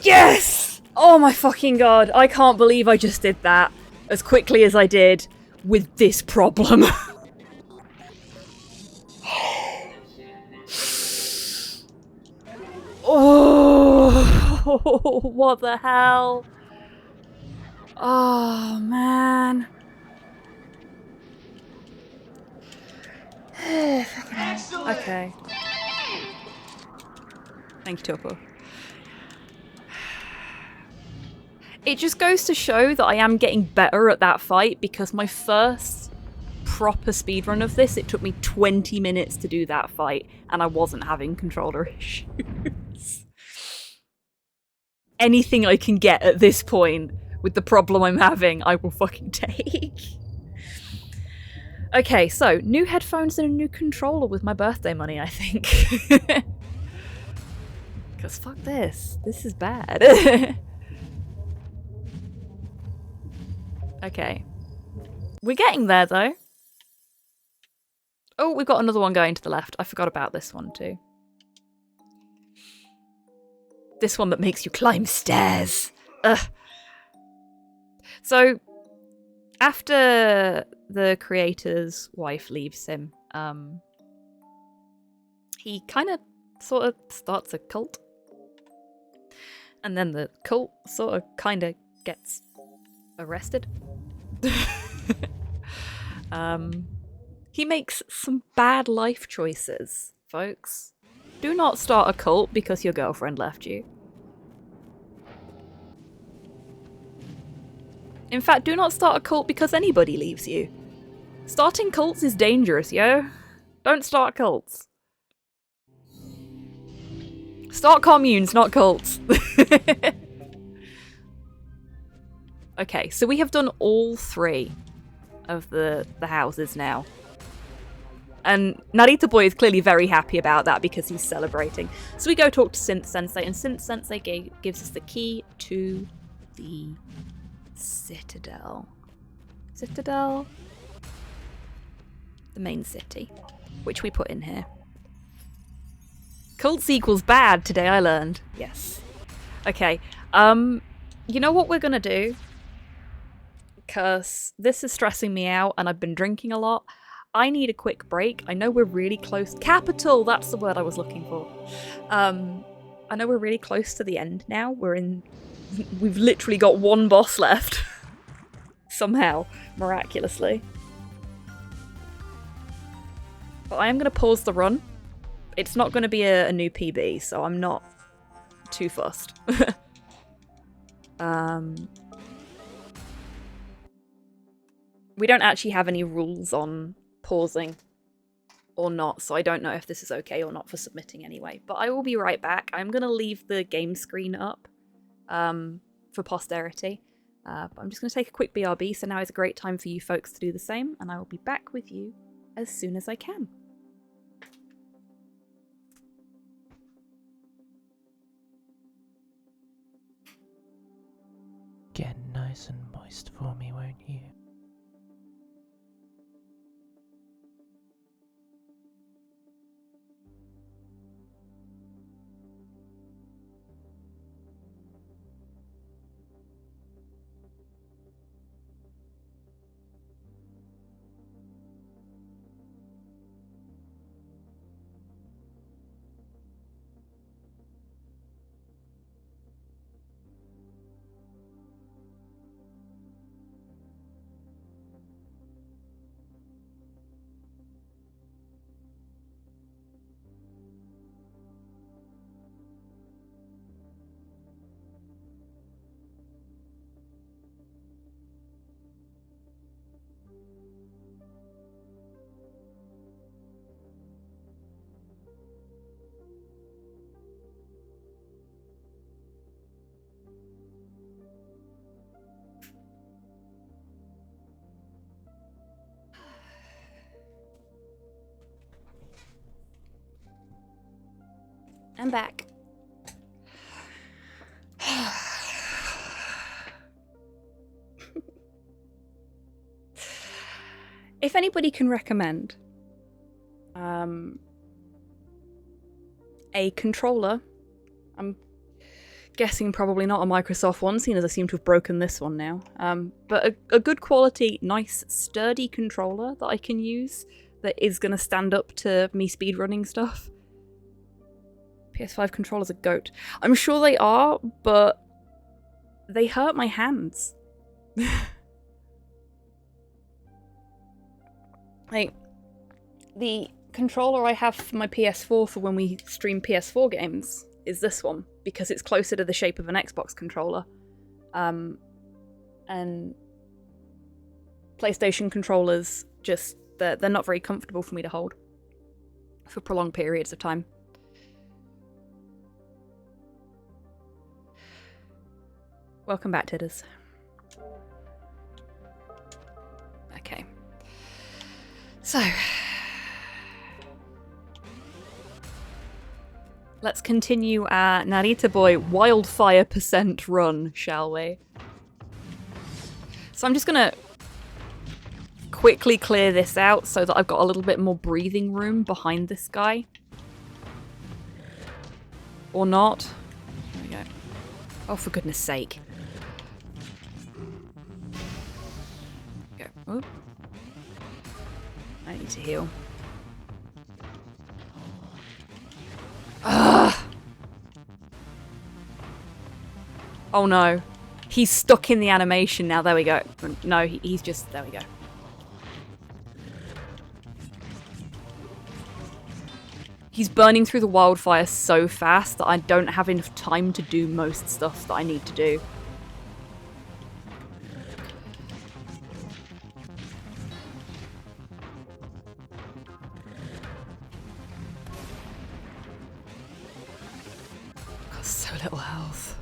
Yes! Oh my fucking god, I can't believe I just did that as quickly as I did with this problem. Oh, what the hell? Oh, man. Okay. Thank you, Topo. It just goes to show that I am getting better at that fight, because my first proper speedrun of this, it took me 20 minutes to do that fight, and I wasn't having controller issues. Anything I can get at this point with the problem I'm having, I will fucking take. Okay, so new headphones and a new controller with my birthday money, I think. Because fuck this. This is bad. Okay. We're getting there, though. Oh, we've got another one going to the left. I forgot about this one too. This one that makes you climb stairs. Ugh. So, after the creator's wife leaves him, he kind of sort of starts a cult. And then the cult sort of kind of gets arrested. He makes some bad life choices, folks. Do not start a cult because your girlfriend left you. In fact, do not start a cult because anybody leaves you. Starting cults is dangerous, yo. Don't start cults. Start communes, not cults. Okay, so we have done all 3 of the houses now. And Narita Boy is clearly very happy about that because he's celebrating. So we go talk to Synth Sensei, and Synth Sensei gives us the key to the Citadel. Citadel? The main city, which we put in here. Cults equals bad, today I learned. Yes. Okay, you know what we're gonna do? Because this is stressing me out and I've been drinking a lot. I need a quick break. I know we're really close. Capital! That's the word I was looking for. I know we're really close to the end now. We've literally got 1 boss left. Somehow. Miraculously. But I am going to pause the run. It's not going to be a new PB, so I'm not too fussed. We don't actually have any rules on pausing or not, so I don't know if this is okay or not for submitting anyway. But I will be right back. I'm going to leave the game screen up for posterity. But I'm just going to take a quick BRB, so now is a great time for you folks to do the same, and I will be back with you as soon as I can. Get nice and moist for me, won't you? I'm back. If anybody can recommend a controller, I'm guessing probably not a Microsoft one, seeing as I seem to have broken this one now, but a good quality, nice, sturdy controller that I can use that is going to stand up to me speedrunning stuff. PS5 controllers are goat. I'm sure they are, but they hurt my hands. Like, the controller I have for my PS4 for when we stream PS4 games is this one, because it's closer to the shape of an Xbox controller. And PlayStation controllers, just, they're not very comfortable for me to hold for prolonged periods of time. Welcome back, Tidders. Okay. So, let's continue our Narita Boy wildfire % run, shall we? So I'm just gonna quickly clear this out so that I've got a little bit more breathing room behind this guy. Or not. There we go. Oh, for goodness sake. Go. Oop. I need to heal. Ugh. Oh no. He's stuck in the animation now. There we go. No, he's just... There we go. He's burning through the wildfire so fast that I don't have enough time to do most stuff that I need to do. Got so little health.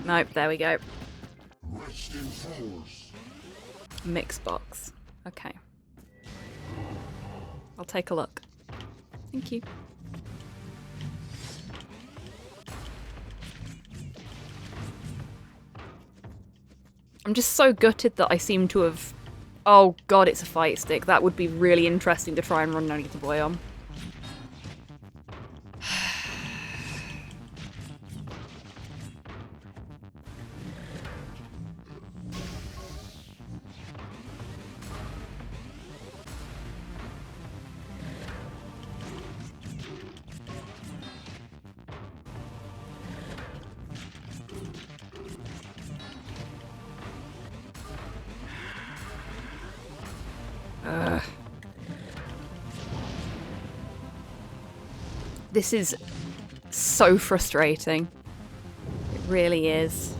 Nope, there we go. Mix box. Okay. I'll take a look. Thank you. I'm just so gutted that I seem to have... Oh god, it's a fight stick. That would be really interesting to try and run Narita Boy on. This is so frustrating. It really is.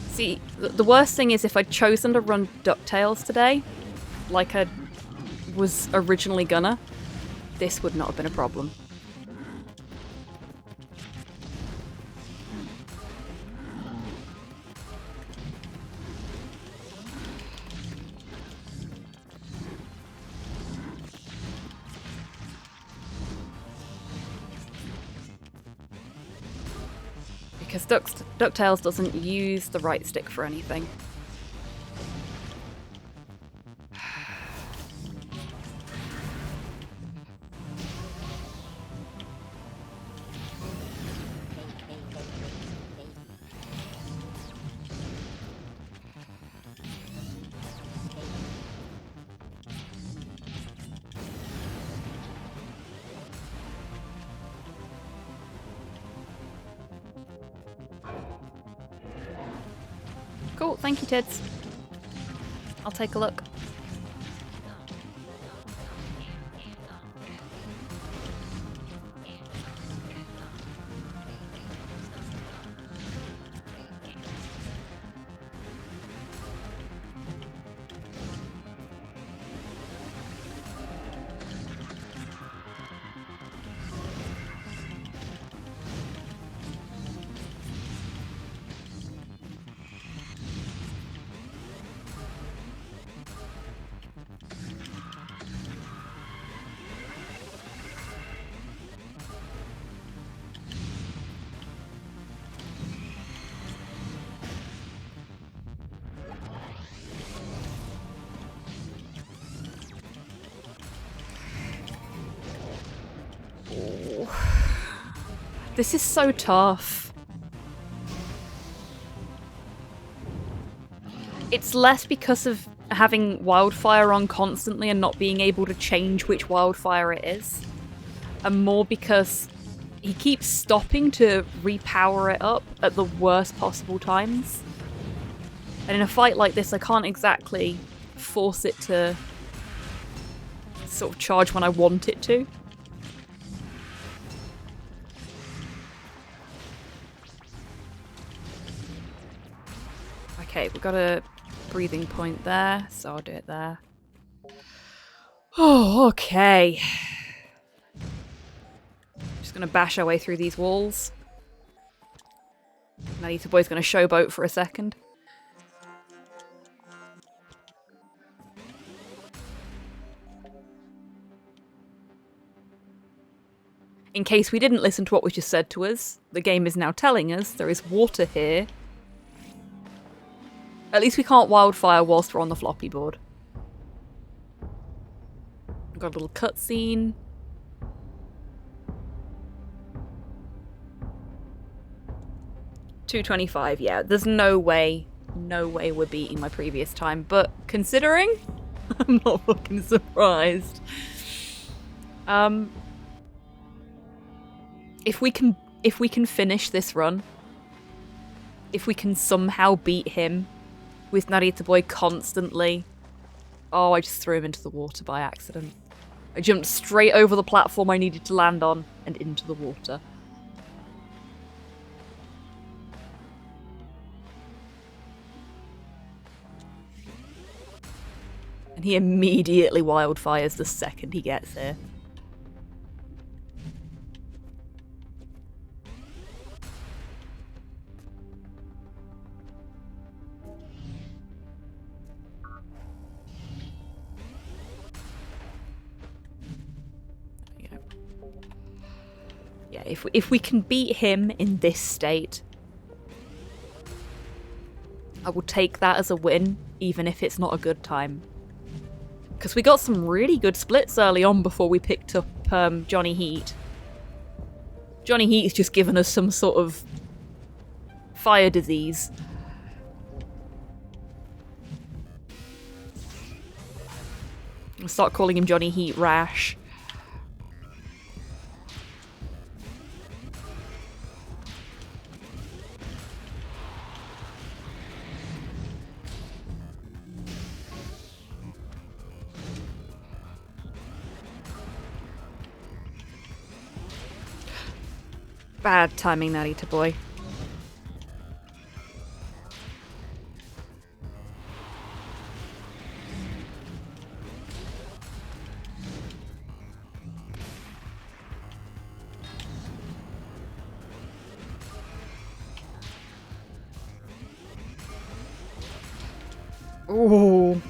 See, the worst thing is if I'd chosen to run DuckTales today, like I was originally gonna, this would not have been a problem. Because DuckTales doesn't use the right stick for anything. Cool, thank you, Tids. I'll take a look. This is so tough. It's less because of having wildfire on constantly and not being able to change which wildfire it is, and more because he keeps stopping to repower it up at the worst possible times. And in a fight like this, I can't exactly force it to sort of charge when I want it to. Okay, we've got a breathing point there, so I'll do it there. Oh, okay. Just gonna bash our way through these walls. Narita Boy's gonna showboat for a second. In case we didn't listen to what was just said to us, the game is now telling us there is water here. At least we can't wildfire whilst we're on the floppy board. We've got a little cutscene. $2.25, yeah. There's no way we're beating my previous time, but considering, I'm not fucking surprised. If we can finish this run, if we can somehow beat him with Narita Boy constantly. Oh, I just threw him into the water by accident. I jumped straight over the platform I needed to land on and into the water. And he immediately wildfires the second he gets here. Yeah, if we can beat him in this state, I will take that as a win, even if it's not a good time. Because we got some really good splits early on before we picked up Johnny Heat. Johnny Heat's just given us some sort of fire disease. I'll start calling him Johnny Heat Rash. Bad timing, Narita Boy. Ooh.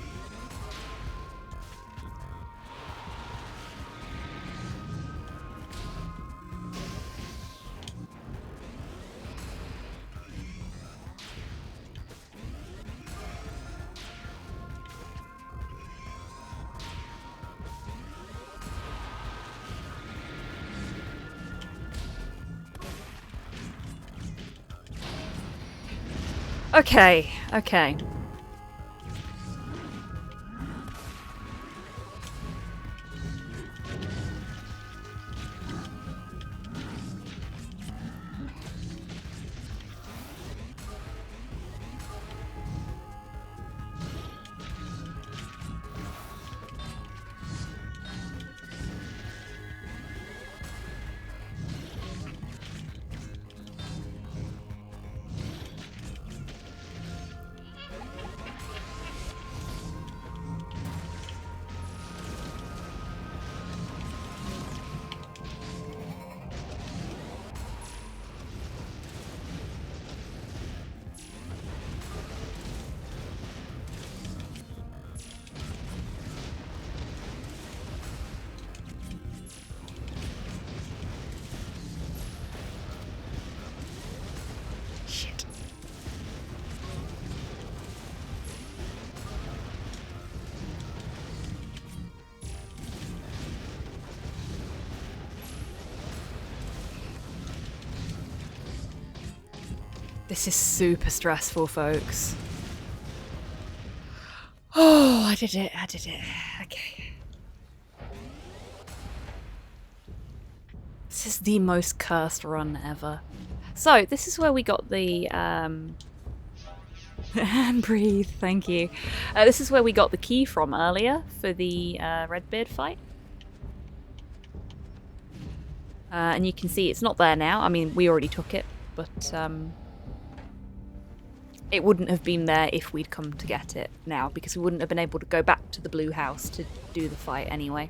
Okay, okay. Shit. This is super stressful, folks. Oh, I did it. Okay. This is the most cursed run ever. So, this is where we got the, breathe, thank you. This is where we got the key from earlier for the Redbeard fight. And you can see it's not there now. I mean, we already took it, but it wouldn't have been there if we'd come to get it now, because we wouldn't have been able to go back to the blue house to do the fight anyway.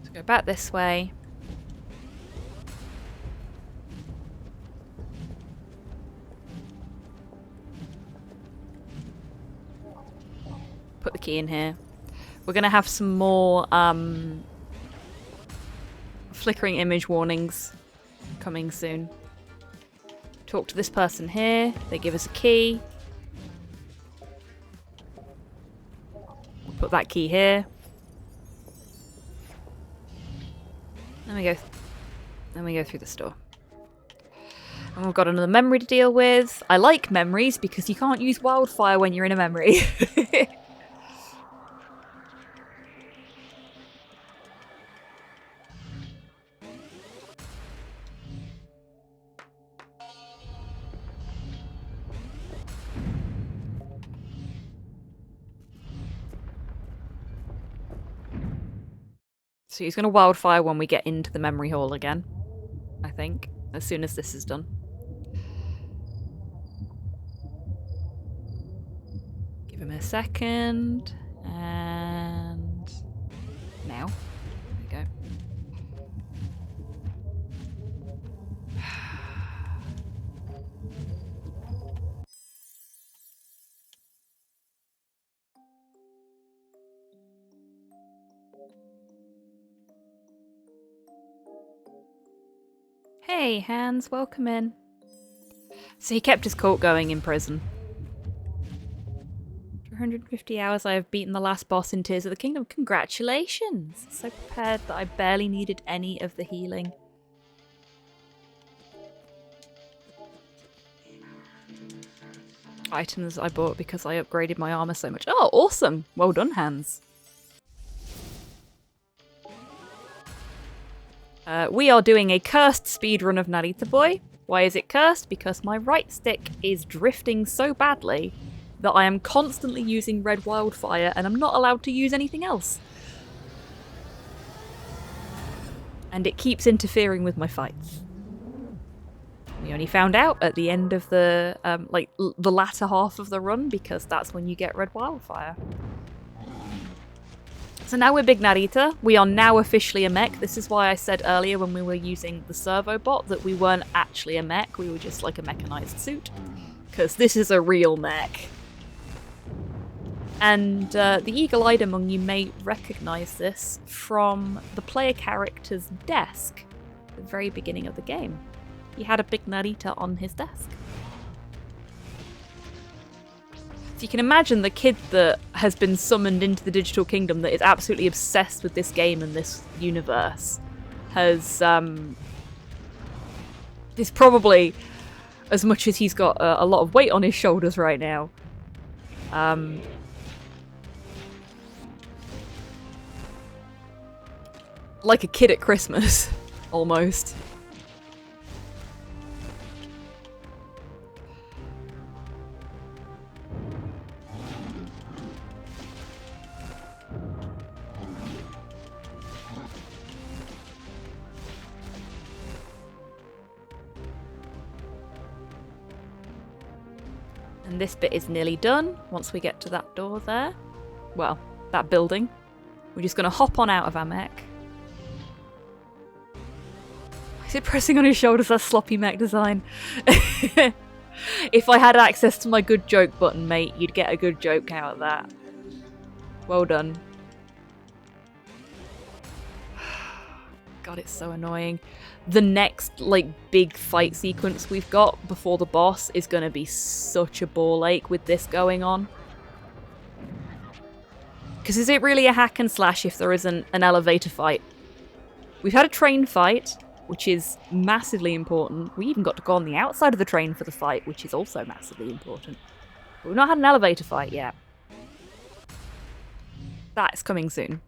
So go back this way. Put the key in here. We're gonna have some more flickering image warnings coming soon. Talk to this person here. They give us a key. We'll put that key here. Then we go through the store. And we've got another memory to deal with. I like memories because you can't use wildfire when you're in a memory. So he's going to wildfire when we get into the memory hall again, I think, as soon as this is done. Give him a second, and now. There we go. Hey, Hans, welcome in. So he kept his cult going in prison. For 150 hours I have beaten the last boss in Tears of the Kingdom. Congratulations! So prepared that I barely needed any of the healing. Items I bought because I upgraded my armor so much. Oh, awesome! Well done, Hans. We are doing a cursed speedrun of Narita Boy. Why is it cursed? Because my right stick is drifting so badly that I am constantly using red wildfire and I'm not allowed to use anything else. And it keeps interfering with my fights. We only found out at the end of the, the latter half of the run, because that's when you get red wildfire. So now we're Big Narita. We are now officially a mech. This is why I said earlier when we were using the servo bot that we weren't actually a mech, we were just like a mechanized suit. Because this is a real mech. And the eagle-eyed among you may recognize this from the player character's desk at the very beginning of the game. He had a Big Narita on his desk. So you can imagine the kid that has been summoned into the digital kingdom that is absolutely obsessed with this game and this universe has is probably, as much as he's got a lot of weight on his shoulders right now, like a kid at Christmas, almost. And this bit is nearly done. Once we get to that door there, well, that building, we're just going to hop on out of our mech. Is it pressing on his shoulders? That sloppy mech design. If I had access to my good joke button, mate, you'd get a good joke out of that. Well done. God, it's so annoying. The next, like, big fight sequence we've got before the boss is going to be such a ball ache with this going on. Because is it really a hack and slash if there isn't an elevator fight? We've had a train fight, which is massively important. We even got to go on the outside of the train for the fight, which is also massively important. But we've not had an elevator fight yet. That is coming soon.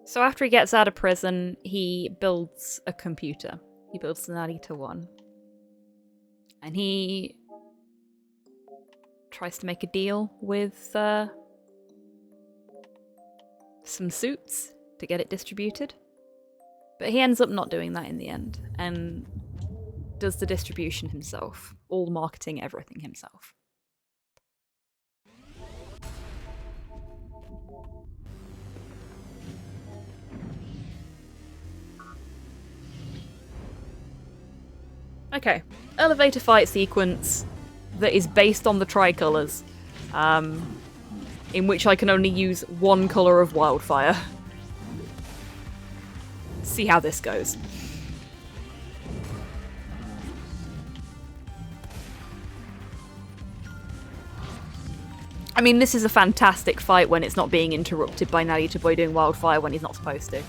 So after he gets out of prison, he builds a computer. He builds the Narita 1. And he tries to make a deal with some suits to get it distributed. But he ends up not doing that in the end, and does the distribution himself. All marketing, everything himself. Okay, elevator fight sequence that is based on the tricolours, in which I can only use one colour of wildfire. See how this goes. I mean, this is a fantastic fight when it's not being interrupted by Narita Boy doing wildfire when he's not supposed to.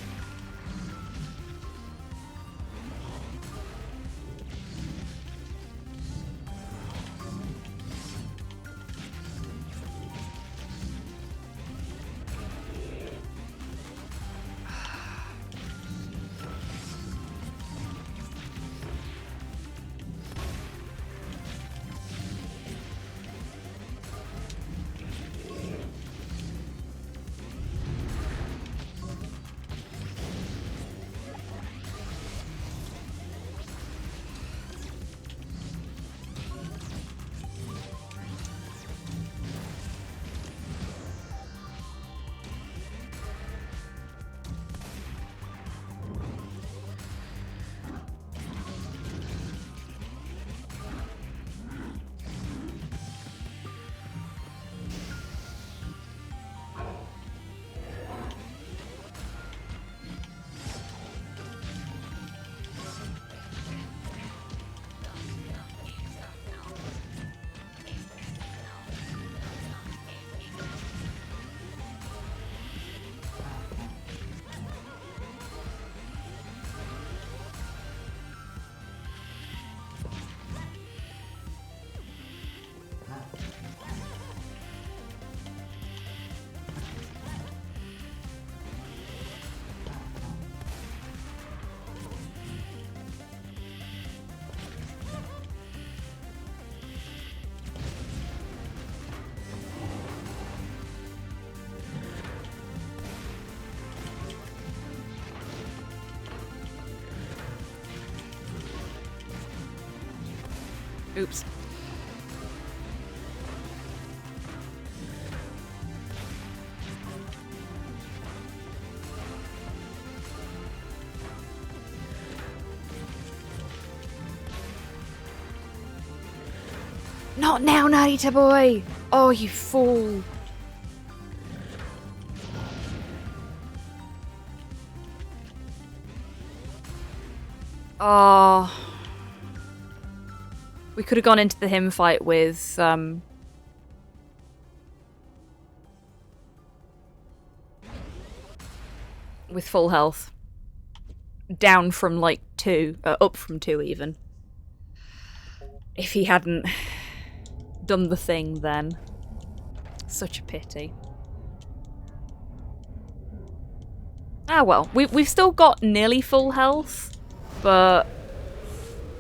Oops. Not now, Narita boy! Oh, you fool! Oh. We could have gone into the him fight with full health. Down from like 2, up from 2 even. If he hadn't done the thing then. Such a pity. Ah well, we've still got nearly full health, but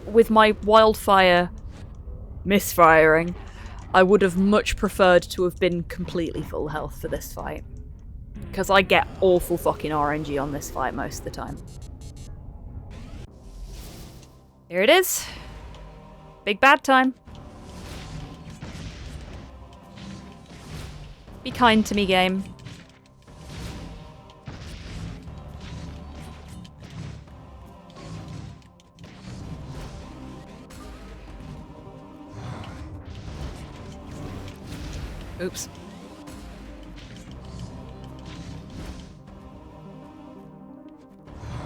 with my wildfire misfiring, I would have much preferred to have been completely full health for this fight. Because I get awful fucking RNG on this fight most of the time. Here it is. Big bad time. Be kind to me, game. Oops.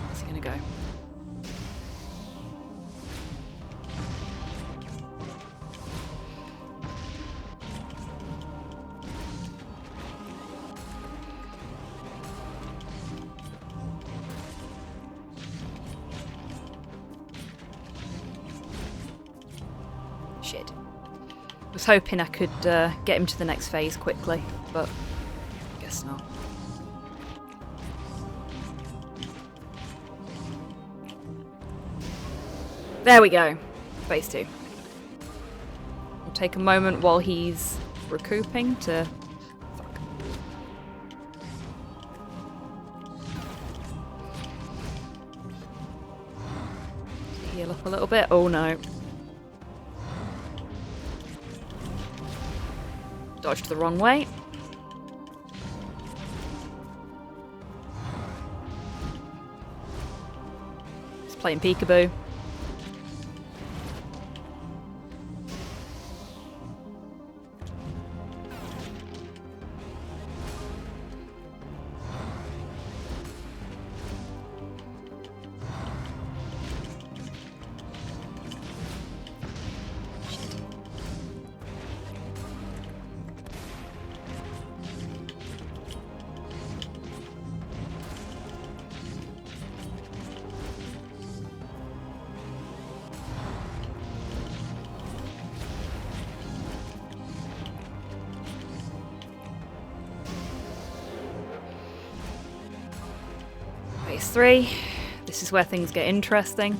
Where's he gonna go? Shit. I was hoping I could get him to the next phase quickly, but guess not. There we go. Phase 2. We'll take a moment while he's recouping to... Fuck. Heal up a little bit. Oh no. Dodged the wrong way. Just playing peekaboo. Phase 3. This is where things get interesting.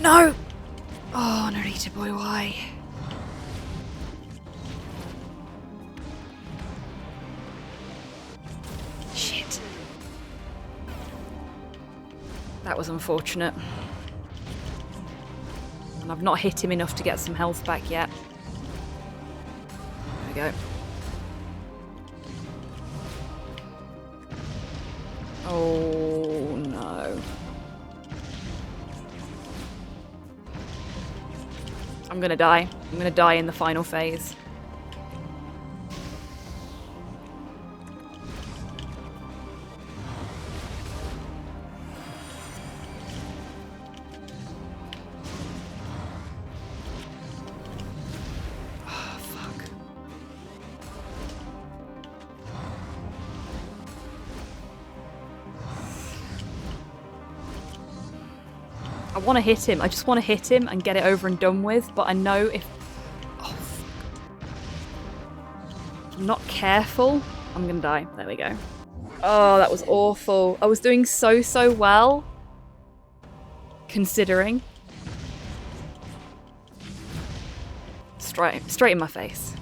No! Oh, Narita boy, why? Shit. That was unfortunate. And I've not hit him enough to get some health back yet. There we go. Oh no. I'm gonna die. I'm gonna die in the final phase. Oh, fuck. I want to hit him. I just want to hit him and get it over and done with, but I know if... Oh, fuck. If I'm not careful, I'm gonna die. There we go. Oh, that was awful. I was doing so well, considering. Straight in my face.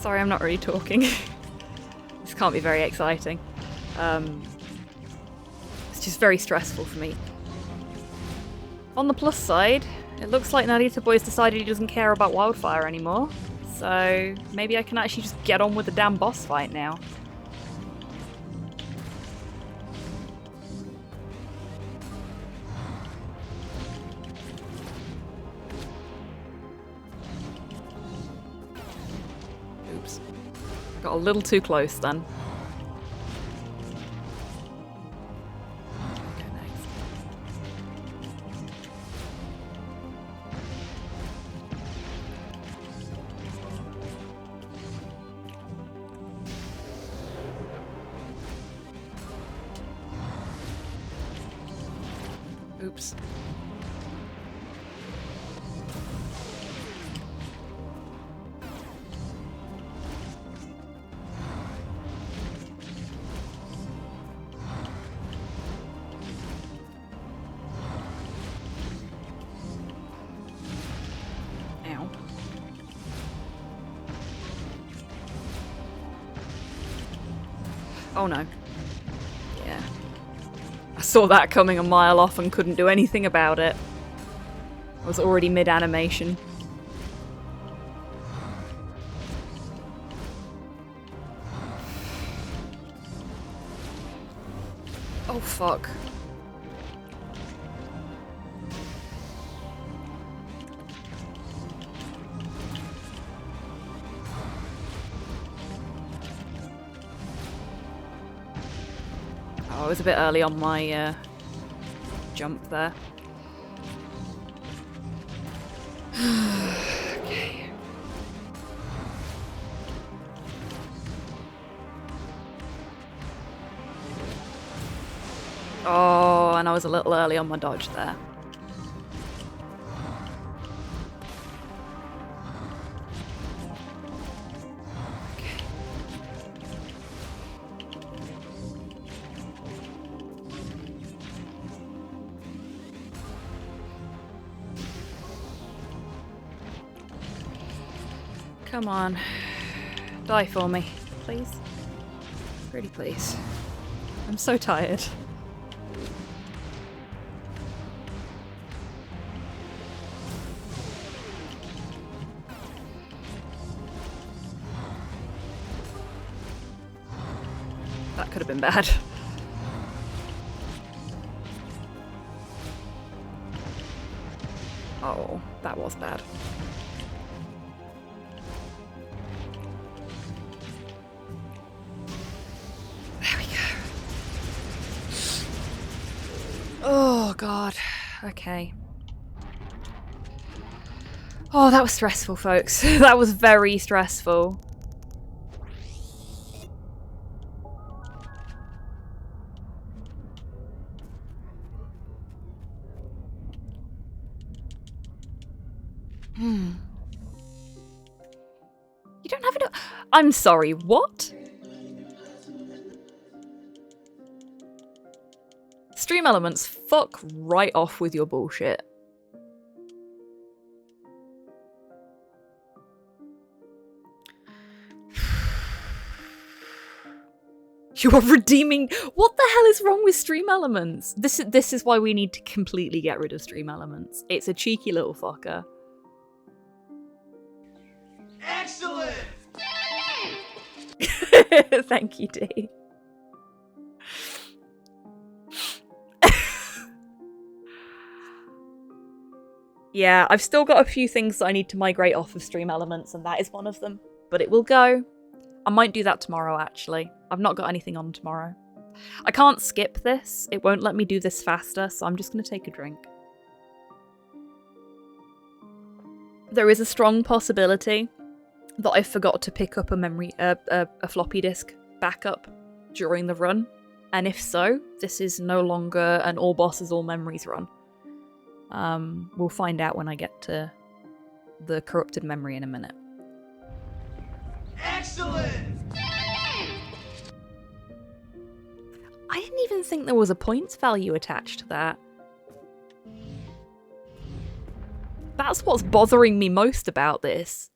Sorry, I'm not really talking. This can't be very exciting. It's just very stressful for me. On the plus side, it looks like Narita Boy's decided he doesn't care about Wildfire anymore. So maybe I can actually just get on with the damn boss fight now. Oops. Got a little too close then. Okay, next. Oops. Ow. Oh no. Yeah. I saw that coming a mile off and couldn't do anything about it. I was already mid-animation. Oh fuck. Oh, I was a bit early on my jump there. Okay. Oh, and I was a little early on my dodge there. Come on. Die for me, please. Pretty please. I'm so tired. That could have been bad. Oh, that was bad. Oh god. Okay. Oh, that was stressful, folks. That was very stressful. You don't have enough. I'm sorry, what? Stream Elements, fuck right off with your bullshit. You are redeeming. What the hell is wrong with Stream Elements? This is why we need to completely get rid of Stream Elements. It's a cheeky little fucker. Excellent! Thank you, D. Yeah, I've still got a few things that I need to migrate off of Stream Elements, and that is one of them. But it will go. I might do that tomorrow, actually. I've not got anything on tomorrow. I can't skip this. It won't let me do this faster, so I'm just going to take a drink. There is a strong possibility that I forgot to pick up a floppy disk backup during the run. And if so, this is no longer an all bosses, all memories run. We'll find out when I get to the corrupted memory in a minute. Excellent! I didn't even think there was a points value attached to that. That's what's bothering me most about this.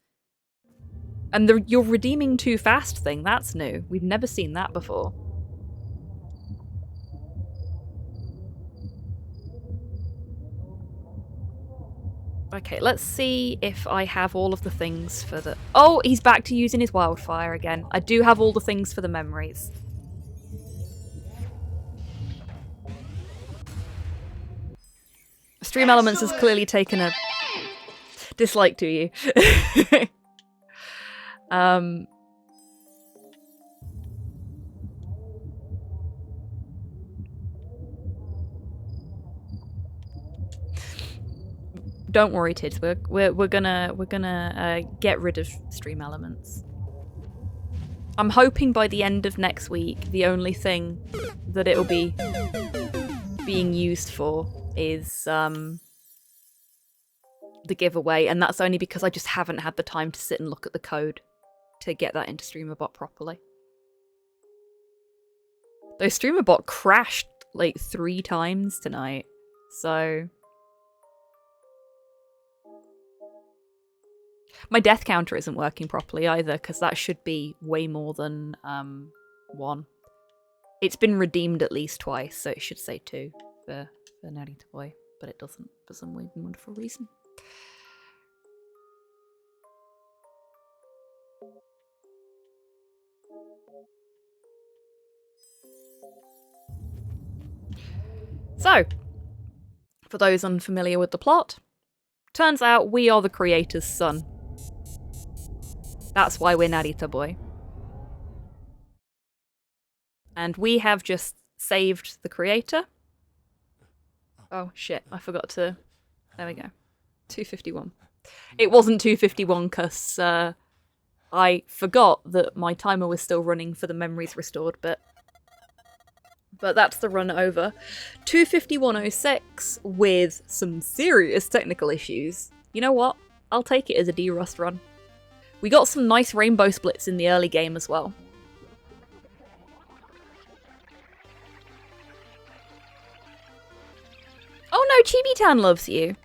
And the you're redeeming too fast thing, that's new. We've never seen that before. Okay, let's see if I have all of the things for the... Oh, he's back to using his wildfire again. I do have all the things for the memories. Stream Elements has clearly taken a dislike to you. Don't worry, Tids. We're gonna get rid of Stream Elements. I'm hoping by the end of next week, the only thing that it'll be being used for is the giveaway, and that's only because I just haven't had the time to sit and look at the code to get that into StreamerBot properly. Though StreamerBot crashed like 3 times tonight, so... My death counter isn't working properly either, because that should be way more than 1. It's been redeemed at least twice, so it should say 2 for Narita Boy, but it doesn't for some weird and wonderful reason. So, for those unfamiliar with the plot, turns out we are the creator's son. That's why we're Narita Boy. And we have just saved the creator. Oh shit, I forgot to... There we go. 251. It wasn't 251 because I forgot that my timer was still running for the memories restored bit. But that's the run over. 251.06 with some serious technical issues. You know what? I'll take it as a D-Rust run. We got some nice rainbow splits in the early game as well. Oh no, Chibi-tan loves you.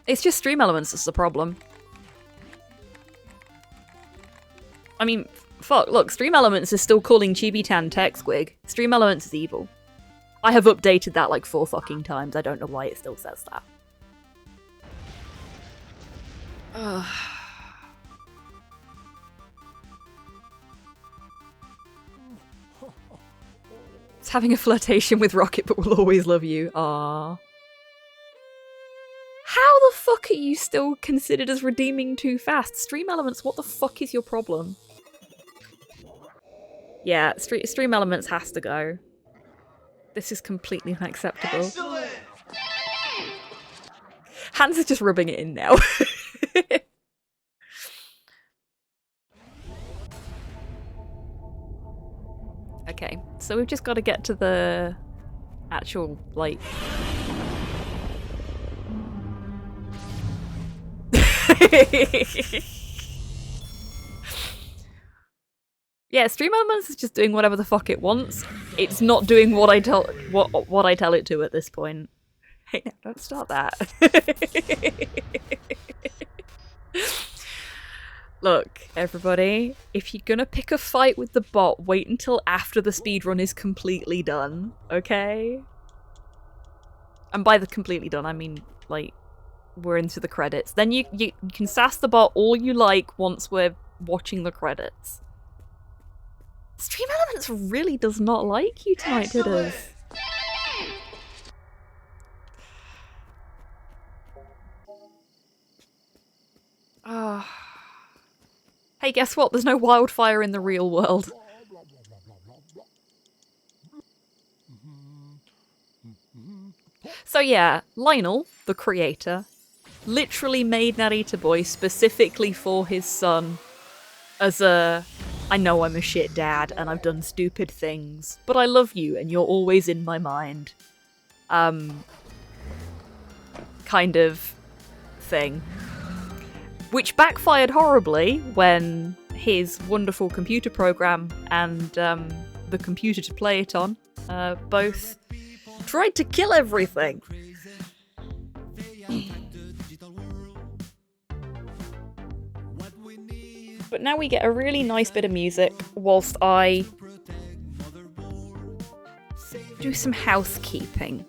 It's just Stream Elements that's the problem. I mean, fuck, look, Stream Elements is still calling Chibi-tan Tech-Squig. Stream Elements is evil. I have updated that like 4 fucking times. I don't know why it still says that. Ugh. It's having a flirtation with Rocket but will always love you. Aww. How the fuck are you still considered as redeeming too fast? Stream Elements, what the fuck is your problem? Yeah, Stream Elements has to go. This is completely unacceptable. Excellent! Hans is just rubbing it in now. Okay, so we've just got to get to the actual, like... Yeah, Stream Elements is just doing whatever the fuck it wants. It's not doing what I tell it to at this point. Hey, now, don't start that. Look, everybody, if you're gonna pick a fight with the bot, wait until after the speedrun is completely done, okay? And by the completely done, I mean, like, we're into the credits. Then you can sass the bot all you like once we're watching the credits. Stream Elements really does not like you tonight, did it? Ah. Hey, guess what? There's no wildfire in the real world. So yeah, Lionel, the creator, literally made Narita Boy specifically for his son as a, I know I'm a shit dad and I've done stupid things, but I love you and you're always in my mind. Kind of thing. Which backfired horribly when his wonderful computer program and the computer to play it on both tried to kill everything. But now we get a really nice bit of music whilst I do some housekeeping.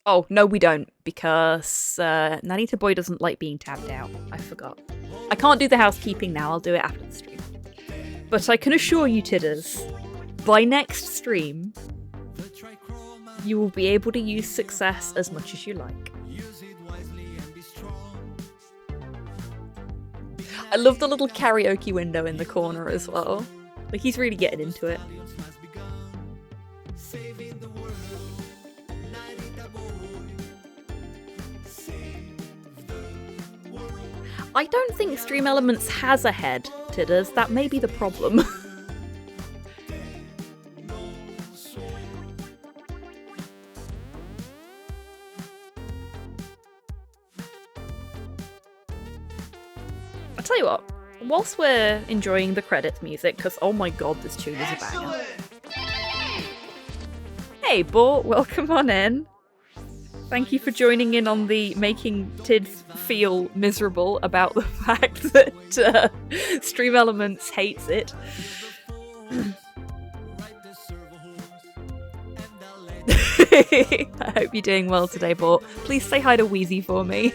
Oh, no we don't, because Narita Boy doesn't like being tabbed out. I forgot. I can't do the housekeeping now, I'll do it after the stream. But I can assure you, Tidders, by next stream, you will be able to use success as much as you like. I love the little karaoke window in the corner as well. Like, he's really getting into it. I don't think Stream Elements has a head, Tidders. That may be the problem. I'll tell you what, whilst we're enjoying the credits music, because oh my god, this tune is a banger. Hey, Bort, welcome on in. Thank you for joining in on the making Tids feel miserable about the fact that Stream Elements hates it. I hope you're doing well today, Bort. Please say hi to Wheezy for me.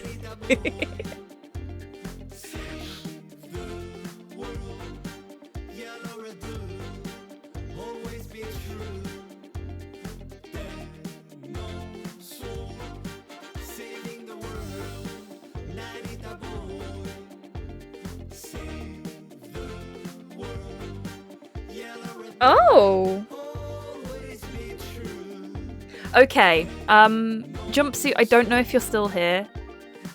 Oh! Okay, Jumpsuit, I don't know if you're still here,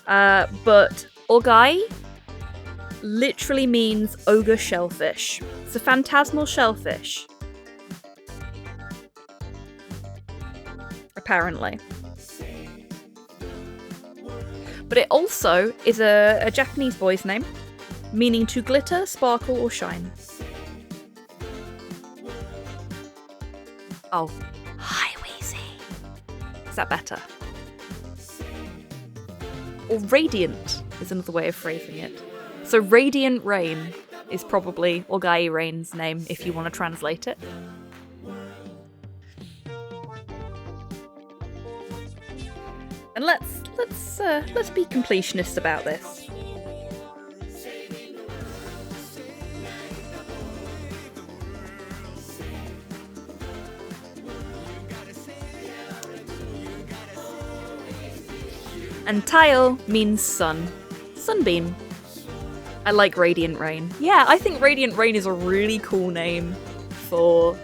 but Ogai literally means ogre shellfish. It's a phantasmal shellfish. Apparently. But it also is a Japanese boy's name, meaning to glitter, sparkle, or shine. Oh. Hi, Wheezy. Is that better? Or radiant is another way of phrasing it. So Radiant Rain is probably Ogai Rain's name if you want to translate it. And let's be completionist about this. And Tayo means sun. Sunbeam. I like Radiant Rain. Yeah, I think Radiant Rain is a really cool name for,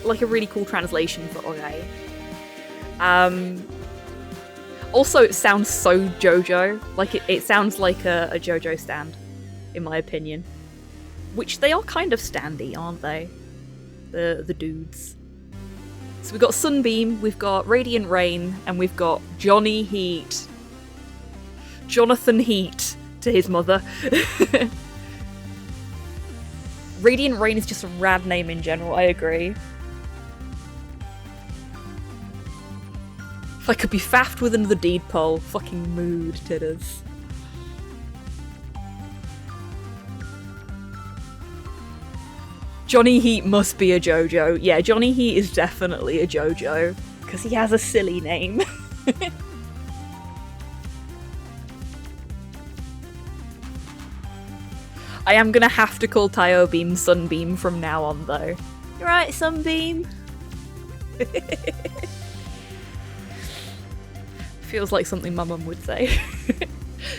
like a really cool translation for Ogai. Also, it sounds so JoJo. Like, it sounds like a JoJo stand, in my opinion. Which they are kind of standy, aren't they? The dudes. So we've got Sunbeam, we've got Radiant Rain, and we've got Johnny Heat. Jonathan Heat to his mother. Radiant Rain is just a rad name in general, I agree. If I could be faffed with another deed poll, fucking mood, titters. Johnny Heat must be a JoJo. Yeah, Johnny Heat is definitely a JoJo, because he has a silly name. I am gonna have to call Tayo Beam Sunbeam from now on, though. You're right, Sunbeam. Feels like something my mum would say.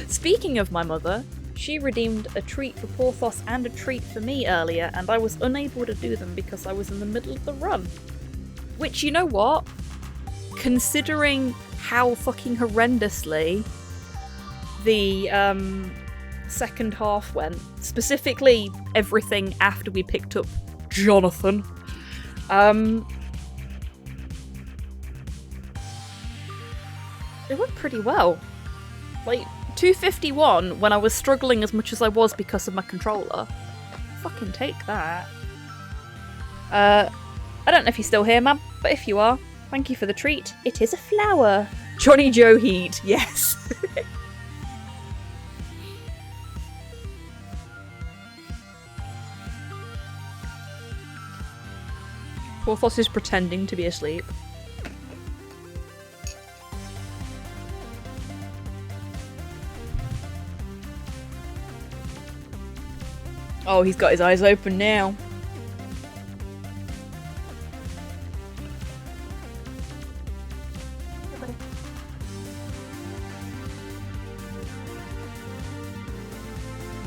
Speaking of my mother, she redeemed a treat for Porthos and a treat for me earlier, and I was unable to do them because I was in the middle of the run. Which, you know what? Considering how fucking horrendously the second half went, specifically everything after we picked up Jonathan, it went pretty well. Like, 251 when I was struggling as much as I was because of my controller. Fucking take that. I don't know if you're still here, man, but if you are, thank you for the treat. It is a flower. Johnny Joe Heat, yes. Porthos is pretending to be asleep. Oh, he's got his eyes open now.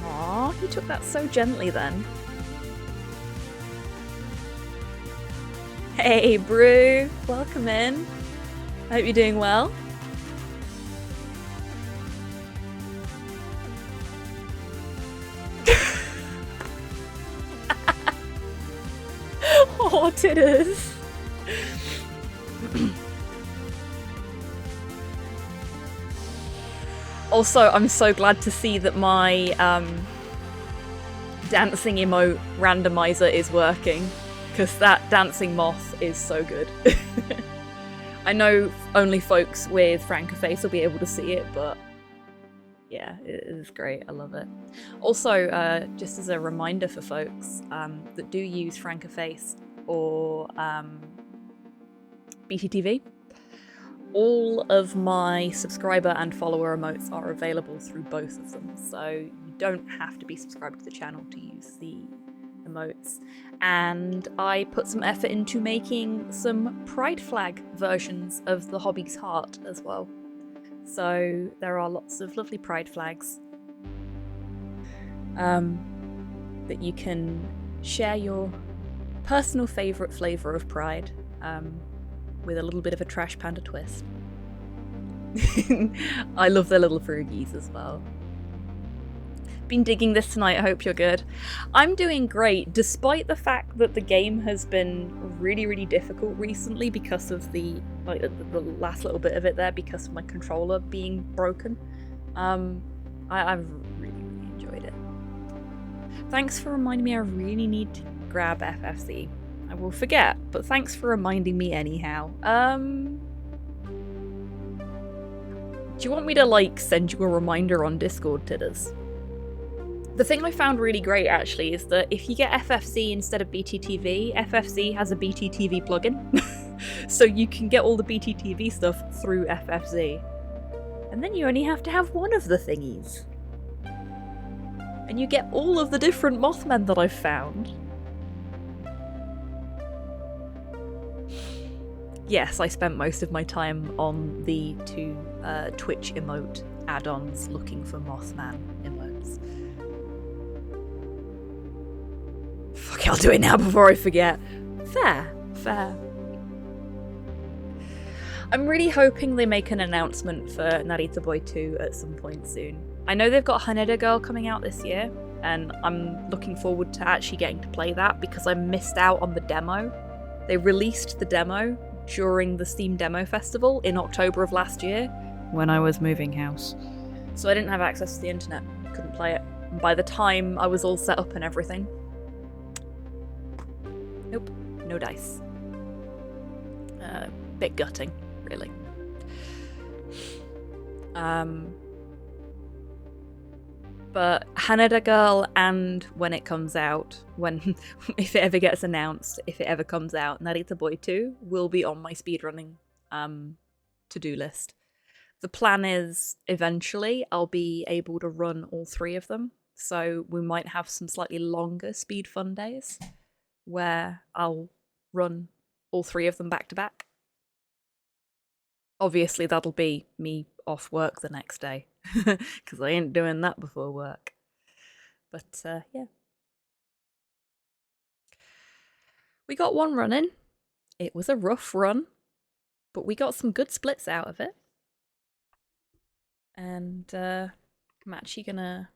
Aw, he took that so gently then. Hey, Brew. Welcome in. I hope you're doing well. Oh, titters. Also, I'm so glad to see that my dancing emote randomizer is working, because that dancing moth is so good. I know only folks with Frankerface will be able to see it, but yeah, it is great. I love it. Also, just as a reminder for folks that do use Frankerface or BTTV, all of my subscriber and follower emotes are available through both of them, so you don't have to be subscribed to the channel to use the emotes. And I put some effort into making some pride flag versions of the Hobby's Heart as well. So there are lots of lovely pride flags that you can share your personal favourite flavour of pride with a little bit of a Trash Panda twist. I love their little froogies as well. Been digging this tonight, I hope you're good. I'm doing great, despite the fact that the game has been really, really difficult recently because of the last little bit of it there, because of my controller being broken. I've really, really enjoyed it. Thanks for reminding me I really need to grab FFC. I will forget, but thanks for reminding me anyhow. Do you want me to, like, send you a reminder on Discord, Tidders? The thing I found really great, actually, is that if you get FFC instead of BTTV, FFC has a BTTV plugin. So you can get all the BTTV stuff through FFC. And then you only have to have one of the thingies. And you get all of the different Mothmen that I've found. Yes, I spent most of my time on the two Twitch emote add-ons looking for Mothman emotes. Fuck, I'll do it now before I forget. Fair, fair. I'm really hoping they make an announcement for Narita Boy 2 at some point soon. I know they've got Haneda Girl coming out this year, and I'm looking forward to actually getting to play that because I missed out on the demo. They released the demo during the Steam Demo Festival in October of last year when I was moving house. So I didn't have access to the internet, couldn't play it. And by the time I was all set up and everything, nope, no dice. Bit gutting, really. But Haneda Girl, and when it comes out, if it ever gets announced, if it ever comes out, Narita Boy 2 will be on my speedrunning to-do list. The plan is, eventually, I'll be able to run all three of them, so we might have some slightly longer SpeedFun days, where I'll run all three of them back to back. Obviously, that'll be me off work the next day, because I ain't doing that before work. But, yeah. We got one running. It was a rough run, but we got some good splits out of it. And, I'm actually gonna...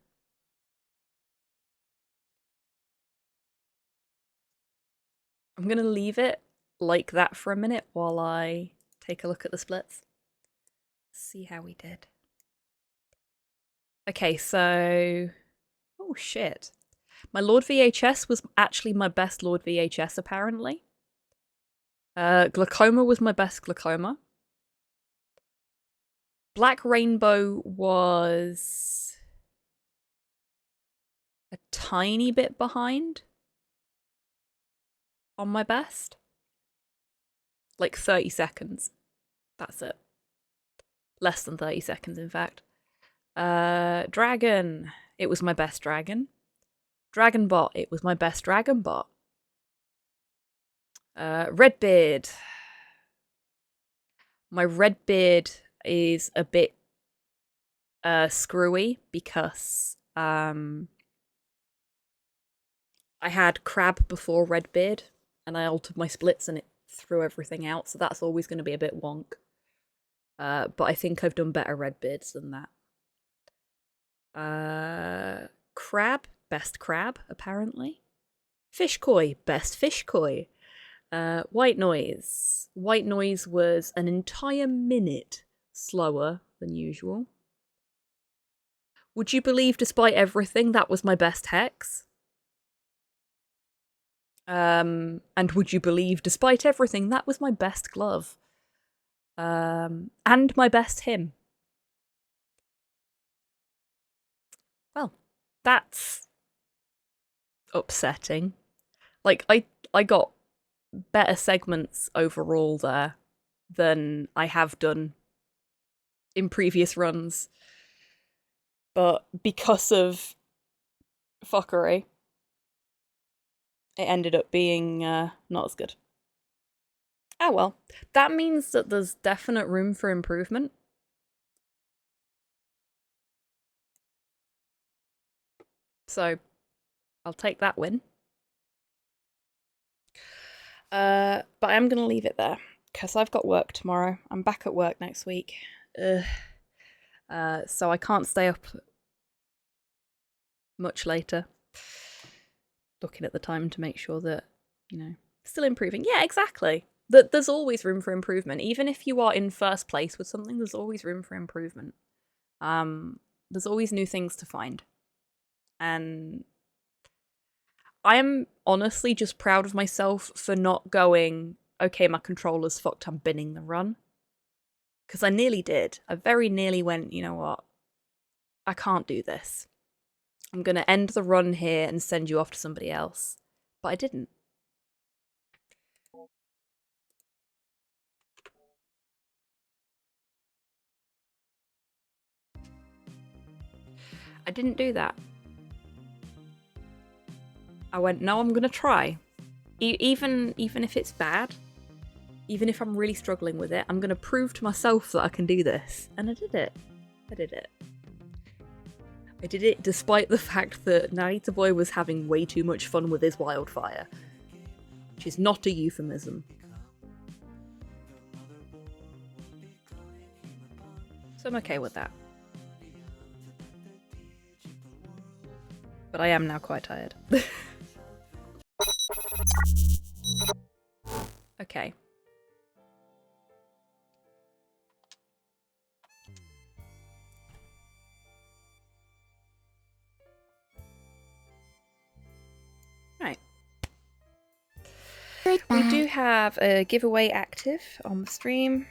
I'm gonna leave it like that for a minute while I take a look at the splits. See how we did. Okay, so... Oh, shit. My Lord VHS was actually my best Lord VHS, apparently. Glaucoma was my best Glaucoma. Black Rainbow was... a tiny bit behind on my best. Like 30 seconds. That's it. Less than 30 seconds, in fact. Dragon. It was my best dragon. Dragonbot. It was my best Dragonbot. Redbeard. My Redbeard is a bit screwy because I had Crab before Redbeard and I altered my splits and it threw everything out, so that's always going to be a bit wonk. But I think I've done better Redbeards than that. Crab, best Crab, apparently. Fishkoi, best Fishkoi. White Noise. White Noise was an entire minute slower than usual. Would you believe, despite everything, that was my best hex? And would you believe, despite everything, that was my best glove? And my best hymn. Well, that's upsetting. Like, I got better segments overall there than I have done in previous runs. But because of fuckery, it ended up being not as good. Ah well, that means that there's definite room for improvement. So, I'll take that win. But I'm going to leave it there, because I've got work tomorrow. I'm back at work next week. So I can't stay up much later. Looking at the time to make sure that, you know, still improving. Yeah, exactly. There's always room for improvement. Even if you are in first place with something, there's always room for improvement. There's always new things to find. And I am honestly just proud of myself for not going, okay, my controller's fucked, I'm binning the run. Because I nearly did. I very nearly went, you know what? I can't do this. I'm going to end the run here and send you off to somebody else. But I didn't. I didn't do that. I went, no, I'm going to try. Even if it's bad, even if I'm really struggling with it, I'm going to prove to myself that I can do this. And I did it. I did it. I did it despite the fact that Narita Boy was having way too much fun with his wildfire. Which is not a euphemism. So I'm okay with that. But I am now quite tired. Okay. Right. We do have a giveaway active on the stream.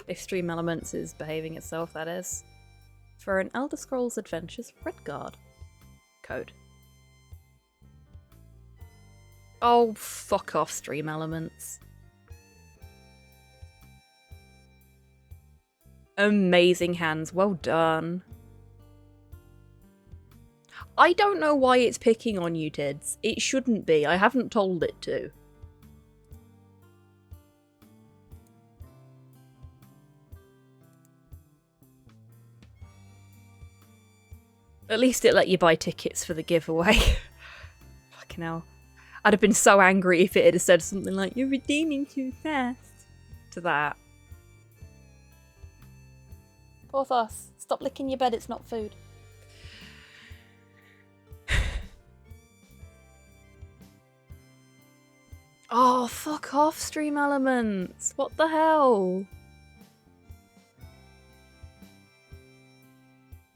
If Stream Elements is behaving itself, that is. For an Elder Scrolls Adventures Redguard code. Oh, fuck off, Stream Elements. Amazing hands, well done. I don't know why it's picking on you, Tids. It shouldn't be. I haven't told it to. At least it let you buy tickets for the giveaway. Fucking hell. I'd have been so angry if it had said something like, you're redeeming too fast. To that. Porthos, stop licking your bed, it's not food. Oh, fuck off, Stream Elements. What the hell?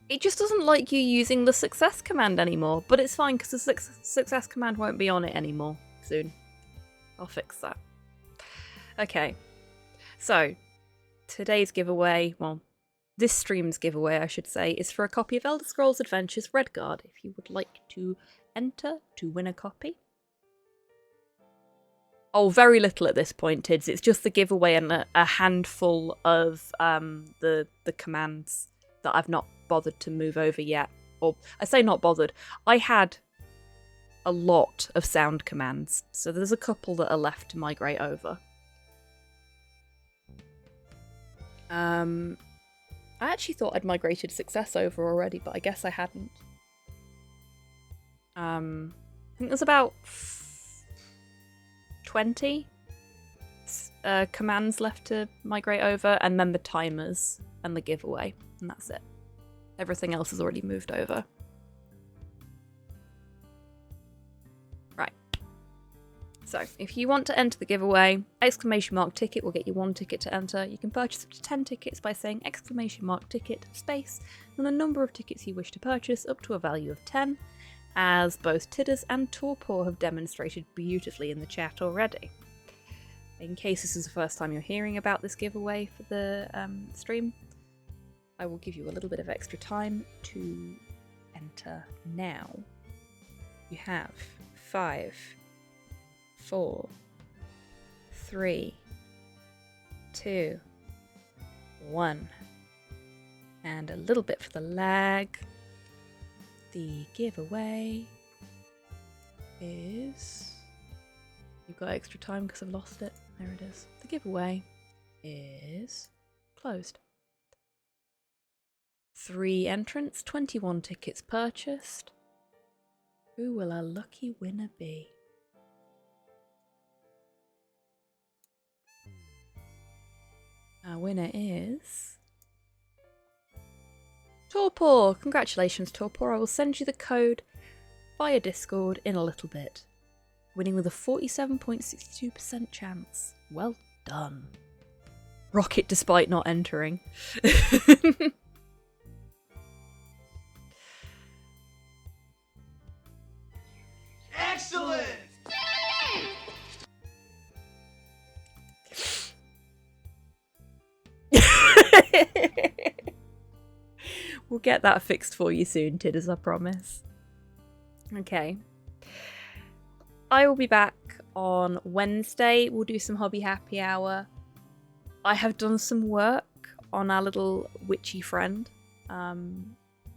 It just doesn't like you using the success command anymore, but it's fine because the success command won't be on it anymore soon. I'll fix that. Okay, so today's giveaway, well, this stream's giveaway, I should say, is for a copy of Elder Scrolls Adventures Redguard. If you would like to enter to win a copy. Oh, very little at this point, Tids. It's just the giveaway and a handful of the commands that I've not bothered to move over yet. Or, I say not bothered. I had a lot of sound commands, so there's a couple that are left to migrate over. I actually thought I'd migrated success over already, but I guess I hadn't. I think there's about 20 commands left to migrate over, and then the timers and the giveaway, and that's it. Everything else has already moved over. Right. So, if you want to enter the giveaway, exclamation mark ticket will get you 1 ticket to enter. You can purchase up to 10 tickets by saying exclamation mark ticket space and the number of tickets you wish to purchase up to a value of 10, as both Tidders and Torpor have demonstrated beautifully in the chat already. In case this is the first time you're hearing about this giveaway for the stream, I will give you a little bit of extra time to enter now. You have 5, 4, 3, 2, 1. And a little bit for the lag. The giveaway is... You've got extra time because I've lost it. There it is. The giveaway is closed. 3 entrants, 21 tickets purchased. Who will our lucky winner be? Our winner is... Torpor! Congratulations, Torpor. I will send you the code via Discord in a little bit. Winning with a 47.62% chance. Well done. Rocket despite not entering. Excellent! We'll get that fixed for you soon, Tidders, I promise. Okay. I will be back on Wednesday. We'll do some hobby happy hour. I have done some work on our little witchy friend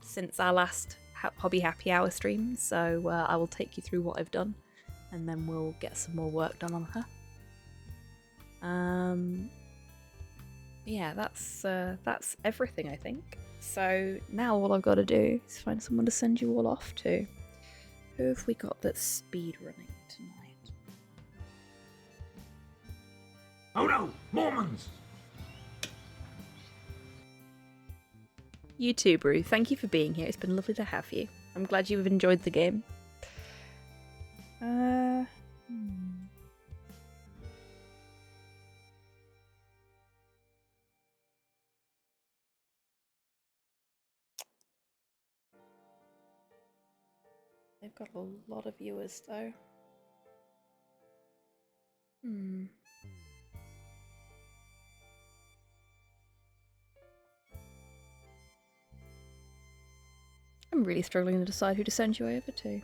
since our last hobby happy hour stream, so I will take you through what I've done and then we'll get some more work done on her. Yeah, that's everything, I think. So now all I've got to do is find someone to send you all off to. Who have we got that's speed running tonight? Oh no! Mormons! You too, Brew. Thank you for being here. It's been lovely to have you. I'm glad you've enjoyed the game. They've got a lot of viewers, though. I'm really struggling to decide who to send you over to.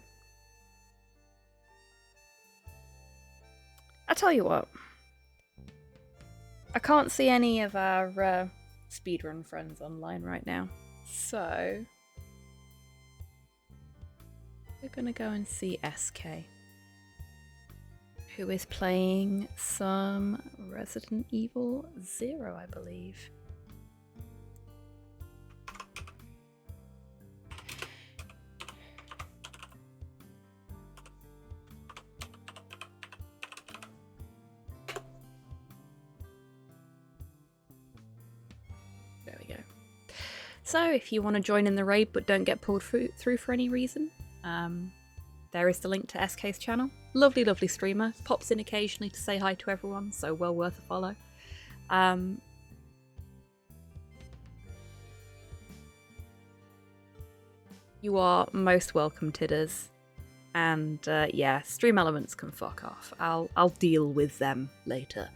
I'll tell you what. I can't see any of our speedrun friends online right now. So... we're gonna go and see SK, who is playing some Resident Evil 0, I believe. There we go. So if you want to join in the raid but don't get pulled through for any reason, there is the link to SK's channel. Lovely, lovely streamer. Pops in occasionally to say hi to everyone, so well worth a follow. You are most welcome, Tidders. And yeah, stream elements can fuck off. I'll deal with them later.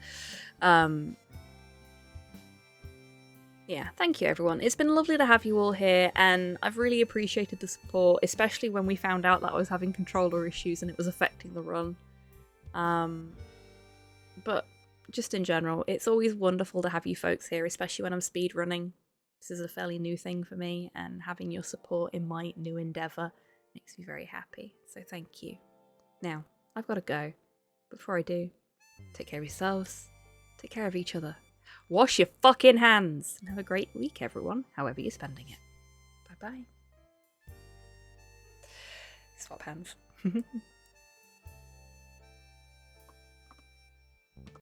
Yeah, thank you everyone. It's been lovely to have you all here, and I've really appreciated the support, especially when we found out that I was having controller issues and it was affecting the run. But just in general, it's always wonderful to have you folks here, especially when I'm speedrunning. This is a fairly new thing for me, and having your support in my new endeavour makes me very happy. So thank you. Now, I've got to go. Before I do, take care of yourselves, take care of each other. Wash your fucking hands! And have a great week, everyone, however you're spending it. Bye-bye. Swap hands.